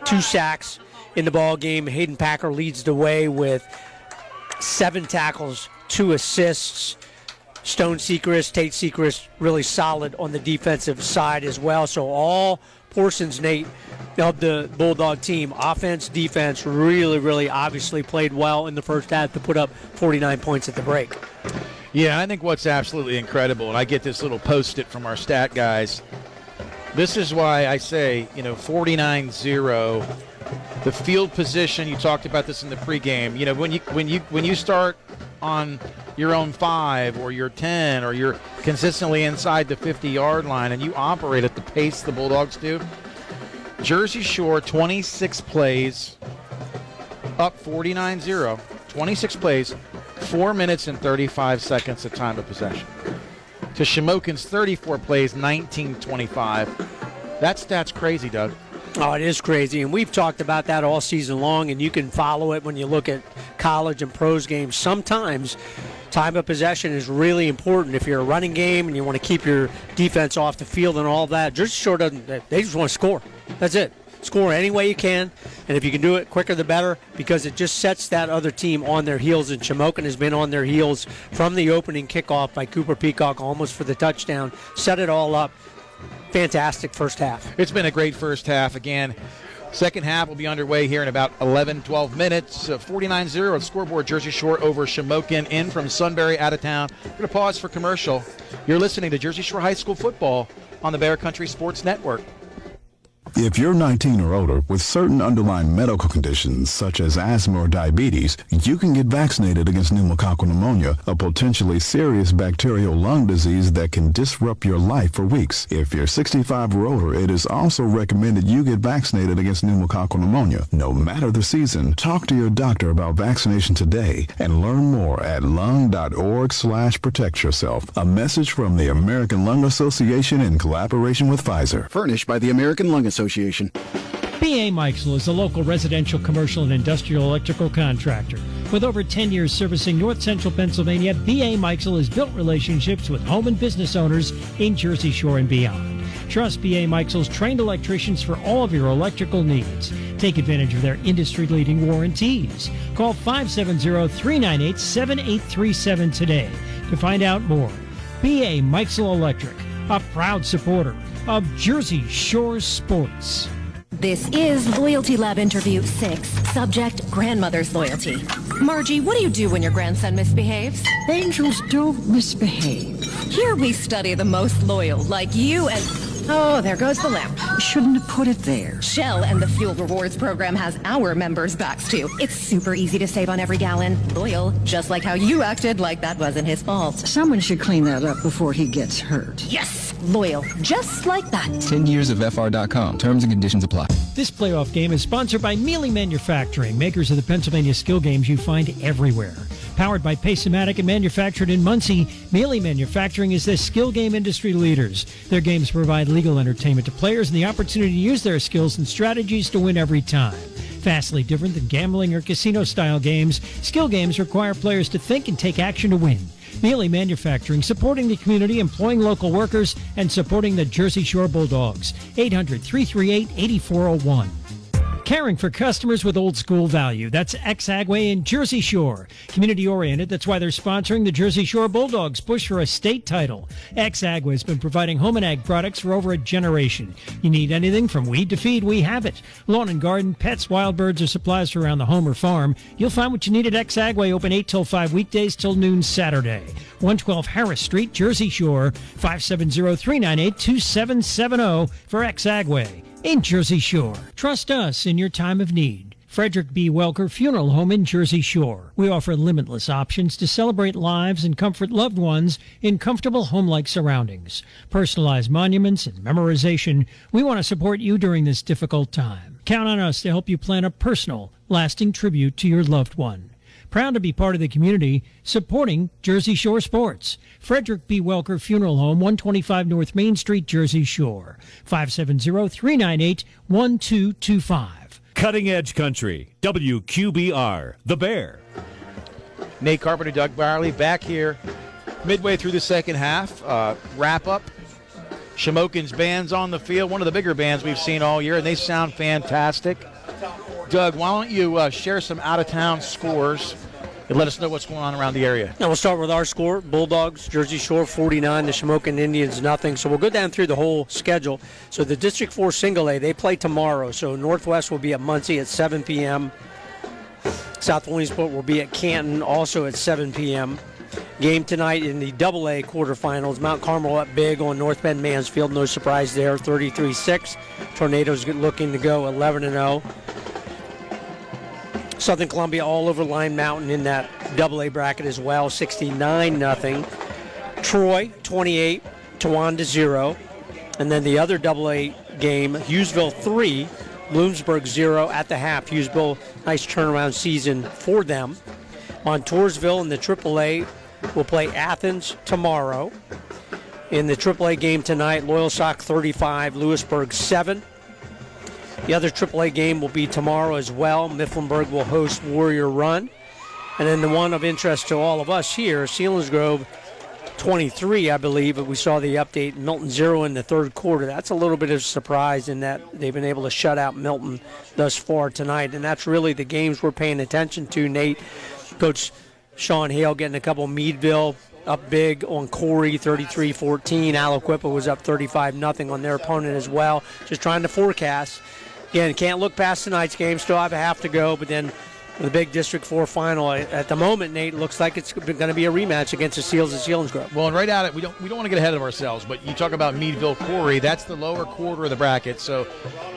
Speaker 6: 2 sacks in the ball game. Hayden Packer leads the way with 7 tackles, 2 assists. Stone Sechrist, Tate Sechrist, really solid on the defensive side as well. So all portions, Nate, of the Bulldog team, offense, defense, really obviously played well in the first half to put up 49 points at the break.
Speaker 5: Yeah, I think what's absolutely incredible, and I get this little post-it from our stat guys, this is why I say, 49-0, the field position, you talked about this in the pregame, when you start on your own 5 or your 10 or you're consistently inside the 50-yard line and you operate at the pace the Bulldogs do, Jersey Shore, 26 plays, up 49-0, 26 plays, 4 minutes and 35 seconds of time of possession. To Shamokin's 34 plays, 19-25. That stat's crazy, Doug.
Speaker 6: Oh, it is crazy, and we've talked about that all season long, and you can follow it when you look at college and pros games. Sometimes time of possession is really important. If you're a running game and you want to keep your defense off the field and all that, Jersey Shore doesn't. They just want to score. That's it. Score any way you can, and if you can do it quicker the better, because it just sets that other team on their heels, and Shamokin has been on their heels from the opening kickoff by Cooper Peacock almost for the touchdown. Set it all up. Fantastic first half.
Speaker 5: It's been a great first half. Again, second half will be underway here in about 11-12 minutes. 49-0 on scoreboard. Jersey Shore over Shamokin. In from Sunbury, out of town. We're going to pause for commercial. You're listening to Jersey Shore High School football on the Bear Country Sports Network.
Speaker 18: If you're 19 or older with certain underlying medical conditions such as asthma or diabetes, you can get vaccinated against pneumococcal pneumonia, a potentially serious bacterial lung disease that can disrupt your life for weeks. If you're 65 or older, it is also recommended you get vaccinated against pneumococcal pneumonia. No matter the season, talk to your doctor about vaccination today and learn more at lung.org/protectyourself. A message from the American Lung Association in collaboration with Pfizer.
Speaker 12: Furnished by the American Lung Association.
Speaker 1: B.A. Meixel is a local residential, commercial, and industrial electrical contractor. With over 10 years servicing north central Pennsylvania, B.A. Meixel has built relationships with home and business owners in Jersey Shore and beyond. Trust B.A. Meixel's trained electricians for all of your electrical needs. Take advantage of their industry-leading warranties. Call 570-398-7837 today to find out more. B.A. Meixel Electric, a proud supporter of Jersey Shore sports.
Speaker 15: This is Loyalty Lab Interview 6. Subject, grandmother's loyalty. Margie, what do you do when your grandson misbehaves?
Speaker 14: Angels don't misbehave.
Speaker 15: Here we study the most loyal, like you and... Oh, there goes the lamp.
Speaker 14: Shouldn't have put it there.
Speaker 15: Shell and the Fuel Rewards program has our members' backs, too. It's super easy to save on every gallon. Loyal, just like how you acted like that wasn't his fault.
Speaker 14: Someone should clean that up before he gets hurt.
Speaker 15: Yes! Loyal, just like that.
Speaker 16: 10 years of FR.com. Terms and conditions apply.
Speaker 1: This playoff game is sponsored by Mealy Manufacturing, makers of the Pennsylvania skill games you find everywhere. Powered by Pacematic and manufactured in Muncie, Mealy Manufacturing is the skill game industry leaders. Their games provide legal entertainment to players and the opportunity to use their skills and strategies to win every time. Vastly different than gambling or casino-style games, skill games require players to think and take action to win. Mealy Manufacturing, supporting the community, employing local workers, and supporting the Jersey Shore Bulldogs. 800-338-8401. Caring for customers with old school value. That's Ex-Agway in Jersey Shore. Community oriented. That's why they're sponsoring the Jersey Shore Bulldogs push for a state title. Ex-Agway has been providing home and ag products for over a generation. You need anything from weed to feed, we have it. Lawn and garden, pets, wild birds, or supplies for around the home or farm. You'll find what you need at Ex-Agway, open 8 till 5 weekdays till noon Saturday. 112 Harris Street, Jersey Shore, 570-398-2770 for Ex-Agway in Jersey Shore. Trust us in your time of need. Frederick B. Welker Funeral Home in Jersey Shore. We offer limitless options to celebrate lives and comfort loved ones in comfortable home-like surroundings. Personalized monuments and memorization. We want to support you during this difficult time. Count on us to help you plan a personal, lasting tribute to your loved one. Proud to be part of the community, supporting Jersey Shore sports. Frederick B. Welker Funeral Home, 125 North Main Street, Jersey Shore. 570-398-1225.
Speaker 4: Cutting Edge Country, WQBR, The Bear.
Speaker 5: Nate Carpenter, Doug Byerly back here midway through the second half. Wrap up. Shamokin's band's on the field, one of the bigger bands we've seen all year, and they sound fantastic. Doug, why don't you share some out-of-town scores and let us know what's going on around the area.
Speaker 6: Now we'll start with our score. Bulldogs, Jersey Shore 49, the Shamokin Indians nothing. So we'll go down through the whole schedule. So the District 4 Single A, they play tomorrow. So Northwest will be at Muncie at 7 p.m. South Williamsport will be at Canton also at 7 p.m. Game tonight in the AA quarterfinals. Mount Carmel up big on North Bend Mansfield. No surprise there, 33-6. Tornadoes looking to go 11-0. Southern Columbia all over Line Mountain in that AA bracket as well, 69-0. Troy, 28, Towanda 0. And then the other AA game, Hughesville 3, Bloomsburg 0 at the half. Hughesville, nice turnaround season for them. Montoursville in the AAA will play Athens tomorrow. In the AAA game tonight, Loyalsock 35, Lewisburg 7. The other AAA game will be tomorrow as well. Mifflinburg will host Warrior Run. And then the one of interest to all of us here, Selinsgrove 23, I believe, but we saw the update, Milton 0 in the third quarter. That's a little bit of a surprise in that they've been able to shut out Milton thus far tonight. And that's really the games we're paying attention to, Nate. Coach Sean Hale getting a couple. Meadville up big on Corey, 33-14. Aliquippa was up 35-0 on their opponent as well. Just trying to forecast. Again, can't look past tonight's game. Still have a half to go, but then the big District 4 final at the moment, Nate, looks like it's going to be a rematch against the Seals of Selinsgrove.
Speaker 5: Well, and right at it, we don't want to get ahead of ourselves, but you talk about Meadville Corey, that's the lower quarter of the bracket. So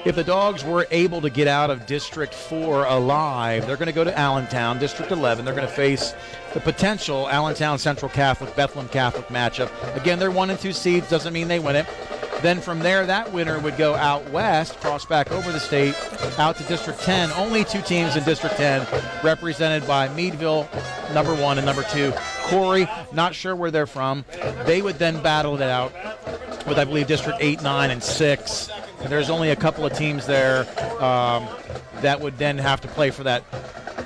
Speaker 5: if the Dogs were able to get out of District 4 alive, they're going to go to Allentown, District 11. They're going to face the potential Allentown Central Catholic, Bethlehem Catholic matchup. Again, they're 1 and 2 seeds, doesn't mean they win it. Then from there, that winner would go out west, cross back over the state, out to District 10. Only 2 teams in District 10 represented by Meadville, number 1, and number 2. Corey, not sure where they're from. They would then battle it out with, I believe, District 8, 9, and 6. And there's only a couple of teams there that would then have to play for that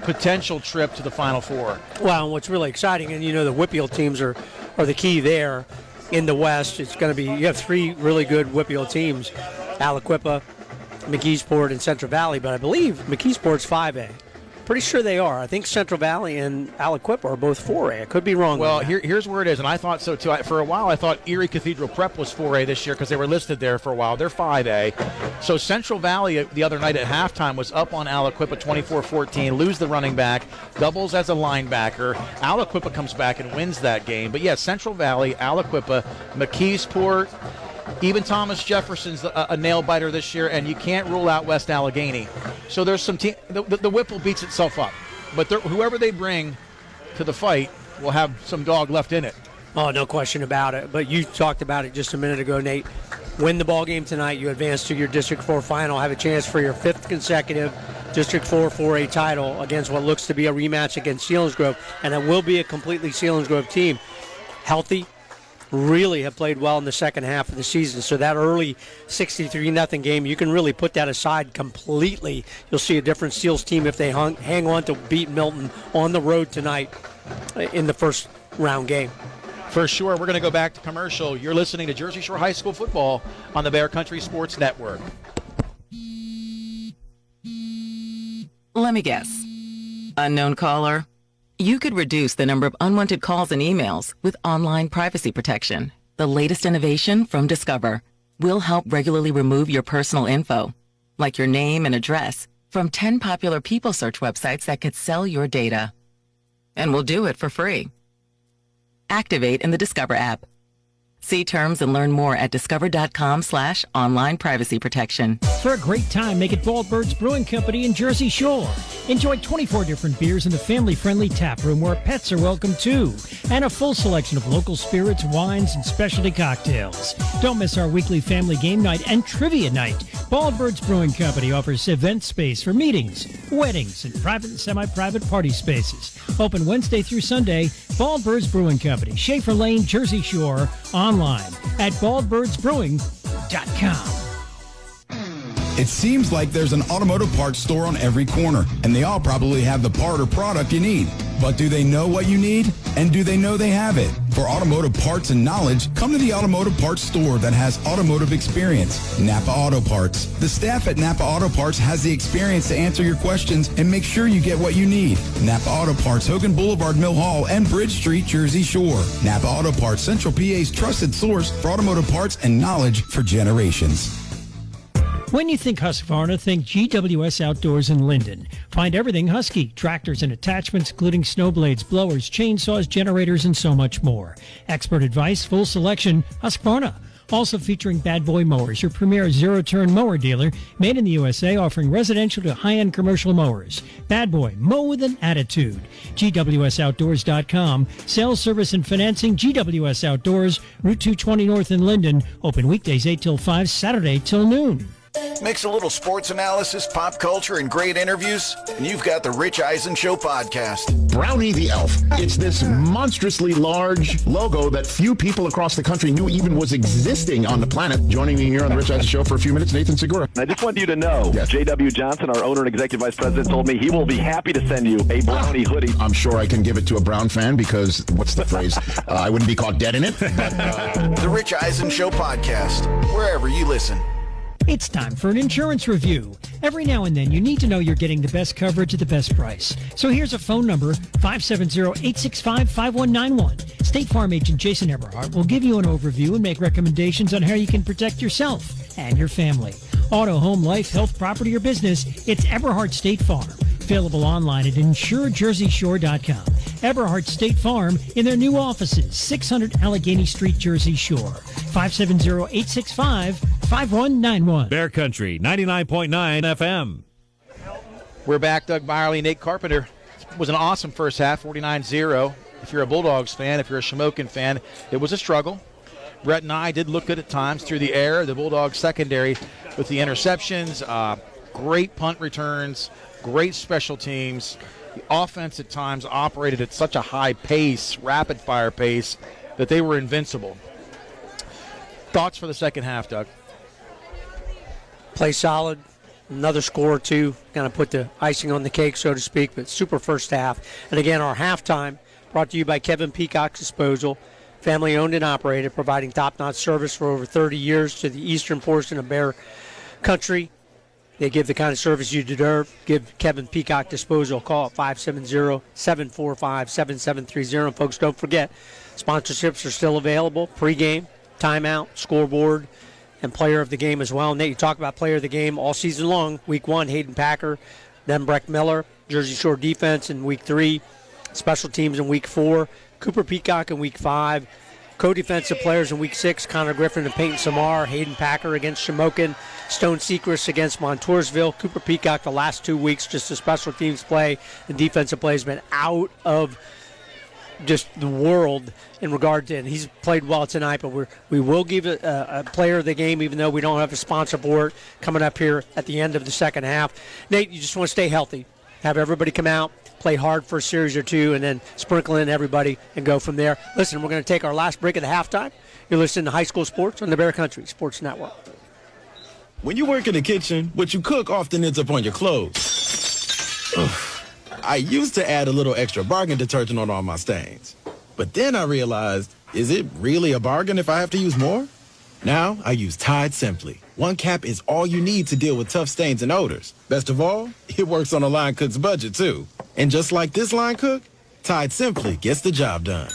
Speaker 5: potential trip to the Final Four.
Speaker 6: Well, and what's really exciting, and you know the Whippeal teams are the key there. In the West, it's going to be, you have 3 really good Whippeal teams, Aliquippa, McKeesport, and Central Valley, but I believe McKeesport's 5A. Pretty sure they are. I think Central Valley and Aliquippa are both 4A. I could be wrong.
Speaker 5: Well, here's where it is, and I thought so too. For a while, I thought Erie Cathedral Prep was 4A this year because they were listed there for a while. They're 5A. So Central Valley the other night at halftime was up on Aliquippa 24-14, lose the running back, doubles as a linebacker. Aliquippa comes back and wins that game. But yeah, Central Valley, Aliquippa, McKeesport, even Thomas Jefferson's a nail-biter this year, and you can't rule out West Allegheny. So there's some team. The Whipple beats itself up. But whoever they bring to the fight will have some dog left in it.
Speaker 6: Oh, no question about it. But you talked about it just a minute ago, Nate. Win the ball game tonight, you advance to your District 4 final, have a chance for your 5th consecutive District 4 4A title against what looks to be a rematch against Selinsgrove. And it will be a completely Selinsgrove team. Healthy, really have played well in the second half of the season. So that early 63-0 game, you can really put that aside completely. You'll see a different Seals team if they hang on to beat Milton on the road tonight in the first round game.
Speaker 5: For sure. We're going to go back to commercial. You're listening to Jersey Shore High School football on the Bear Country Sports Network.
Speaker 17: Let me guess. Unknown caller? You could reduce the number of unwanted calls and emails with online privacy protection. The latest innovation from Discover will help regularly remove your personal info, like your name and address, from 10 popular people search websites that could sell your data. And we'll do it for free. Activate in the Discover app. See terms and learn more at discover.com/online privacy protection.
Speaker 1: For a great time, make it Bald Bird's Brewing Company in Jersey Shore. Enjoy 24 different beers in the family-friendly tap room where pets are welcome too. And a full selection of local spirits, wines, and specialty cocktails. Don't miss our weekly family game night and trivia night. Bald Bird's Brewing Company offers event space for meetings, weddings, and private and semi-private party spaces. Open Wednesday through Sunday. Bald Bird's Brewing Company, Schaefer Lane, Jersey Shore. Online at baldbirdsbrewing.com.
Speaker 18: It seems like there's an automotive parts store on every corner, and they all probably have the part or product you need. But do they know what you need? And do they know they have it? For automotive parts and knowledge, come to the automotive parts store that has automotive experience, Napa Auto Parts. The staff at Napa Auto Parts has the experience to answer your questions and make sure you get what you need. Napa Auto Parts, Hogan Boulevard, Mill Hall, and Bridge Street, Jersey Shore. Napa Auto Parts, Central PA's trusted source for automotive parts and knowledge for generations.
Speaker 1: When you think Husqvarna, think GWS Outdoors in Linden. Find everything Husky, tractors and attachments, including snow blades, blowers, chainsaws, generators, and so much more. Expert advice, full selection, Husqvarna. Also featuring Bad Boy Mowers, your premier zero-turn mower dealer, made in the USA, offering residential to high-end commercial mowers. Bad Boy, mow with an attitude. GWSOutdoors.com. Sales, service, and financing, GWS Outdoors, Route 220 North in Linden. Open weekdays 8 till 5, Saturday till noon.
Speaker 19: Mix a little sports analysis, pop culture, and great interviews, and you've got the Rich Eisen Show podcast.
Speaker 20: Brownie the Elf. It's this monstrously large logo that few people across the country knew even was existing on the planet. Joining me here on the Rich Eisen Show for a few minutes, Nathan Segura.
Speaker 21: I just want you to know, J.W. Johnson, our owner and executive vice president, told me he will be happy to send you a Brownie hoodie.
Speaker 20: I'm sure I can give it to a Brown fan because, what's the phrase? I wouldn't be caught dead in it. But,
Speaker 19: The Rich Eisen Show podcast, wherever you listen.
Speaker 1: It's time for an insurance review. Every now and then, you need to know you're getting the best coverage at the best price. So here's a phone number, 570-865-5191. State Farm agent Jason Eberhardt will give you an overview and make recommendations on how you can protect yourself and your family. Auto, home, life, health, property, or business, it's Eberhardt State Farm. Available online at insurejerseyshore.com. Eberhardt State Farm in their new offices, 600 Allegheny Street, Jersey Shore. 570-865-5191.
Speaker 4: Bear Country, 99.9 FM.
Speaker 5: We're back. Doug Byerly, Nate Carpenter. It was an awesome first half, 49-0. If you're a Bulldogs fan, if you're a Shamokin fan, it was a struggle. Brett and I did look good at times through the air. The Bulldogs secondary with the interceptions, great punt returns, great special teams. The offense at times operated at such a high pace, rapid-fire pace, that they were invincible. Thoughts for the second half, Doug?
Speaker 6: Play solid. Another score or two, kind of put the icing on the cake, so to speak, but super first half. And again, our halftime brought to you by Kevin Peacock Disposal, family owned and operated, providing top-notch service for over 30 years to the eastern portion of Bear Country. They give the kind of service you deserve. Give Kevin Peacock Disposal a call at 570-745-7730. And folks, don't forget, sponsorships are still available. Pre-game, timeout, scoreboard, and player of the game as well. Nate, you talk about player of the game all season long. Week 1, Hayden Packer, then Breck Miller, Jersey Shore defense in Week 3, special teams in Week 4, Cooper Peacock in Week 5, co-defensive players in Week 6, Connor Griffin and Peyton Samar, Hayden Packer against Shamokin, Stone Sechrist against Montoursville, Cooper Peacock the last 2 weeks, just a special teams play. The defensive play has been out of just the world in regard to, and he's played well tonight, but we will give it a player of the game, even though we don't have a sponsor for it, coming up here at the end of the second half. Nate, you just want to stay healthy, have everybody come out, play hard for a series or two, and then sprinkle in everybody and go from there. Listen, we're going to take our last break at the halftime. You're listening to High School Sports on the Bear Country Sports Network.
Speaker 12: When you work in the kitchen, what you cook often ends up on your clothes. I used to add a little extra bargain detergent on all my stains. But then I realized, is it really a bargain if I have to use more? Now I use Tide Simply, One cap is all you need to deal with tough stains and odors. Best of all, it works on a line cook's budget, too. And just like this line cook, Tide Simply gets the job done.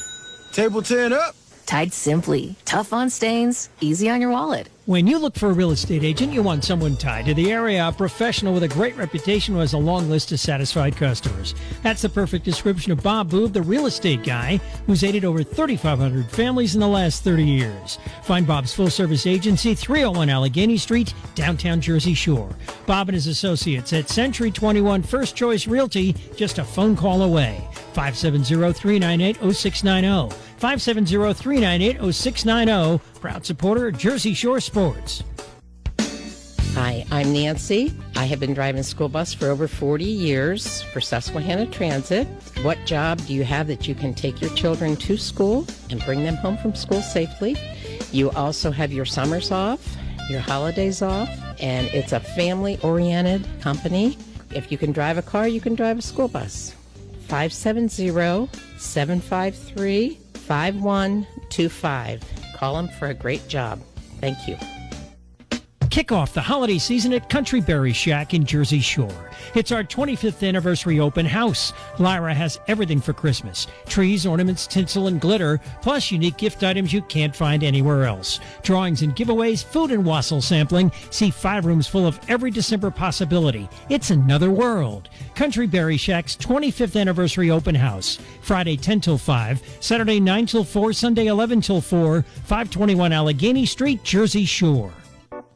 Speaker 12: Table 10 up.
Speaker 2: Tide Simply. Tough on stains, easy on your wallet.
Speaker 1: When you look for a real estate agent, you want someone tied to the area, a professional with a great reputation who has a long list of satisfied customers. That's the perfect description of Bob Boob, the real estate guy, who's aided over 3,500 families in the last 30 years. Find Bob's full-service agency, 301 Allegheny Street, downtown Jersey Shore. Bob and his associates at Century 21 First Choice Realty, just a phone call away. 570-398-0690. 570-398-0690. Proud supporter of Jersey Shore Sports.
Speaker 13: Hi, I'm Nancy. I have been driving a school bus for over 40 years for Susquehanna Transit. What job do you have that you can take your children to school and bring them home from school safely? You also have your summers off, your holidays off, and it's a family-oriented company. If you can drive a car, you can drive a school bus. 570-753-5125. Call them for a great job. Thank you.
Speaker 1: Kick off the holiday season at Country Berry Shack in Jersey Shore. It's our 25th anniversary open house. Lyra has everything for Christmas. Trees, ornaments, tinsel, and glitter, plus unique gift items you can't find anywhere else. Drawings and giveaways, food and wassail sampling. See 5 rooms full of every December possibility. It's another world. Country Berry Shack's 25th anniversary open house. Friday 10 till 5, Saturday 9 till 4, Sunday 11 till 4, 521 Allegheny Street, Jersey Shore.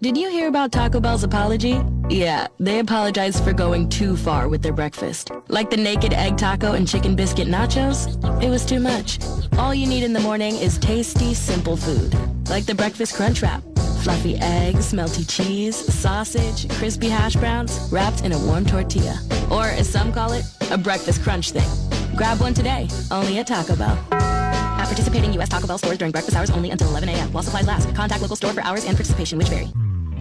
Speaker 3: Did you hear about Taco Bell's apology? Yeah, they apologized for going too far with their breakfast. Like the naked egg taco and chicken biscuit nachos? It was too much. All you need in the morning is tasty, simple food. Like the breakfast crunch wrap. Fluffy eggs, melty cheese, sausage, crispy hash browns, wrapped in a warm tortilla. Or, as some call it, a breakfast crunch thing. Grab one today, only at Taco Bell. At participating U.S. Taco Bell stores during breakfast hours only until 11 a.m. while supplies last. Contact local store for hours and participation, which vary.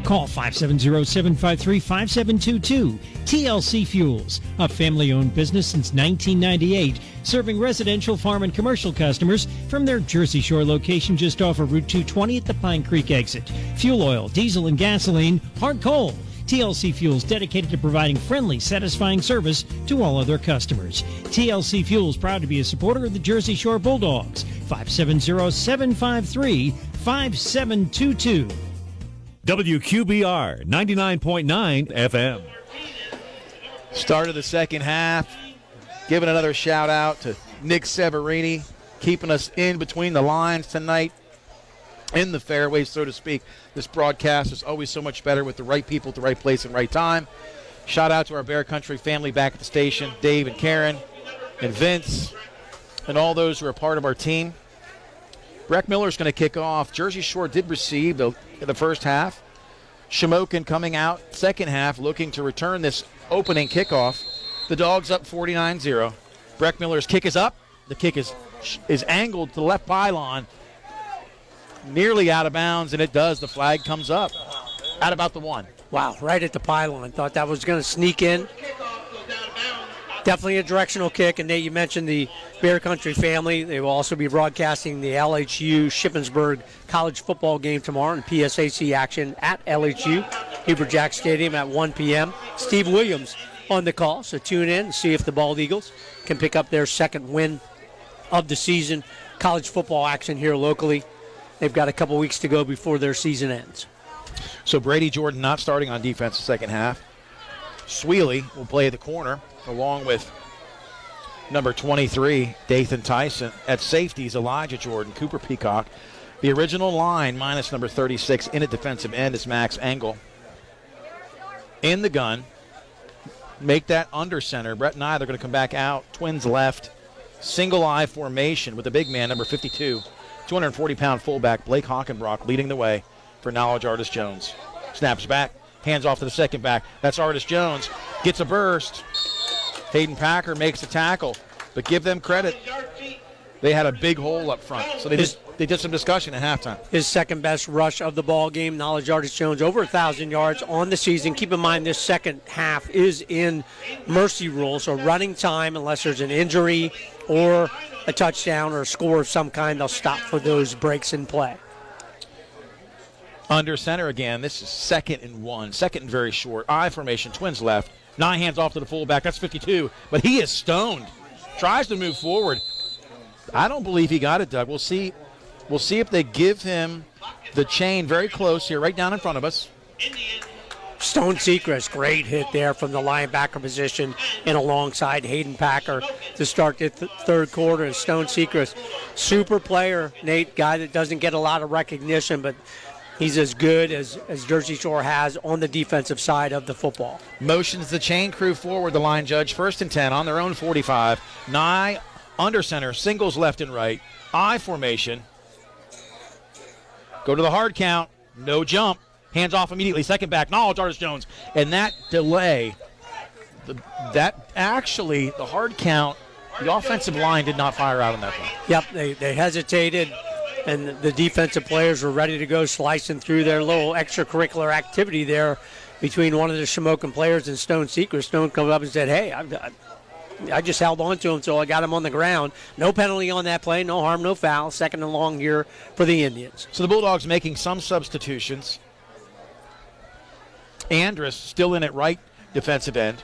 Speaker 1: Call 570-753-5722. TLC Fuels, a family-owned business since 1998, serving residential, farm, and commercial customers from their Jersey Shore location just off of Route 220 at the Pine Creek exit. Fuel oil, diesel, and gasoline, hard coal. TLC Fuels, dedicated to providing friendly, satisfying service to all other customers. TLC Fuels, proud to be a supporter of the Jersey Shore Bulldogs. 570-753-5722.
Speaker 4: WQBR 99.9 FM.
Speaker 5: Start of the second half. Giving another shout out to Nick Severini, keeping us in between the lines tonight, in the fairways, so to speak. This broadcast is always so much better with the right people at the right place and right time. Shout out to our Bear Country family back at the station, Dave and Karen and Vince and all those who are part of our team. Breck Miller's going to kick off. Jersey Shore did receive the first half. Shamokin coming out second half, looking to return this opening kickoff. The Dogs up 49-0. Breck Miller's kick is up. The kick is angled to the left pylon, nearly out of bounds, and it does. The flag comes up at about the 1.
Speaker 6: Wow, right at the pylon. Thought that was going to sneak in. Definitely a directional kick. And Nate, you mentioned the Bear Country family. They will also be broadcasting the LHU Shippensburg college football game tomorrow in PSAC action at LHU Heber Jack Stadium at 1 p.m. Steve Williams on the call, so tune in and see if the Bald Eagles can pick up their second win of the season. College football action here locally. They've got a couple weeks to go before their season ends.
Speaker 5: So Brady Jordan not starting on defense the second half. Sweely will play the corner along with number 23, Dathan Tyson. At safeties, Elijah Jordan, Cooper Peacock. The original line minus number 36 in at defensive end is Max Engel. In the gun, make that under center. Brett and I, they're going to come back out. Twins left. Single eye formation with the big man, number 52. 240-pound fullback Blake Hockenbrock leading the way for Knowledge Artist Jones. Snaps back, hands off to the second back. That's Artist Jones. Gets a burst. Hayden Packer makes the tackle. But give them credit. They had a big hole up front. So they did some discussion at halftime.
Speaker 6: His second best rush of the ball game. Knowledge Artist Jones over 1,000 yards on the season. Keep in mind this second half is in mercy rule, so running time, unless there's an injury or a touchdown or a score of some kind, they'll stop for those breaks in play.
Speaker 5: Under center again. This is 2nd and 1. 2nd and very short. I formation, twins left. 9 hands off to the fullback. That's 52. But he is stoned. Tries to move forward. I don't believe he got it, Doug. We'll see if they give him the chain very close here, right down in front of us.
Speaker 6: Stone Seacrest, great hit there from the linebacker position and alongside Hayden Packer to start the third quarter. And Stone Seacrest, super player, Nate, guy that doesn't get a lot of recognition, but he's as good as Jersey Shore has on the defensive side of the football.
Speaker 5: Motions the chain crew forward, the line judge. 1st and 10 on their own 45. Nye under center, singles left and right. I formation. Go to the hard count. No jump. Hands off immediately. Second back. Knowledge, Artis Jones. And that delay, the hard count, the offensive line did not fire out on that one.
Speaker 6: Yep, they hesitated, and the defensive players were ready to go slicing through their little extracurricular activity there between one of the Shamokin players and Stone Seacrest. Stone comes up and said, hey, I just held on to him until I got him on the ground. No penalty on that play, no harm, no foul. 2nd and long here for the Indians.
Speaker 5: So the Bulldogs making some substitutions. Andrus still in at right defensive end.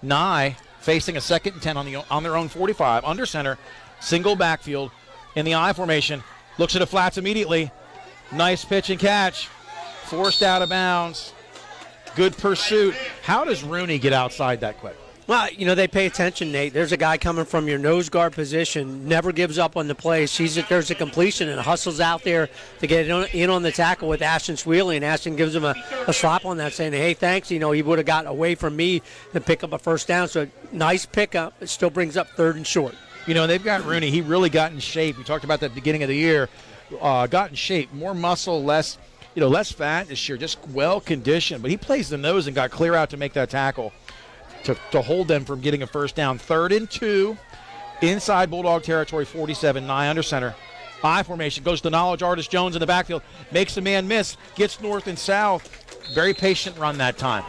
Speaker 5: Nye facing a 2nd and 10 on their own 45. Under center, single backfield in the I formation. Looks at the flats immediately. Nice pitch and catch. Forced out of bounds. Good pursuit. How does Rooney get outside that quick?
Speaker 6: Well, they pay attention, Nate. There's a guy coming from your nose guard position, never gives up on the play, sees that there's a completion and hustles out there to get in on the tackle with Ashton Sweely, and Ashton gives him a slap on that saying, hey, thanks. He would have gotten away from me to pick up a first down. So nice pickup. It still brings up 3rd and short.
Speaker 5: They've got Rooney. He really got in shape. We talked about that at the beginning of the year. Got in shape. More muscle, less fat this year, just well-conditioned. But he plays the nose and got clear out to make that tackle. To hold them from getting a first down. 3rd and 2 inside Bulldog territory, 47. Nye under center. I formation goes to Knowledge, Artis Jones in the backfield. Makes the man miss. Gets north and south. Very patient run that time.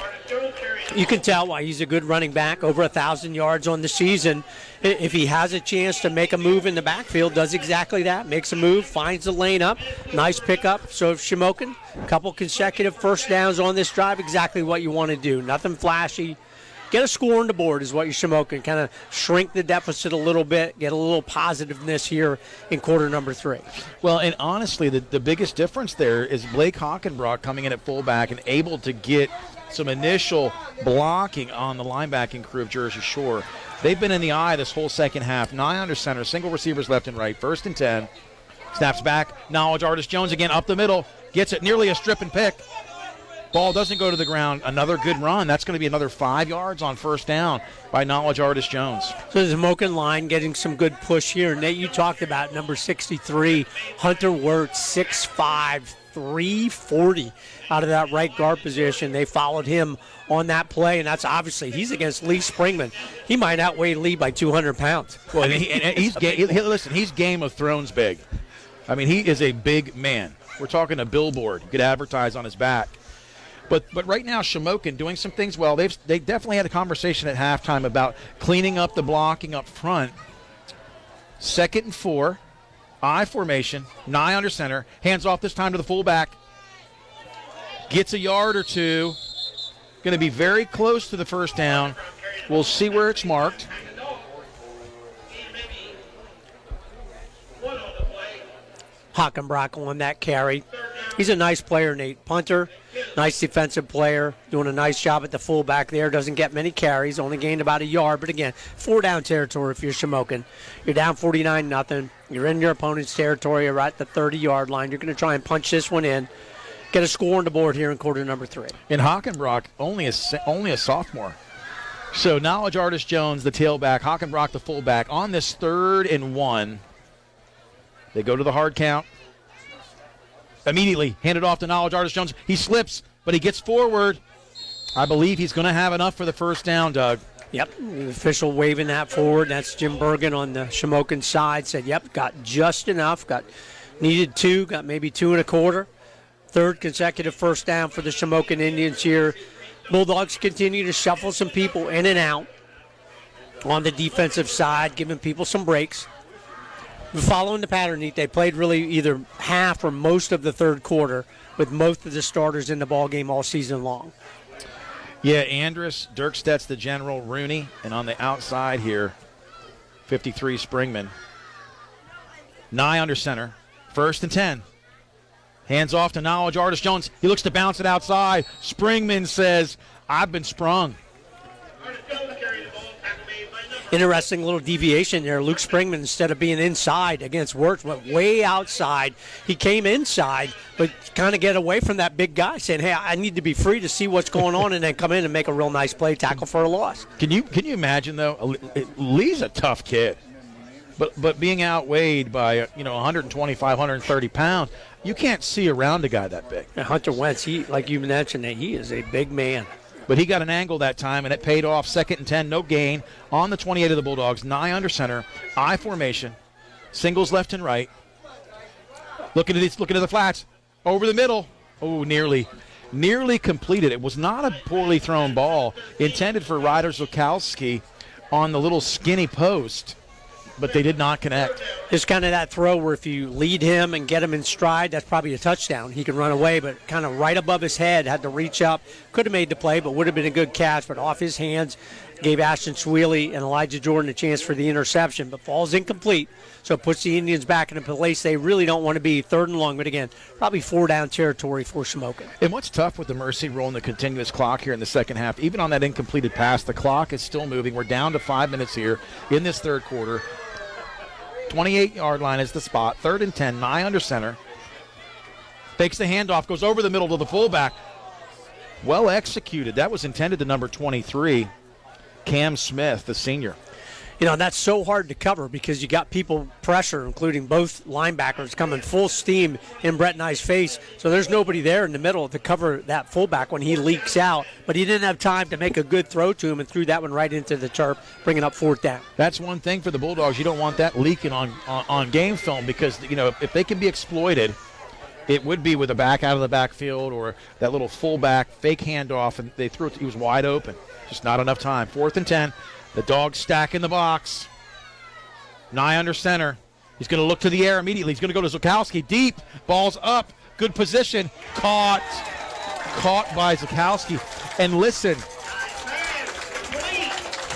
Speaker 6: You can tell why he's a good running back, over 1,000 yards on the season. If he has a chance to make a move in the backfield, does exactly that. Makes a move, finds the lane up. Nice pickup. So Shamokin, a couple consecutive first downs on this drive, exactly what you want to do. Nothing flashy. Get a score on the board is what you Shamokin. Kind of shrink the deficit a little bit, get a little positiveness here in quarter number 3.
Speaker 5: Well, and honestly, the biggest difference there is Blake Hockenbrock coming in at fullback and able to get some initial blocking on the linebacking crew of Jersey Shore. They've been in the eye this whole second half. Nye under center, single receivers left and right. 1st and 10. Snaps back. Knowledge, Artis Jones again up the middle. Gets it nearly a strip and pick. Ball doesn't go to the ground. Another good run. That's going to be another 5 yards on first down by Knowledge, Artis Jones.
Speaker 6: So the Shamokin line getting some good push here. Nate, you talked about number 63, Hunter Wirtz, 6'5", 340 out of that right guard position. They followed him on that play, and that's obviously he's against Lee Springman. He might outweigh Lee by 200 pounds.
Speaker 5: Well, listen, he's Game of Thrones big. I mean, he is a big man. We're talking a billboard. You could advertise on his back. But right now, Shamokin doing some things well. They definitely had a conversation at halftime about cleaning up the blocking up front. 2nd and 4, I formation, Nye under center, hands off this time to the fullback. Gets a yard or two. Going to be very close to the first down. We'll see where it's marked.
Speaker 6: Hockenbrock on that carry. He's a nice player, Nate. Punter, nice defensive player, doing a nice job at the fullback there. Doesn't get many carries, only gained about a yard. But again, 4-down territory if you're Shamokin. You're down 49-0. You're in your opponent's territory right at the 30-yard line. You're going to try and punch this one in. Get a score on the board here in quarter number 3.
Speaker 5: And Hockenbrock, only a sophomore. So Knowledge, Artis Jones, the tailback, Hockenbrock, the fullback. On this 3rd and 1, they go to the hard count. Immediately handed off to Knowledge, Artis Jones. He slips, but he gets forward. I believe he's going to have enough for the first down, Doug.
Speaker 6: Yep, the official waving that forward. That's Jim Bergen on the Shamokin side. Said, yep, got just enough. Needed 2, got maybe 2 1/4. 3rd consecutive first down for the Shamokin Indians here. Bulldogs continue to shuffle some people in and out on the defensive side, giving people some breaks. Following the pattern, they played really either half or most of the 3rd quarter with most of the starters in the ball game all season long.
Speaker 5: Yeah, Andrus, Dirkstedt's the general, Rooney, and on the outside here, 53 Springman. Nye under center, 1st and 10. Hands off to Knowledge Artist Jones. He looks to bounce it outside. Springman says, I've been sprung.
Speaker 6: Interesting little deviation there. Luke Springman, instead of being inside against Wirtz, went way outside. He came inside, but kind of get away from that big guy, saying, hey, I need to be free to see what's going on, and then come in and make a real nice play, tackle for a loss.
Speaker 5: Can you imagine, though? Lee's a tough kid. But being outweighed by 125, 130 pounds, you can't see around a guy that big.
Speaker 6: And Hunter Wentz, he, like you mentioned, he is a big man.
Speaker 5: But he got an angle that time, and it paid off. 2nd and 10, no gain on the 28 of the Bulldogs. Nye under center, I formation, singles left and right. Looking at the flats, over the middle. Oh, nearly completed. It was not a poorly thrown ball intended for Ryder Zukowski on the little skinny post, but they did not connect.
Speaker 6: It's kind of that throw where if you lead him and get him in stride, that's probably a touchdown. He can run away, but kind of right above his head, had to reach up. Could have made the play, but would have been a good catch, but off his hands. Gave Ashton Swaley and Elijah Jordan a chance for the interception, but falls incomplete. So it puts the Indians back in a place they really don't want to be, 3rd and long, but again, probably 4-down territory for Shamokin.
Speaker 5: And what's tough with the mercy rule and the continuous clock here in the second half, even on that incompleted pass, the clock is still moving. We're down to 5 minutes here in this third quarter. 28-yard line is the spot. 3rd and 10, Nye under center. Fakes the handoff, goes over the middle to the fullback. Well executed. That was intended to number 23, Cam Smith, the senior.
Speaker 6: And that's so hard to cover because you got people pressure, including both linebackers, coming full steam in Brett Nye's face. So there's nobody there in the middle to cover that fullback when he leaks out. But he didn't have time to make a good throw to him and threw that one right into the turf, bringing up 4th down.
Speaker 5: That's one thing for the Bulldogs. You don't want that leaking on game film because, if they can be exploited, it would be with a back out of the backfield or that little fullback fake handoff, and they threw it. He was wide open. Just not enough time. 4th and 10. The Dogs stack in the box. Nye under center. He's going to look to the air immediately. He's going to go to Zukowski. Deep. Ball's up. Good position. Caught by Zukowski. And listen,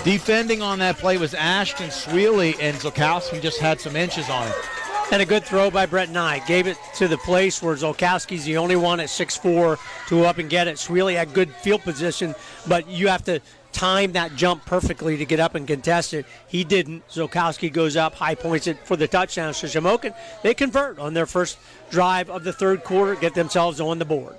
Speaker 5: defending on that play was Ashton Swaley, and Zukowski just had some inches on him.
Speaker 6: And a good throw by Brett Nye. Gave it to the place where Zukowski's the only one at 6'4" to go up and get it. Swaley had good field position, but you have to time that jump perfectly to get up and contest it. He didn't. Zukowski goes up, high points it for the touchdown. So Shamokin, they convert on their first drive of the third quarter, get themselves on the board.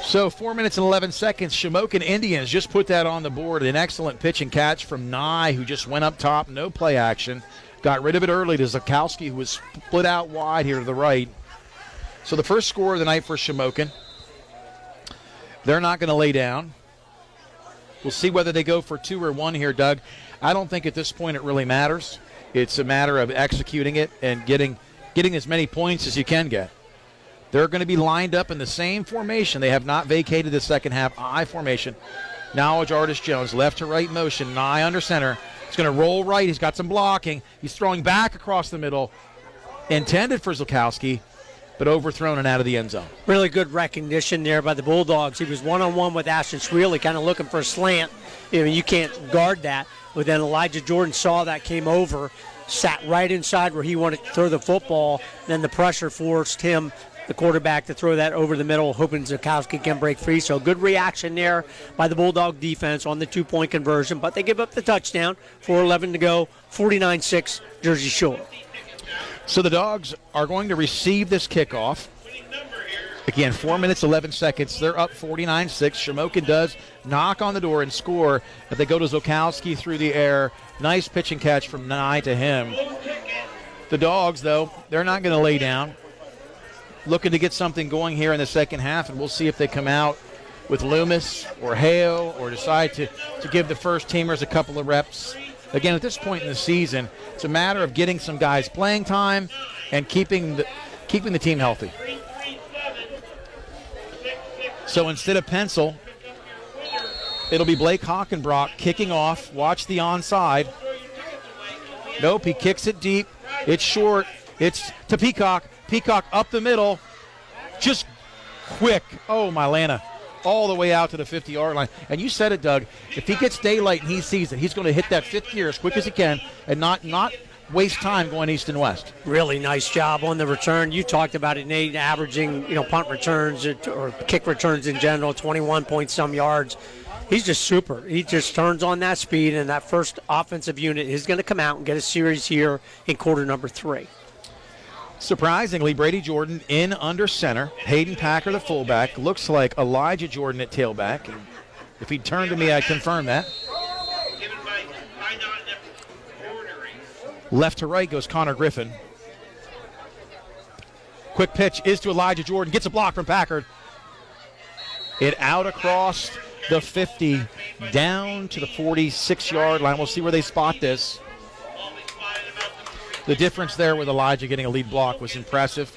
Speaker 5: So 4 minutes and 11 seconds. Shamokin Indians just put that on the board. An excellent pitch and catch from Nye, who just went up top. No play action. Got rid of it early to Zukowski, who was split out wide here to the right. So the first score of the night for Shamokin. They're not going to lay down. We'll see whether they go for 2 or 1 here, Doug. I don't think at this point it really matters. It's a matter of executing it and getting as many points as you can get. They're going to be lined up in the same formation. They have not vacated the second half. I formation. Knowledge Artist Jones, left to right motion. Nye under center. He's going to roll right. He's got some blocking. He's throwing back across the middle. Intended for Zukowski, but overthrown and out of the end zone.
Speaker 6: Really good recognition there by the Bulldogs. He was one-on-one with Ashton Swaley, kind of looking for a slant. You can't guard that. But then Elijah Jordan saw that, came over, sat right inside where he wanted to throw the football. Then the pressure forced him, the quarterback, to throw that over the middle, hoping Zukowski can break free. So good reaction there by the Bulldog defense on the 2-point conversion. But they give up the touchdown. 4:11 to go, 49-6, Jersey Shore.
Speaker 5: So the Dogs are going to receive this kickoff. Again, 4 minutes, 11 seconds. They're up 49-6. Shamokin does knock on the door and score. But they go to Zukowski through the air. Nice pitch and catch from Nye to him. The Dogs, though, they're not going to lay down. Looking to get something going here in the second half, and we'll see if they come out with Loomis or Hale or decide to give the first teamers a couple of reps. Again, at this point in the season, it's a matter of getting some guys playing time and keeping the team healthy. So instead of pencil, it'll be Blake Hockenbrock kicking off. Watch the onside. Nope, he kicks it deep. It's short. It's to Peacock. Peacock up the middle. Just quick. Oh, Mylana. All the way out to the 50-yard line. And you said it, Doug. If he gets daylight and he sees it, he's going to hit that fifth gear as quick as he can and not waste time going east and west.
Speaker 6: Really nice job on the return. You talked about it, Nate, averaging, punt returns or kick returns in general, 21 point some yards. He's just super. He just turns on that speed, and that first offensive unit is going to come out and get a series here in quarter number 3.
Speaker 5: Surprisingly, Brady Jordan in under center. Hayden Packer, the fullback. Looks like Elijah Jordan at tailback. And if he'd turned to me, I'd confirm that. Left to right goes Connor Griffin. Quick pitch is to Elijah Jordan. Gets a block from Packard. It out across the 50, down to the 46-yard line. We'll see where they spot this. The difference there with Elijah getting a lead block was impressive.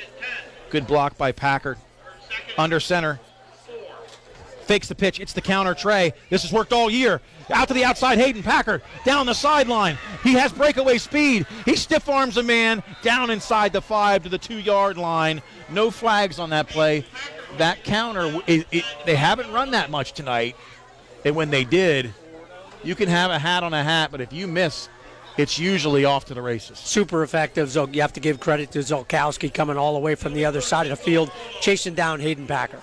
Speaker 5: Good block by Packard. Under center. Fakes the pitch. It's the counter Trey. This has worked all year. Out to the outside, Hayden Packard. Down the sideline. He has breakaway speed. He stiff arms a man down inside the 5 to the 2-yard line. No flags on that play. That counter, they haven't run that much tonight. And when they did, you can have a hat on a hat, but if you miss, it's usually off to the races.
Speaker 6: Super effective. You have to give credit to Zolkowski coming all the way from the other side of the field, chasing down Hayden Packer.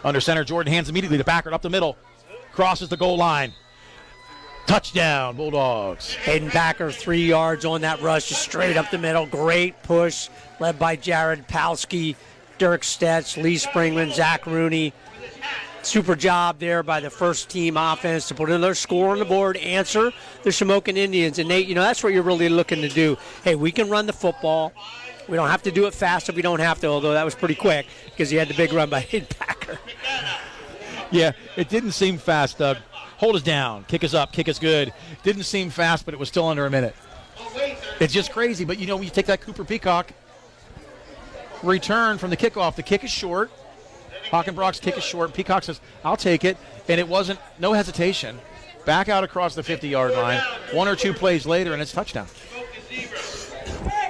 Speaker 5: Under center, Jordan hands immediately to Packard up the middle. Crosses the goal line. Touchdown, Bulldogs.
Speaker 6: Hayden Packer, 3 yards on that rush, just straight up the middle. Great push, led by Jared Palski, Dirk Stetz, Lee Springman, Zach Rooney. Super job there by the first team offense to put another score on the board, answer the Shamokin Indians. And Nate, that's what you're really looking to do. Hey, we can run the football. We don't have to do it fast if we don't have to, although that was pretty quick because he had the big run by Hayden Packer.
Speaker 5: Yeah, it didn't seem fast, Doug. Hold us down. Kick us up. Kick us good. Didn't seem fast, but it was still under a minute. It's just crazy. But, when you take that Cooper Peacock return from the kickoff, the kick is short. Hockenbrock's kick is short. Peacock says, I'll take it. And it wasn't, no hesitation. Back out across the 50-yard line. 1 or 2 plays later, and it's touchdown.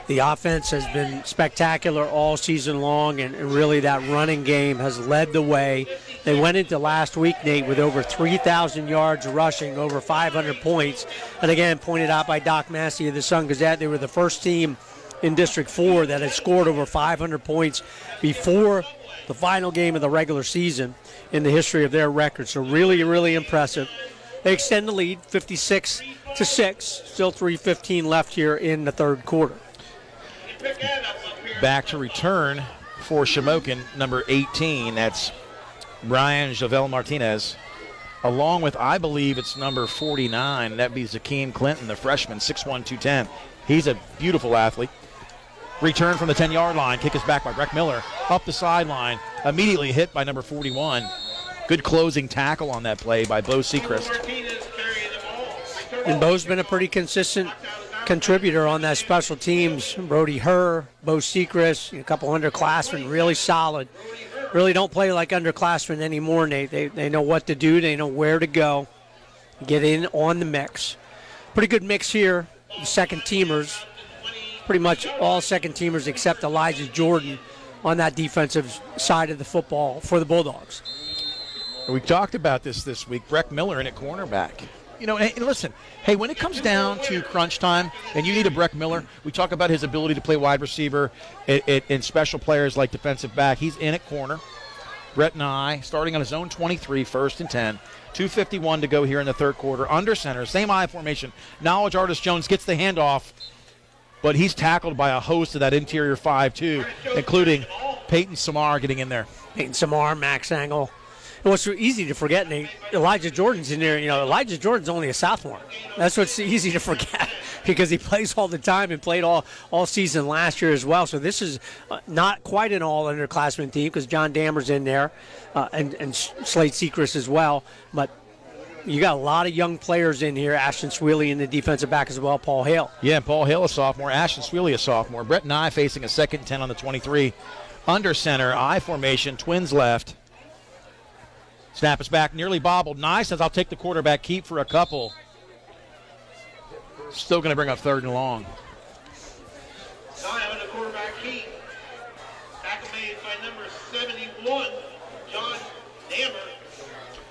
Speaker 6: The offense has been spectacular all season long, and really that running game has led the way. They went into last week, Nate, with over 3,000 yards rushing, over 500 points. And again, pointed out by Doc Massey of the Sun-Gazette, they were the first team in District 4 that had scored over 500 points before the final game of the regular season in the history of their record. So really, really impressive. They extend the lead, 56-6. Still 3:15 left here in the third quarter.
Speaker 5: Back to return for Shamokin, number 18. That's Brian Javel Martinez, along with, I believe it's number 49. That'd be Zakeem Clinton, the freshman, 6'1", 210. He's a beautiful athlete. Return from the 10-yard line. Kick is back by Breck Miller. Up the sideline. Immediately hit by number 41. Good closing tackle on that play by Bo Sechrist.
Speaker 6: And Bo's been a pretty consistent contributor on that special teams. Brody Herr, Bo Sechrist, a couple underclassmen, really solid. Really don't play like underclassmen anymore, Nate. They know what to do. They know where to go. Get in on the mix. Pretty good mix here. The second teamers. Pretty much all second teamers except Elijah Jordan on that defensive side of the football for the Bulldogs.
Speaker 5: We talked about this week. Breck Miller in at cornerback. And listen, hey, when it comes down to crunch time and you need a Breck Miller, we talk about his ability to play wide receiver and special players like defensive back. He's in at corner. Brett and I, starting on his own 23, 1st and 10. 2:51 to go here in the third quarter. Under center, same I formation. Knowledge Artist Jones gets the handoff, but he's tackled by a host of that interior 5, too, including Peyton Samar getting in there.
Speaker 6: Peyton Samar, Max Angle. And what's so easy to forget, Nate, Elijah Jordan's in there. Elijah Jordan's only a sophomore. That's what's easy to forget because he plays all the time and played all season last year as well. So this is not quite an all-underclassmen team because John Dammer's in there and Slade Sechrist as well. But you got a lot of young players in here. Ashton Sweeney in the defensive back as well, Paul Hale.
Speaker 5: Yeah, Paul Hale a sophomore. Ashton Sweeney a sophomore. Brett and I facing a 2nd and 10 on the 23. Under center, I formation, twins left. Snap is back, nearly bobbled. Nye says, I'll take the quarterback keep for a couple. Still going to bring up 3rd and long.
Speaker 7: Nye on the quarterback keep. Tackle made by number 71.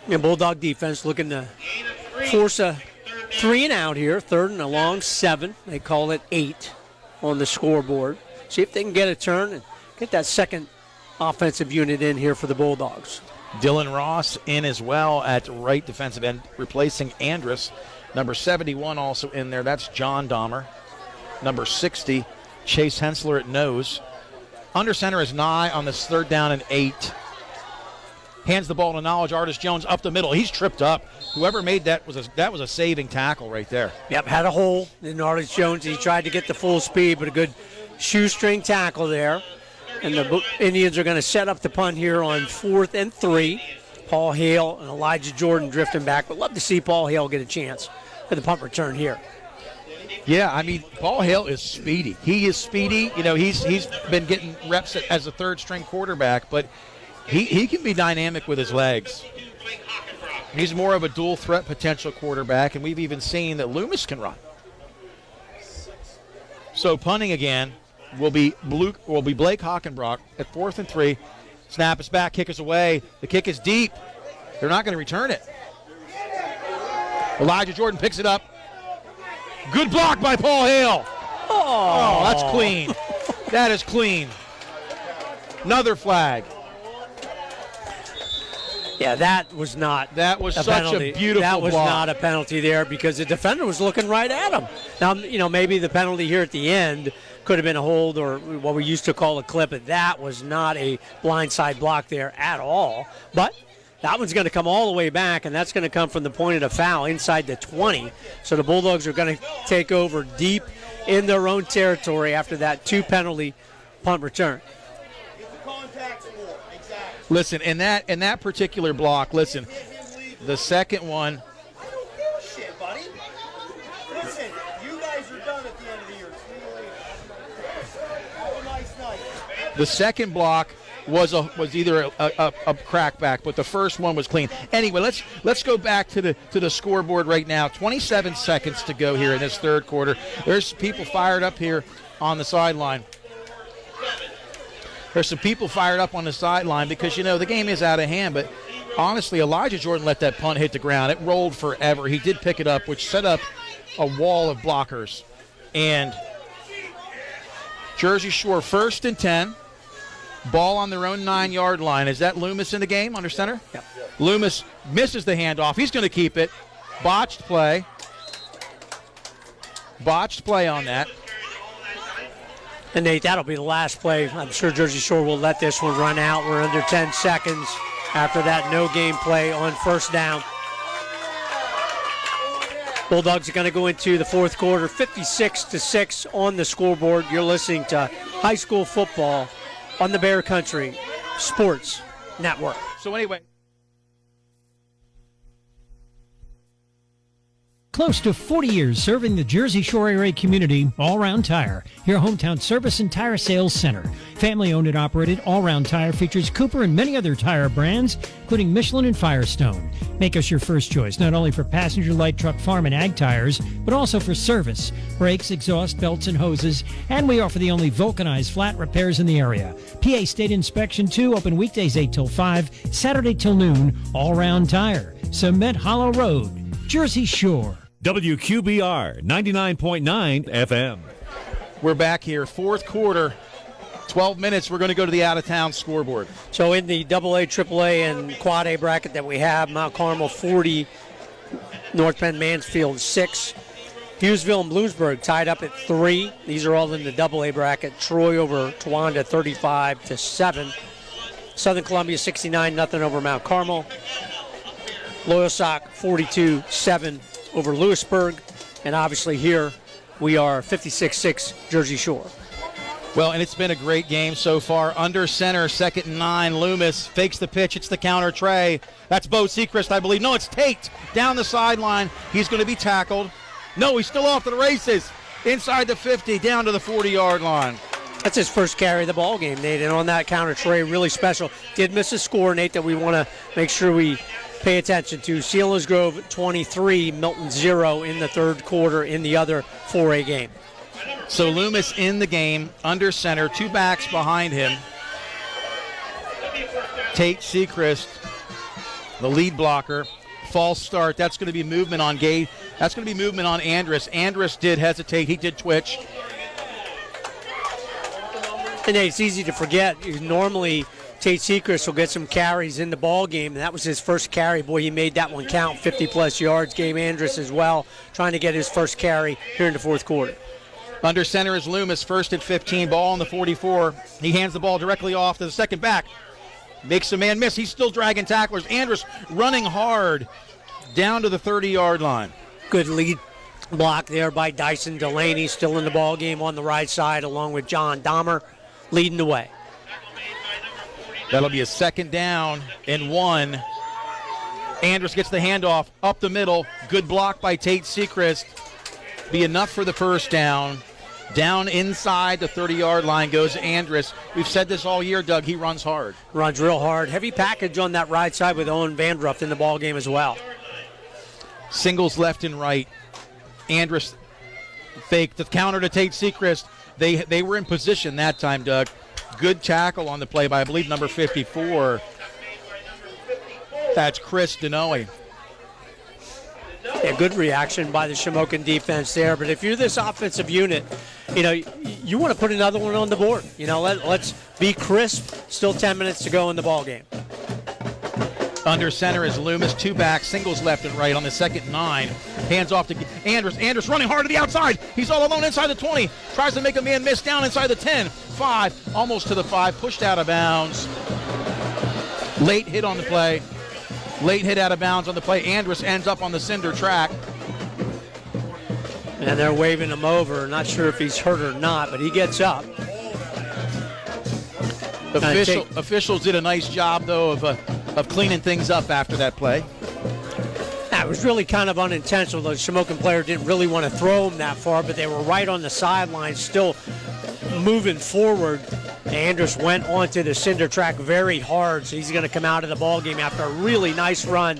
Speaker 6: And Bulldog defense looking to force a 3 and out here, 3rd and a long 7. They call it 8 on the scoreboard. See if they can get a turn and get that second offensive unit in here for the Bulldogs.
Speaker 5: Dylan Ross in as well at right defensive end, replacing Andrus. Number 71 also in there. That's John Dahmer. Number 60, Chase Hensler at nose. Under center is Nye on this 3rd down and 8. Hands the ball to Knowledge Artist Jones up the middle. He's tripped up. Whoever made that was a saving tackle right there.
Speaker 6: Yep, had a hole in Artist Jones. He tried to get the full speed, but a good shoestring tackle there. And the Indians are going to set up the punt here on 4th and 3. Paul Hale and Elijah Jordan drifting back. But love to see Paul Hale get a chance for the punt return here.
Speaker 5: Yeah, I mean, Paul Hale is speedy. He is speedy. You know, he's been getting reps as a 3rd-string quarterback, but he can be dynamic with his legs. He's more of a dual-threat potential quarterback, and we've even seen that Loomis can run. So punting again will be Blake Hockenbrock at 4th and 3. Snap is back, kick is away. The kick is deep. They're not going to return it. Elijah Jordan picks it up. Good block by Paul Hale. Oh, that's clean. That is clean. Another flag.
Speaker 6: Yeah, that was not.
Speaker 5: That was
Speaker 6: a
Speaker 5: such
Speaker 6: penalty.
Speaker 5: a beautiful
Speaker 6: That was
Speaker 5: block.
Speaker 6: not a penalty there because the defender was looking right at him. Now, you know, maybe the penalty here at the end could have been a hold or what we used to call a clip, but that was not a blindside block there at all. But that one's going to come all the way back, and that's going to come from the point of the foul inside the 20. So the Bulldogs are going to take over deep in their own territory after that 2-penalty punt return.
Speaker 5: Listen, in that particular block, listen, the second one.
Speaker 7: Shit, buddy. Listen, you guys are done at the end of the year. Have a nice night.
Speaker 5: The second block was either a crackback, but the first one was clean. Anyway, let's go back to the scoreboard right now. 27 seconds to go here in this 3rd quarter. There's people fired up here on the sideline. There's some people fired up on the sideline because, you know, the game is out of hand. But honestly, Elijah Jordan let that punt hit the ground. It rolled forever. He did pick it up, which set up a wall of blockers. And Jersey Shore 1st and 10. Ball on their own 9-yard line. Is that Loomis in the game under center?
Speaker 6: Yep.
Speaker 5: Loomis misses the handoff. He's going to keep it. Botched play. Botched play on that.
Speaker 6: And Nate, that'll be the last play. I'm sure Jersey Shore will let this one run out. We're under 10 seconds after that no-game play on 1st down. Bulldogs are going to go into the 4th quarter, 56-6 on the scoreboard. You're listening to high school football on the Bear Country Sports Network.
Speaker 5: So anyway.
Speaker 1: Close to 40 years serving the Jersey Shore area community, All Round Tire, your hometown service and tire sales center. Family owned and operated, All Round Tire features Cooper and many other tire brands, including Michelin and Firestone. Make us your first choice, not only for passenger light truck, farm, and ag tires, but also for service, brakes, exhaust, belts, and hoses. And we offer the only vulcanized flat repairs in the area. PA State Inspection 2, open weekdays 8 till 5, Saturday till noon, All Round Tire, Cement Hollow Road, Jersey Shore.
Speaker 4: WQBR 99.9 FM.
Speaker 5: We're back here, 4th quarter, 12 minutes. We're going to go to the out-of-town scoreboard.
Speaker 6: So in the AA, AAA, and Quad A bracket that we have, Mount Carmel 40, North Penn Mansfield 6. Hughesville and Bloomsburg tied up at 3. These are all in the AA bracket. Troy over Towanda 35-7. Southern Columbia 69-0 over Mount Carmel. Loyalsock 42-7 over Lewisburg. And obviously here we are 56-6 Jersey Shore.
Speaker 5: Well, and it's been a great game so far. Under center, 2nd and 9. Loomis fakes the pitch. It's the counter tray. That's Bo Sechrist, I believe. No, it's Tate down the sideline. He's going to be tackled. No, he's still off to the races. Inside the 50, down to the 40-yard line.
Speaker 6: That's his first carry of the ball game, Nate. And on that counter tray, really special. Did miss a score, Nate, that we want to make sure we pay attention to. Selinsgrove 23, Milton 0 in the 3rd quarter in the other 4A game.
Speaker 5: So Loomis in the game, under center, 2 backs behind him. Tate Sechrist the lead blocker. False start. That's going to be movement on Gay. That's going to be movement on Andrus. Andrus did hesitate. He did twitch.
Speaker 6: And it's easy to forget. Normally, Tate Sechrist will get some carries in the ball game, and that was his first carry. Boy, he made that one count, 50-plus yards. Gabe Andrus as well, trying to get his first carry here in the fourth quarter.
Speaker 5: Under center is Loomis, first and 15, ball on the 44. He hands the ball directly off to the second back. Makes a man miss. He's still dragging tacklers. Andrus running hard down to the 30-yard line.
Speaker 6: Good lead block there by Dyson Delaney, still in the ball game on the right side, along with John Dahmer leading the way.
Speaker 5: That'll be a second down and 1. Andrus gets the handoff up the middle. Good block by Tate Sechrist. Be enough for the first down. Down inside the 30-yard line goes Andrus. We've said this all year, Doug. He runs hard.
Speaker 6: Runs real hard. Heavy package on that right side with Owen Vandruff in the ball game as well.
Speaker 5: Singles left and right. Andrus faked the counter to Tate Sechrist. They were in position that time, Doug. Good tackle on the play by, I believe, number 54. That's Chris Denoy.
Speaker 6: Yeah, good reaction by the Shamokin defense there. But if you're this offensive unit, you want to put another one on the board. Let's be crisp. Still 10 minutes to go in the ball game.
Speaker 5: Under center is Loomis, 2 back, singles left and right on the second 9. Hands off to Andrus. Andrus running hard to the outside. He's all alone inside the 20. Tries to make a man miss down inside the 10. 5, almost to the 5, pushed out of bounds. Late hit on the play. Late hit out of bounds on the play. Andrus ends up on the cinder track.
Speaker 6: And they're waving him over. Not sure if he's hurt or not, but he gets up.
Speaker 5: Officials did a nice job, though, of cleaning things up after that play.
Speaker 6: That was really kind of unintentional. The Shamokin player didn't really want to throw him that far, but they were right on the sideline, still moving forward. Andrus went onto the cinder track very hard, so he's going to come out of the ball game after a really nice run.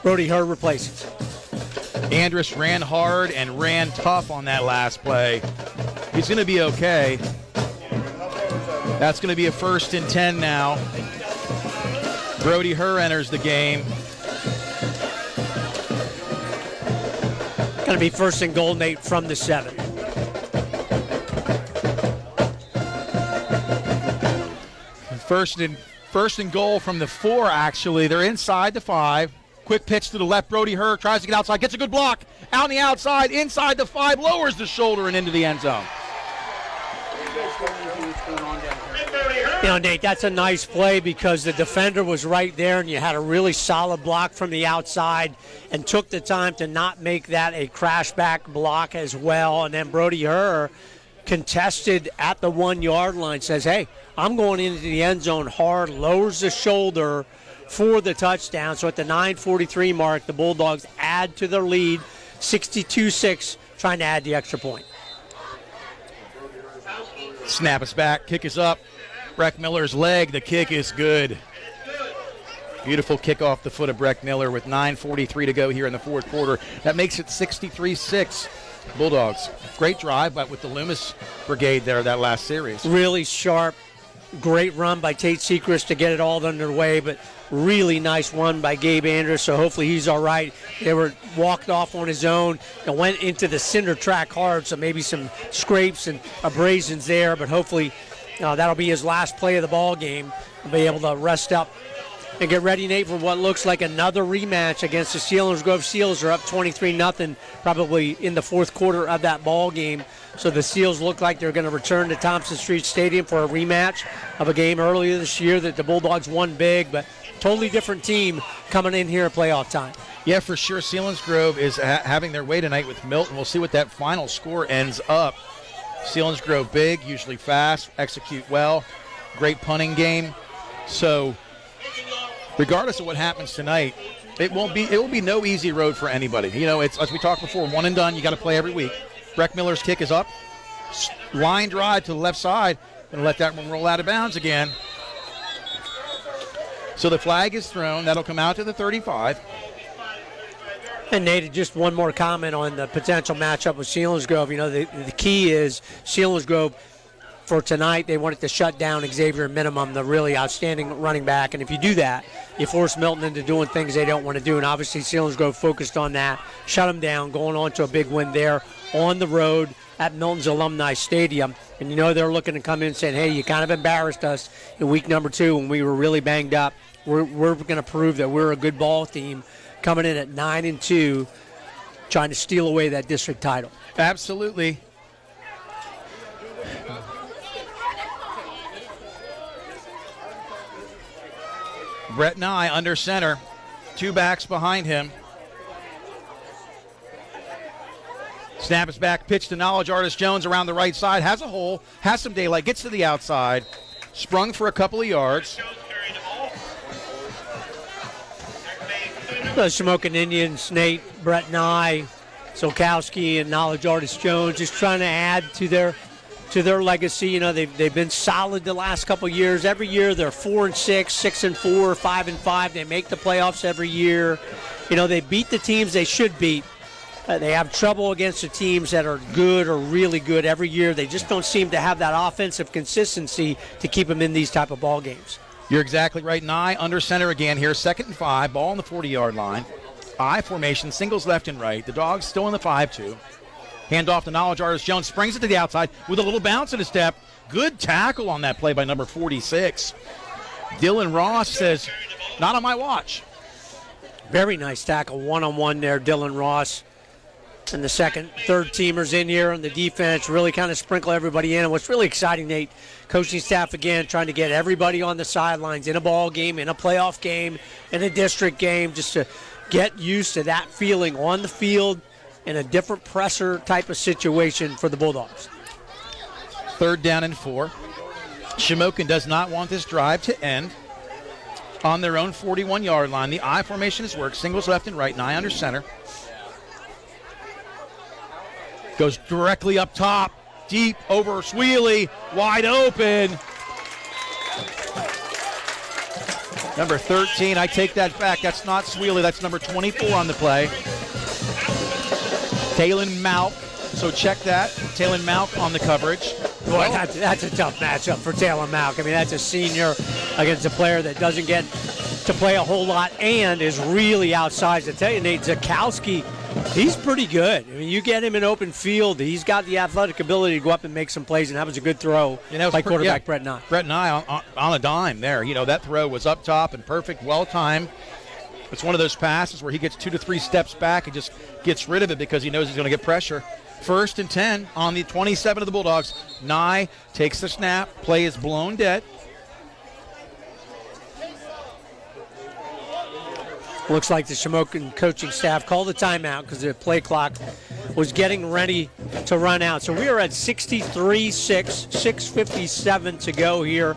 Speaker 6: Brody Herr replaces.
Speaker 5: Andrus ran hard and ran tough on that last play. He's going to be okay. That's going to be a 1st and 10 now. Brody Herr enters the game.
Speaker 6: Going to be 1st and goal, Nate, from the 7.
Speaker 5: First and goal from the 4, actually. They're inside the 5. Quick pitch to the left. Brody Herr tries to get outside. Gets a good block. Out on the outside. Inside the 5. Lowers the shoulder and into the end zone.
Speaker 6: Nate, that's a nice play because the defender was right there and you had a really solid block from the outside and took the time to not make that a crash back block as well. And then Brody Herr contested at the 1-yard line, says, hey, I'm going into the end zone hard, lowers the shoulder for the touchdown. So at the 9:43 mark, the Bulldogs add to their lead, 62-6, trying to add the extra point.
Speaker 5: Snap is back, kick is up. Breck Miller's leg, the kick is good. Beautiful kick off the foot of Breck Miller with 9:43 to go here in the fourth quarter. That makes it 63-6. Bulldogs. Great drive, but with the Loomis brigade there that last series.
Speaker 6: Really sharp, great run by Tate Sechrist to get it all underway, but really nice run by Gabe Andrus, so hopefully he's all right. They were walked off on his own and went into the cinder track hard, so maybe some scrapes and abrasions there, but hopefully that'll be his last play of the ball game. He'll be able to rest up and get ready, Nate, for what looks like another rematch against the Selinsgrove Seals. Are up 23-0 probably in the fourth quarter of that ball game. So the Seals look like they're going to return to Thompson Street Stadium for a rematch of a game earlier this year that the Bulldogs won big, but totally different team coming in here at playoff time.
Speaker 5: Yeah, for sure. Selinsgrove is having their way tonight with Milton. We'll see what that final score ends up. Selinsgrove big, usually fast, execute well, great punting game. So regardless of what happens tonight, it will be no easy road for anybody. It's, as we talked before, one and done. You got to play every week. Breck Miller's kick is up. Line drive to the left side. Going to let that one roll out of bounds again. So the flag is thrown. That'll come out to the 35.
Speaker 6: And Nate, just one more comment on the potential matchup with Selinsgrove. The key is Selinsgrove for tonight, they wanted to shut down Xavier Minimum, the really outstanding running back. And if you do that, you force Milton into doing things they don't want to do. And obviously, Selinsgrove focused on that, shut them down, going on to a big win there on the road at Milton's Alumni Stadium. And you know they're looking to come in and saying, hey, you kind of embarrassed us in week number 2 when we were really banged up. We're going to prove that we're a good ball team coming in at 9-2, trying to steal away that district title.
Speaker 5: Absolutely. Brett Nye under center, 2 backs behind him. Snap is back, pitch to Knowledge Artist Jones around the right side, has a hole, has some daylight, gets to the outside, sprung for a couple of yards.
Speaker 6: The Shamokin Indians, Nate, Brett Nye, Solkowski, and Knowledge Artist Jones just trying to add to their legacy. You know, they've been solid the last couple of years. Every year they're 4-6, 6-4, 5-5. They make the playoffs every year. You know, they beat the teams they should beat. They have trouble against the teams that are good or really good every year. They just don't seem to have that offensive consistency to keep them in these type of ball games.
Speaker 5: You're exactly right. Nye under center again here, 2nd and 5, ball on the 40-yard line. I formation, singles left and right. The Dogs still in the 5-2. Hand off to Knowledge Artist Jones, springs it to the outside with a little bounce in his step. Good tackle on that play by number 46. Dylan Ross says, not on my watch.
Speaker 6: Very nice tackle, one-on-one there, Dylan Ross. And the second, third teamers in here on the defense really kind of sprinkle everybody in. And what's really exciting, Nate, coaching staff again trying to get everybody on the sidelines in a ball game, in a playoff game, in a district game, just to get used to that feeling on the field in a different presser type of situation for the Bulldogs.
Speaker 5: 3rd down and 4. Shamokin does not want this drive to end on their own 41-yard line. The I formation has worked. Singles left and right, Nye under center. Goes directly up top, deep over Sweely, wide open. Number 13, I take that back. That's not Sweely, that's number 24 on the play. Talon Malk, so check that. Talon Malk on the coverage.
Speaker 6: Boy, that's a tough matchup for Talon Malk. I mean, that's a senior against a player that doesn't get to play a whole lot and is really outsized. I tell you, Nate, Zakowski, he's pretty good. I mean, you get him in open field, he's got the athletic ability to go up and make some plays, and that was a good throw by quarterback Brett Nye.
Speaker 5: Brett Nye on a dime there. You know, that throw was up top and perfect, well-timed. It's one of those passes where he gets 2 to 3 steps back and just gets rid of it because he knows he's going to get pressure. 1st and 10 on the 27 of the Bulldogs. Nye takes the snap. Play is blown dead.
Speaker 6: Looks like the Shamokin coaching staff called the timeout because the play clock was getting ready to run out. So we are at 63-6, 6:57 to go here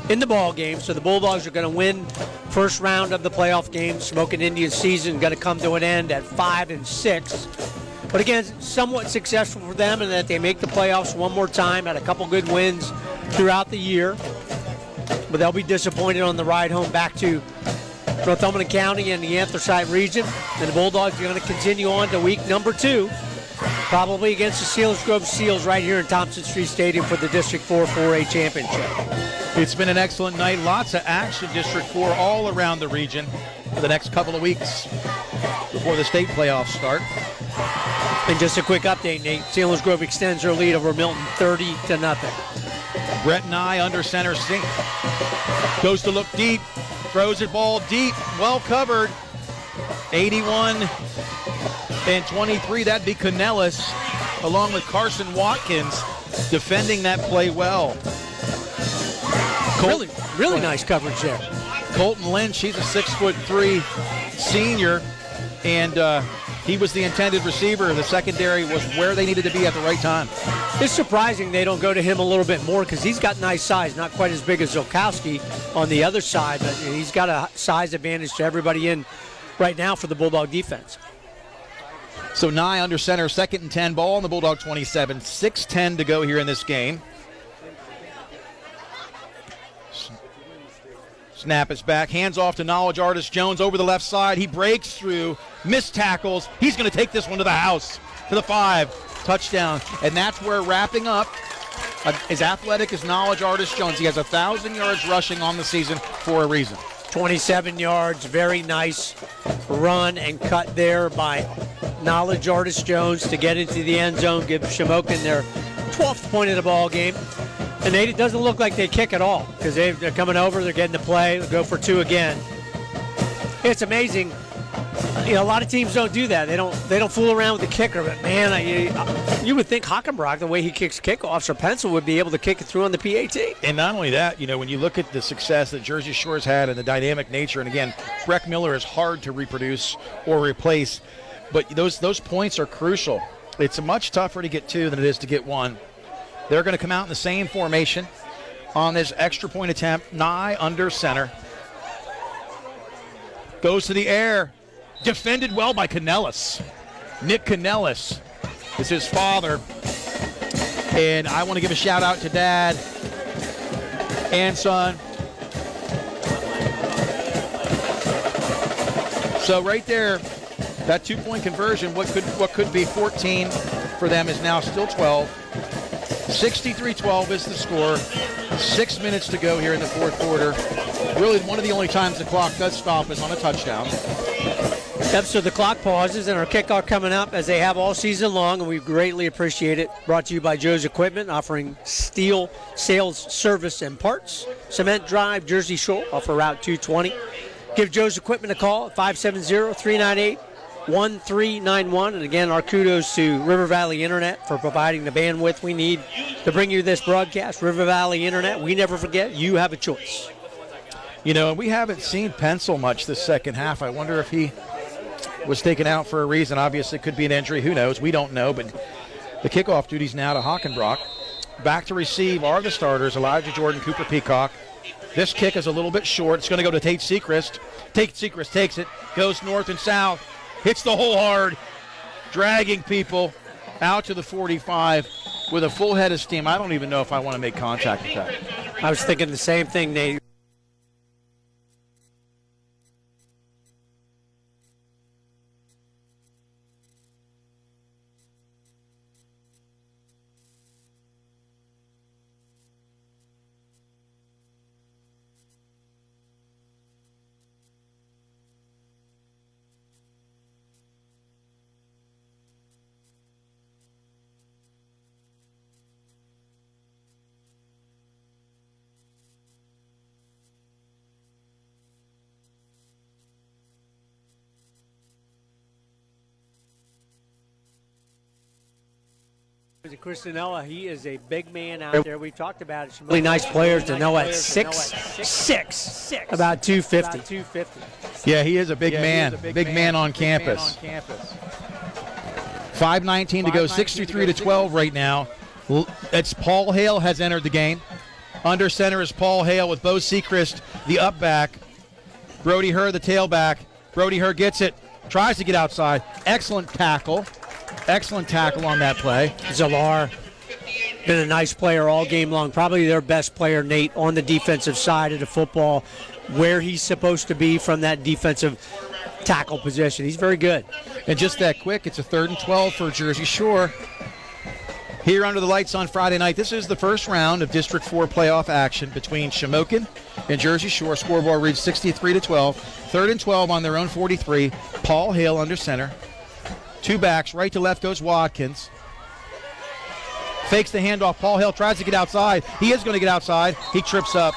Speaker 6: in the ball game. So the Bulldogs are going to win first round of the playoff game. Shamokin Indians season going to come to an end at 5-6. But again, somewhat successful for them in that they make the playoffs one more time, had a couple good wins throughout the year. But they'll be disappointed on the ride home back to Northumberland County and the Anthracite region. And the Bulldogs are going to continue on to week number 2, probably against the Selinsgrove Seals right here in Thompson Street Stadium for the District 4 4A Championship.
Speaker 5: It's been an excellent night. Lots of action, District 4, all around the region for the next couple of weeks before the state playoffs start.
Speaker 6: And just a quick update, Nate. Selinsgrove extends their lead over Milton 30-0.
Speaker 5: Brett Nye under center. Goes to look deep. Throws it ball deep. Well covered. 81-23. That'd be Canellis along with Carson Watkins defending that play well.
Speaker 6: Really nice coverage there.
Speaker 5: Colton Lynch, he's a 6'3" senior, and he was the intended receiver. The secondary was where they needed to be at the right time.
Speaker 6: It's surprising they don't go to him a little bit more because he's got nice size, not quite as big as Zolkowski on the other side, but he's got a size advantage to everybody in right now for the Bulldog defense.
Speaker 5: So Nye under center, 2nd and 10, ball on the Bulldog 27, 6:10 to go here in this game. Snap is back, hands off to Knowledge Artist Jones over the left side. He breaks through, missed tackles. He's going to take this one to the house, to the 5, touchdown. And that's where wrapping up as athletic as Knowledge Artist Jones. He has 1,000 yards rushing on the season for a reason.
Speaker 6: 27 yards, very nice run and cut there by Knowledge Artist Jones to get into the end zone, give Shamokin their 12th point of the ball game. And it doesn't look like they kick at all because they're coming over, they're getting the play, they'll go for 2 again. It's amazing. You know, a lot of teams don't do that. They don't fool around with the kicker. But man, you would think Hockenbrock, the way he kicks kickoffs, or Pencil would be able to kick it through on the PAT.
Speaker 5: And not only that, you know, when you look at the success that Jersey Shore's had and the dynamic nature, and again, Breck Miller is hard to reproduce or replace, but those points are crucial. It's much tougher to get 2 than it is to get 1. They're going to come out in the same formation on this extra point attempt. Nye under center. Goes to the air. Defended well by Canellis. Nick Canellis is his father. And I want to give a shout out to Dad and son. So right there, that 2-point conversion, what could be 14 for them is now still 12. 63-12 is the score. 6 minutes to go here in the fourth quarter. Really, one of the only times the clock does stop is on a touchdown.
Speaker 6: Yep, so the clock pauses and our kickoff coming up as they have all season long, and we greatly appreciate it. Brought to you by Joe's Equipment, offering steel sales, service, and parts. Cement Drive, Jersey Shore, off of Route 220. Give Joe's Equipment a call at 570-398-1391. And again, our kudos to River Valley Internet for providing the bandwidth we need to bring you this broadcast. River Valley Internet, we never forget, you have a choice.
Speaker 5: You know, we haven't seen Pencil much this second half. I wonder if he was taken out for a reason. Obviously, it could be an injury. Who knows? We don't know. But the kickoff duty's now to Hockenbrock. Back to receive are the starters, Elijah Jordan, Cooper Peacock. This kick is a little bit short. It's going to go to Tate Sechrist. Tate Sechrist takes it, goes north and south, hits the hole hard, dragging people out to the 45 with a full head of steam. I don't even know if I want to make contact with that.
Speaker 6: I was thinking the same thing, Nate. Christinella, he is a big man out there. We've talked about it. Some really nice players to know at 6'6", about 250.
Speaker 5: Yeah, he is a big man. Big man on campus. 5:19 to go, 63-12 right now. It's Paul Hale has entered the game. Under center is Paul Hale with Bo Sechrist, the up back. Brody Herr, the tailback. Brody Herr gets it, tries to get outside. Excellent tackle on that play.
Speaker 6: Zalar, been a nice player all game long. Probably their best player, Nate, on the defensive side of the football, where he's supposed to be from that defensive tackle position. He's very good.
Speaker 5: And just that quick, it's a 3rd and 12 for Jersey Shore. Here under the lights on Friday night, this is the first round of District 4 playoff action between Shamokin and Jersey Shore. Scoreboard reads 63-12. 3rd and 12 on their own 43. Paul Hale under center. 2 backs, right to left goes Watkins. Fakes the handoff. Paul Hale tries to get outside. He is going to get outside. He trips up.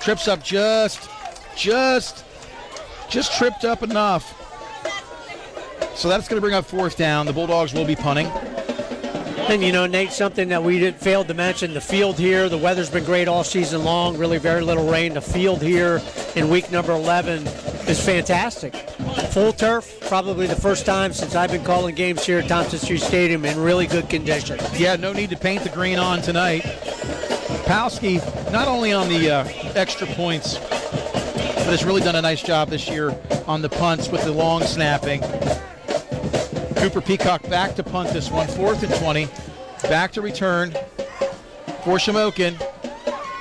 Speaker 5: Trips up just tripped up enough. So that's going to bring up 4th down. The Bulldogs will be punting.
Speaker 6: And, you know, Nate, something that we failed to mention, the field here, the weather's been great all season long, really very little rain. The field here in week number 11 is fantastic. Full turf, probably the first time since I've been calling games here at Thompson Street Stadium, in really good condition.
Speaker 5: Yeah, no need to paint the green on tonight. Palski, not only on the extra points, but has really done a nice job this year on the punts with the long snapping. Cooper Peacock back to punt this one, 4th and 20. Back to return for Shamokin.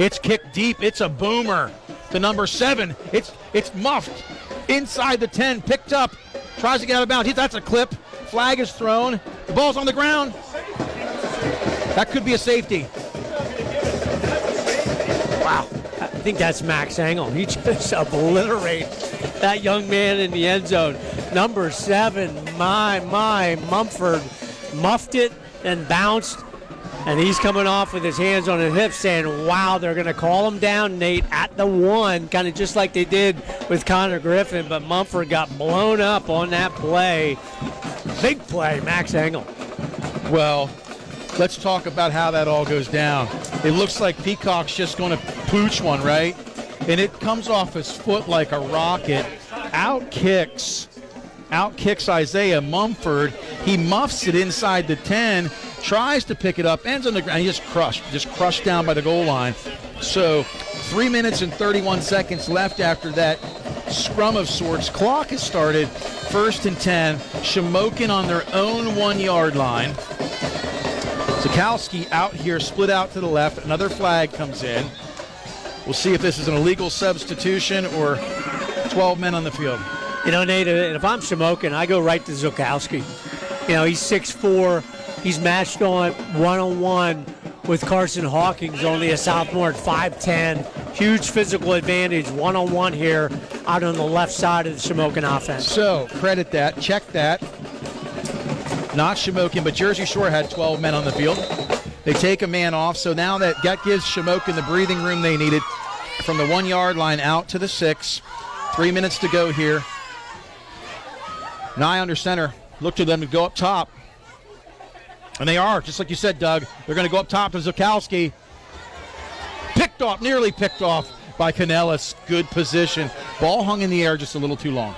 Speaker 5: It's kicked deep. It's a boomer to number 7. It's muffed inside the 10. Picked up. Tries to get out of bounds. That's a clip. Flag is thrown. The ball's on the ground. That could be a safety.
Speaker 6: think that's Max Engel. He just obliterated that young man in the end zone. Number 7, Mumford muffed it and bounced. And he's coming off with his hands on his hips saying, wow, they're going to call him down, Nate, at the 1, kind of just like they did with Connor Griffin. But Mumford got blown up on that play. Big play, Max Engel.
Speaker 5: Well, let's talk about how that all goes down. It looks like Peacock's just going to pooch one, right? And it comes off his foot like a rocket. Out kicks Isaiah Mumford. He muffs it inside the 10, tries to pick it up, ends on the ground. He just crushed down by the goal line. So 3 minutes and 31 seconds left after that scrum of sorts. Clock has started. 1st and 10. Shamokin on their own 1-yard line. Zakowski out here, split out to the left. Another flag comes in. We'll see if this is an illegal substitution or 12 men on the field.
Speaker 6: You know, Nate, if I'm Shamokin, I go right to Zakowski. You know, he's 6'4". He's matched on one-on-one with Carson Hawkins, only a sophomore at 5'10". Huge physical advantage, one-on-one here out on the left side of the Shamokin offense.
Speaker 5: So, credit that, check that. Not Shamokin, but Jersey Shore had 12 men on the field. They take a man off, so now that gives Shamokin the breathing room they needed from the 1-yard line out to the 6. 3 minutes to go here. Nye under center. Look to them to go up top. And they are, just like you said, Doug. They're going to go up top to Zakowski. Nearly picked off by Canellis. Good position. Ball hung in the air just a little too long.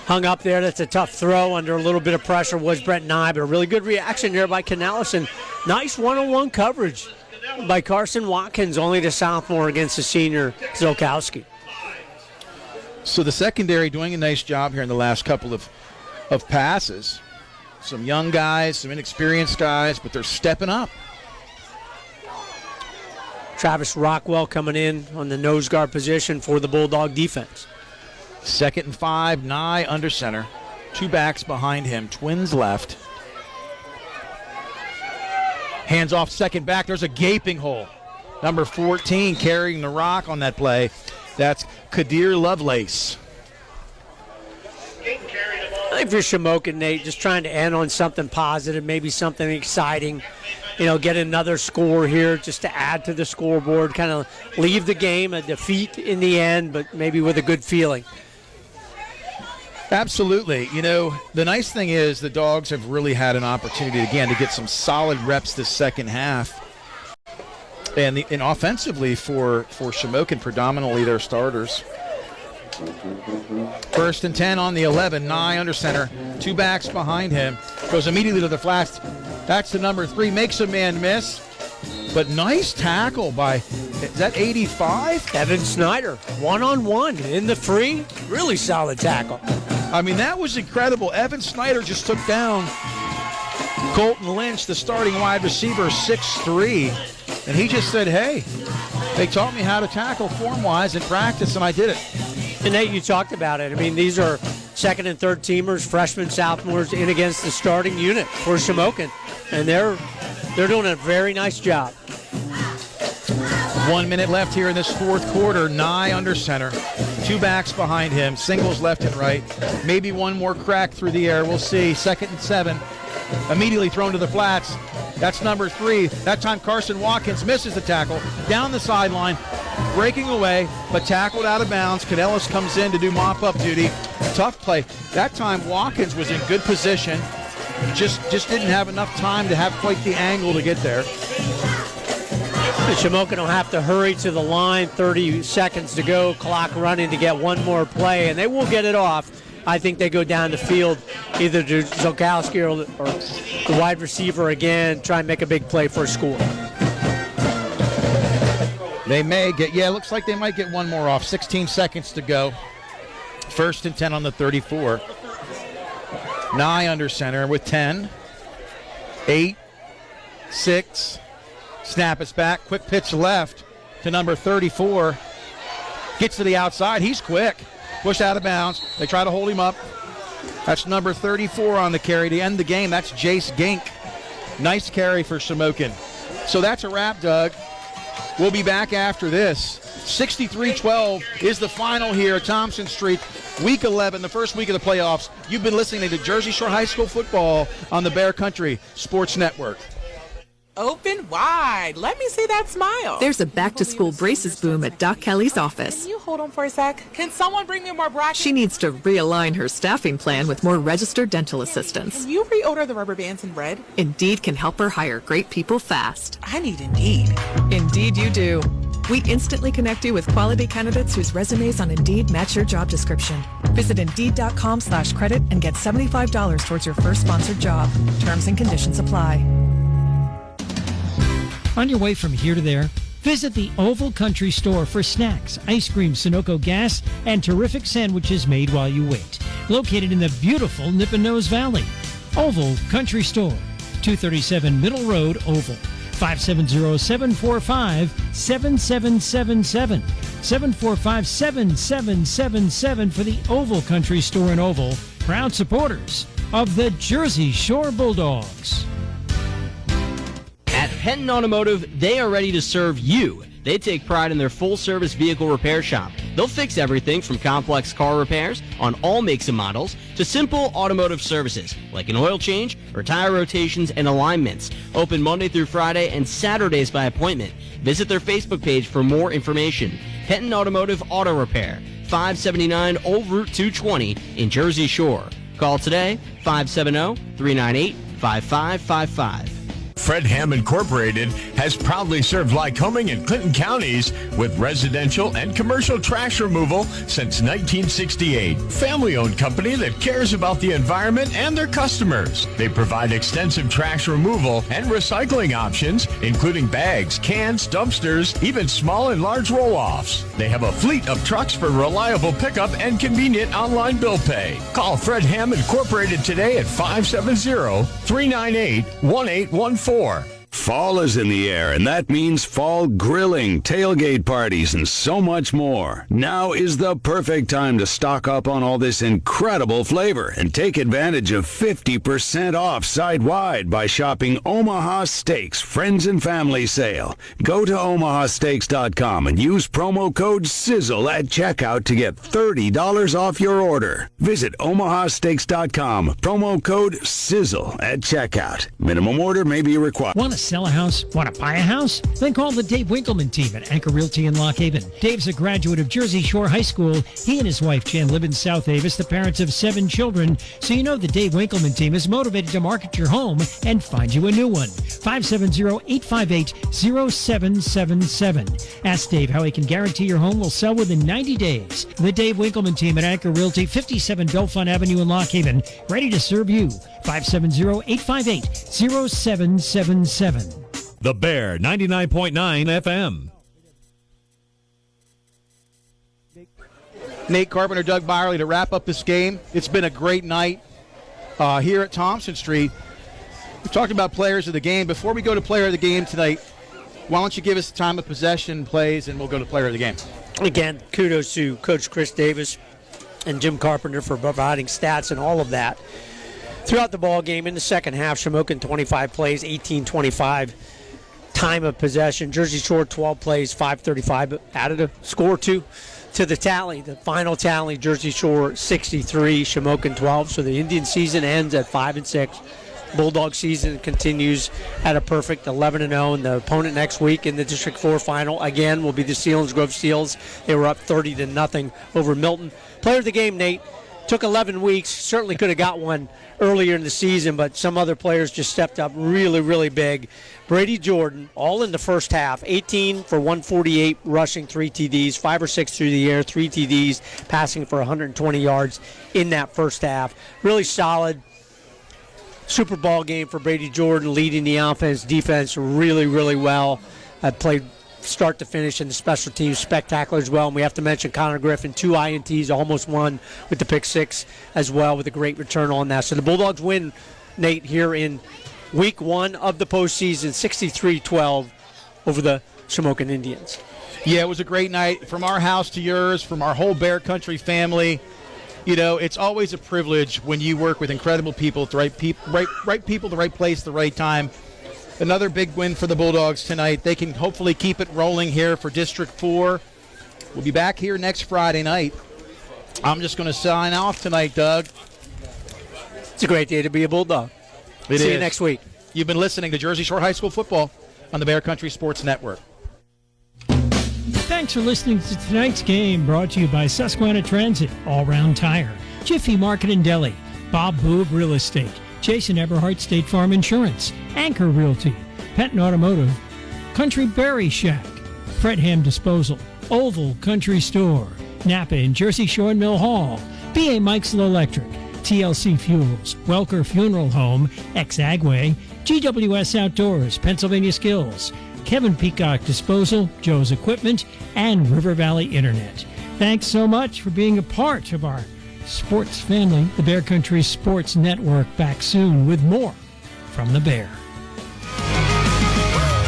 Speaker 6: Hung up there. That's a tough throw under a little bit of pressure was Brett Nye, but a really good reaction here by Canellis. And nice one-on-one coverage by Carson Watkins, only the sophomore against the senior Zakowski.
Speaker 5: So the secondary doing a nice job here in the last couple of passes. Some young guys, some inexperienced guys, but they're stepping up.
Speaker 6: Travis Rockwell coming in on the nose guard position for the Bulldog defense.
Speaker 5: 2nd and 5, Nye under center. 2 backs behind him, twins left. Hands off second back, there's a gaping hole. Number 14 carrying the rock on that play. That's Kadir Lovelace.
Speaker 6: I think for Shamokin, Nate, just trying to end on something positive, maybe something exciting. You know, get another score here just to add to the scoreboard, kind of leave the game a defeat in the end, but maybe with a good feeling.
Speaker 5: Absolutely. You know, the nice thing is the Dogs have really had an opportunity again to get some solid reps this second half. And offensively for Shamokin, predominantly their starters. 1st and 10 on the 11. Nye under center. 2 backs behind him. Goes immediately to the flats. That's the number 3. Makes a man miss. But nice tackle by, is that 85?
Speaker 6: Evan Snyder. One-on-one in the free. Really solid tackle.
Speaker 5: I mean, that was incredible. Evan Snyder just took down Colton Lynch, the starting wide receiver, 6'3". And he just said, hey, they taught me how to tackle form-wise in practice, and I did it.
Speaker 6: And Nate, you talked about it. I mean, these are second and third teamers, freshmen, sophomores in against the starting unit for Shamokin. And they're doing a very nice job.
Speaker 5: 1 minute left here in this fourth quarter. Nye under center. 2 backs behind him. Singles left and right. Maybe one more crack through the air. We'll see. 2nd and 7. Immediately thrown to the flats. That's number 3. That time Carson Watkins misses the tackle. Down the sideline. Breaking away, but tackled out of bounds. Canellis comes in to do mop-up duty. Tough play. That time Watkins was in good position. Just didn't have enough time to have quite the angle to get there.
Speaker 6: Shamokin will have to hurry to the line. 30 seconds to go. Clock running to get one more play, and they will get it off. I think they go down the field either to Zakowski or the wide receiver again, try and make a big play for a score.
Speaker 5: They may get, it looks like they might get one more off. 16 seconds to go. 1st and 10 on the 34. Nye under center with 10. 8. 6. Snap is back. Quick pitch left to number 34. Gets to the outside. He's quick. Pushed out of bounds. They try to hold him up. That's number 34 on the carry to end the game. That's Jace Gink. Nice carry for Shamokin. So that's a wrap, Doug. We'll be back after this. 63-12 is the final here at Thompson Street. Week 11, the first week of the playoffs. You've been listening to Jersey Shore High School football on the Bear Country Sports Network.
Speaker 8: Open wide. Let me see that smile.
Speaker 22: There's a back-to-school braces boom at Doc Kelly's office.
Speaker 8: Can you hold on for a sec? Can someone bring me more brackets?
Speaker 22: She needs to realign her staffing plan with more registered dental assistants.
Speaker 8: Can you reorder the rubber bands in red?
Speaker 22: Indeed can help her hire great people fast.
Speaker 8: I need Indeed.
Speaker 22: Indeed you do. We instantly connect you with quality candidates whose resumes on Indeed match your job description. Visit Indeed.com/credit and get $75 towards your first sponsored job. Terms and conditions apply.
Speaker 1: On your way from here to there, visit the Oval Country Store for snacks, ice cream, Sunoco gas, and terrific sandwiches made while you wait. Located in the beautiful Nippenose Valley. Oval Country Store, 237 Middle Road, Oval. 570-745-7777. 745-7777 for the Oval Country Store in Oval. Proud supporters of the Jersey Shore Bulldogs.
Speaker 9: At Penton Automotive, they are ready to serve you. They take pride in their full-service vehicle repair shop. They'll fix everything from complex car repairs on all makes and models to simple automotive services like an oil change or tire rotations and alignments. Open Monday through Friday and Saturdays by appointment. Visit their Facebook page for more information. Penton Automotive Auto Repair, 579 Old Route 220 in Jersey Shore. Call today, 570-398-5555.
Speaker 10: Fred Ham Incorporated has proudly served Lycoming and Clinton counties with residential and commercial trash removal since 1968. Family-owned company that cares about the environment and their customers. They provide extensive trash removal and recycling options, including bags, cans, dumpsters, even small and large roll-offs. They have a fleet of trucks for reliable pickup and convenient online bill pay. Call Fred Ham Incorporated today at 570-398-1814.
Speaker 11: Fall is in the air, and that means fall grilling, tailgate parties, and so much more. Now is the perfect time to stock up on all this incredible flavor and take advantage of 50% off site-wide by shopping Omaha Steaks Friends and Family Sale. Go to omahasteaks.com and use promo code SIZZLE at checkout to get $30 off your order. Visit omahasteaks.com, promo code SIZZLE at checkout. Minimum order may be required.
Speaker 1: Want to sell a house? Want to buy a house? Then call the Dave Winkleman team at Anchor Realty in Lock Haven. Dave's a graduate of Jersey Shore High School. He and his wife Jan live in South Avis, the parents of 7 children. So you know the Dave Winkleman team is motivated to market your home and find you a new one. 570-858-0777. Ask Dave how he can guarantee your home will sell within 90 days. The Dave Winkleman team at Anchor Realty, 57 Belfont Avenue in Lock Haven, ready to serve you. 570-858-0777.
Speaker 4: The Bear 99.9 FM.
Speaker 5: Nate Carpenter, Doug Byerly to wrap up this game. It's been a great night here at Thompson Street. We talked about players of the game. Before we go to player of the game tonight, why don't you give us the time of possession plays, and we'll go to player of the game.
Speaker 6: Again, kudos to Coach Chris Davis and Jim Carpenter for providing stats and all of that. Throughout the ball game, in the second half, Shamokin 25 plays, 18-25 time of possession. Jersey Shore 12 plays, 5:35, added a score to the tally. The final tally, Jersey Shore 63, Shamokin 12. So the Indian season ends at 5-6. Bulldog season continues at a perfect 11-0, and the opponent next week in the District 4 final again will be the Selinsgrove Seals. They were up 30-0 over Milton. Player of the game, Nate. Took 11 weeks. Certainly could have got one earlier in the season, but some other players just stepped up really, really big. Brady Jordan, all in the first half, 18 for 148, rushing 3 TDs, 5 or 6 through the air, 3 TDs, passing for 120 yards in that first half. Really solid Super Bowl game for Brady Jordan, leading the offense, defense really, really well. Played start to finish, and the special teams spectacular as well. And we have to mention Connor Griffin, 2 INTs, almost one with the pick 6 as well, with a great return on that. So the Bulldogs win, Nate, here in week 1 of the postseason, 63-12 over the Shamokin Indians.
Speaker 5: Yeah, it was a great night. From our house to yours, from our whole Bear Country family. You know, it's always a privilege when you work with incredible people at the right people, the right place, the right time. Another big win for the Bulldogs tonight. They can hopefully keep it rolling here for District 4. We'll be back here next Friday night. I'm just going to sign off tonight, Doug.
Speaker 6: It's a great day to be a Bulldog. See you next week.
Speaker 5: You've been listening to Jersey Shore High School football on the Bear Country Sports Network.
Speaker 1: Thanks for listening to tonight's game, brought to you by Susquehanna Transit, All Round Tire, Jiffy Market and Deli, Bob Boob Real Estate, Jason Eberhardt State Farm Insurance, Anchor Realty, Penton Automotive, Country Berry Shack, Fredham Disposal, Oval Country Store, Napa and Jersey Shore and Mill Hall, B.A. Mikesell Electric, TLC Fuels, Welker Funeral Home, Ex-Agway, GWS Outdoors, Pennsylvania Skills, Kevin Peacock Disposal, Joe's Equipment, and River Valley Internet. Thanks so much for being a part of our sports family. The Bear Country Sports Network back soon with more from the Bear.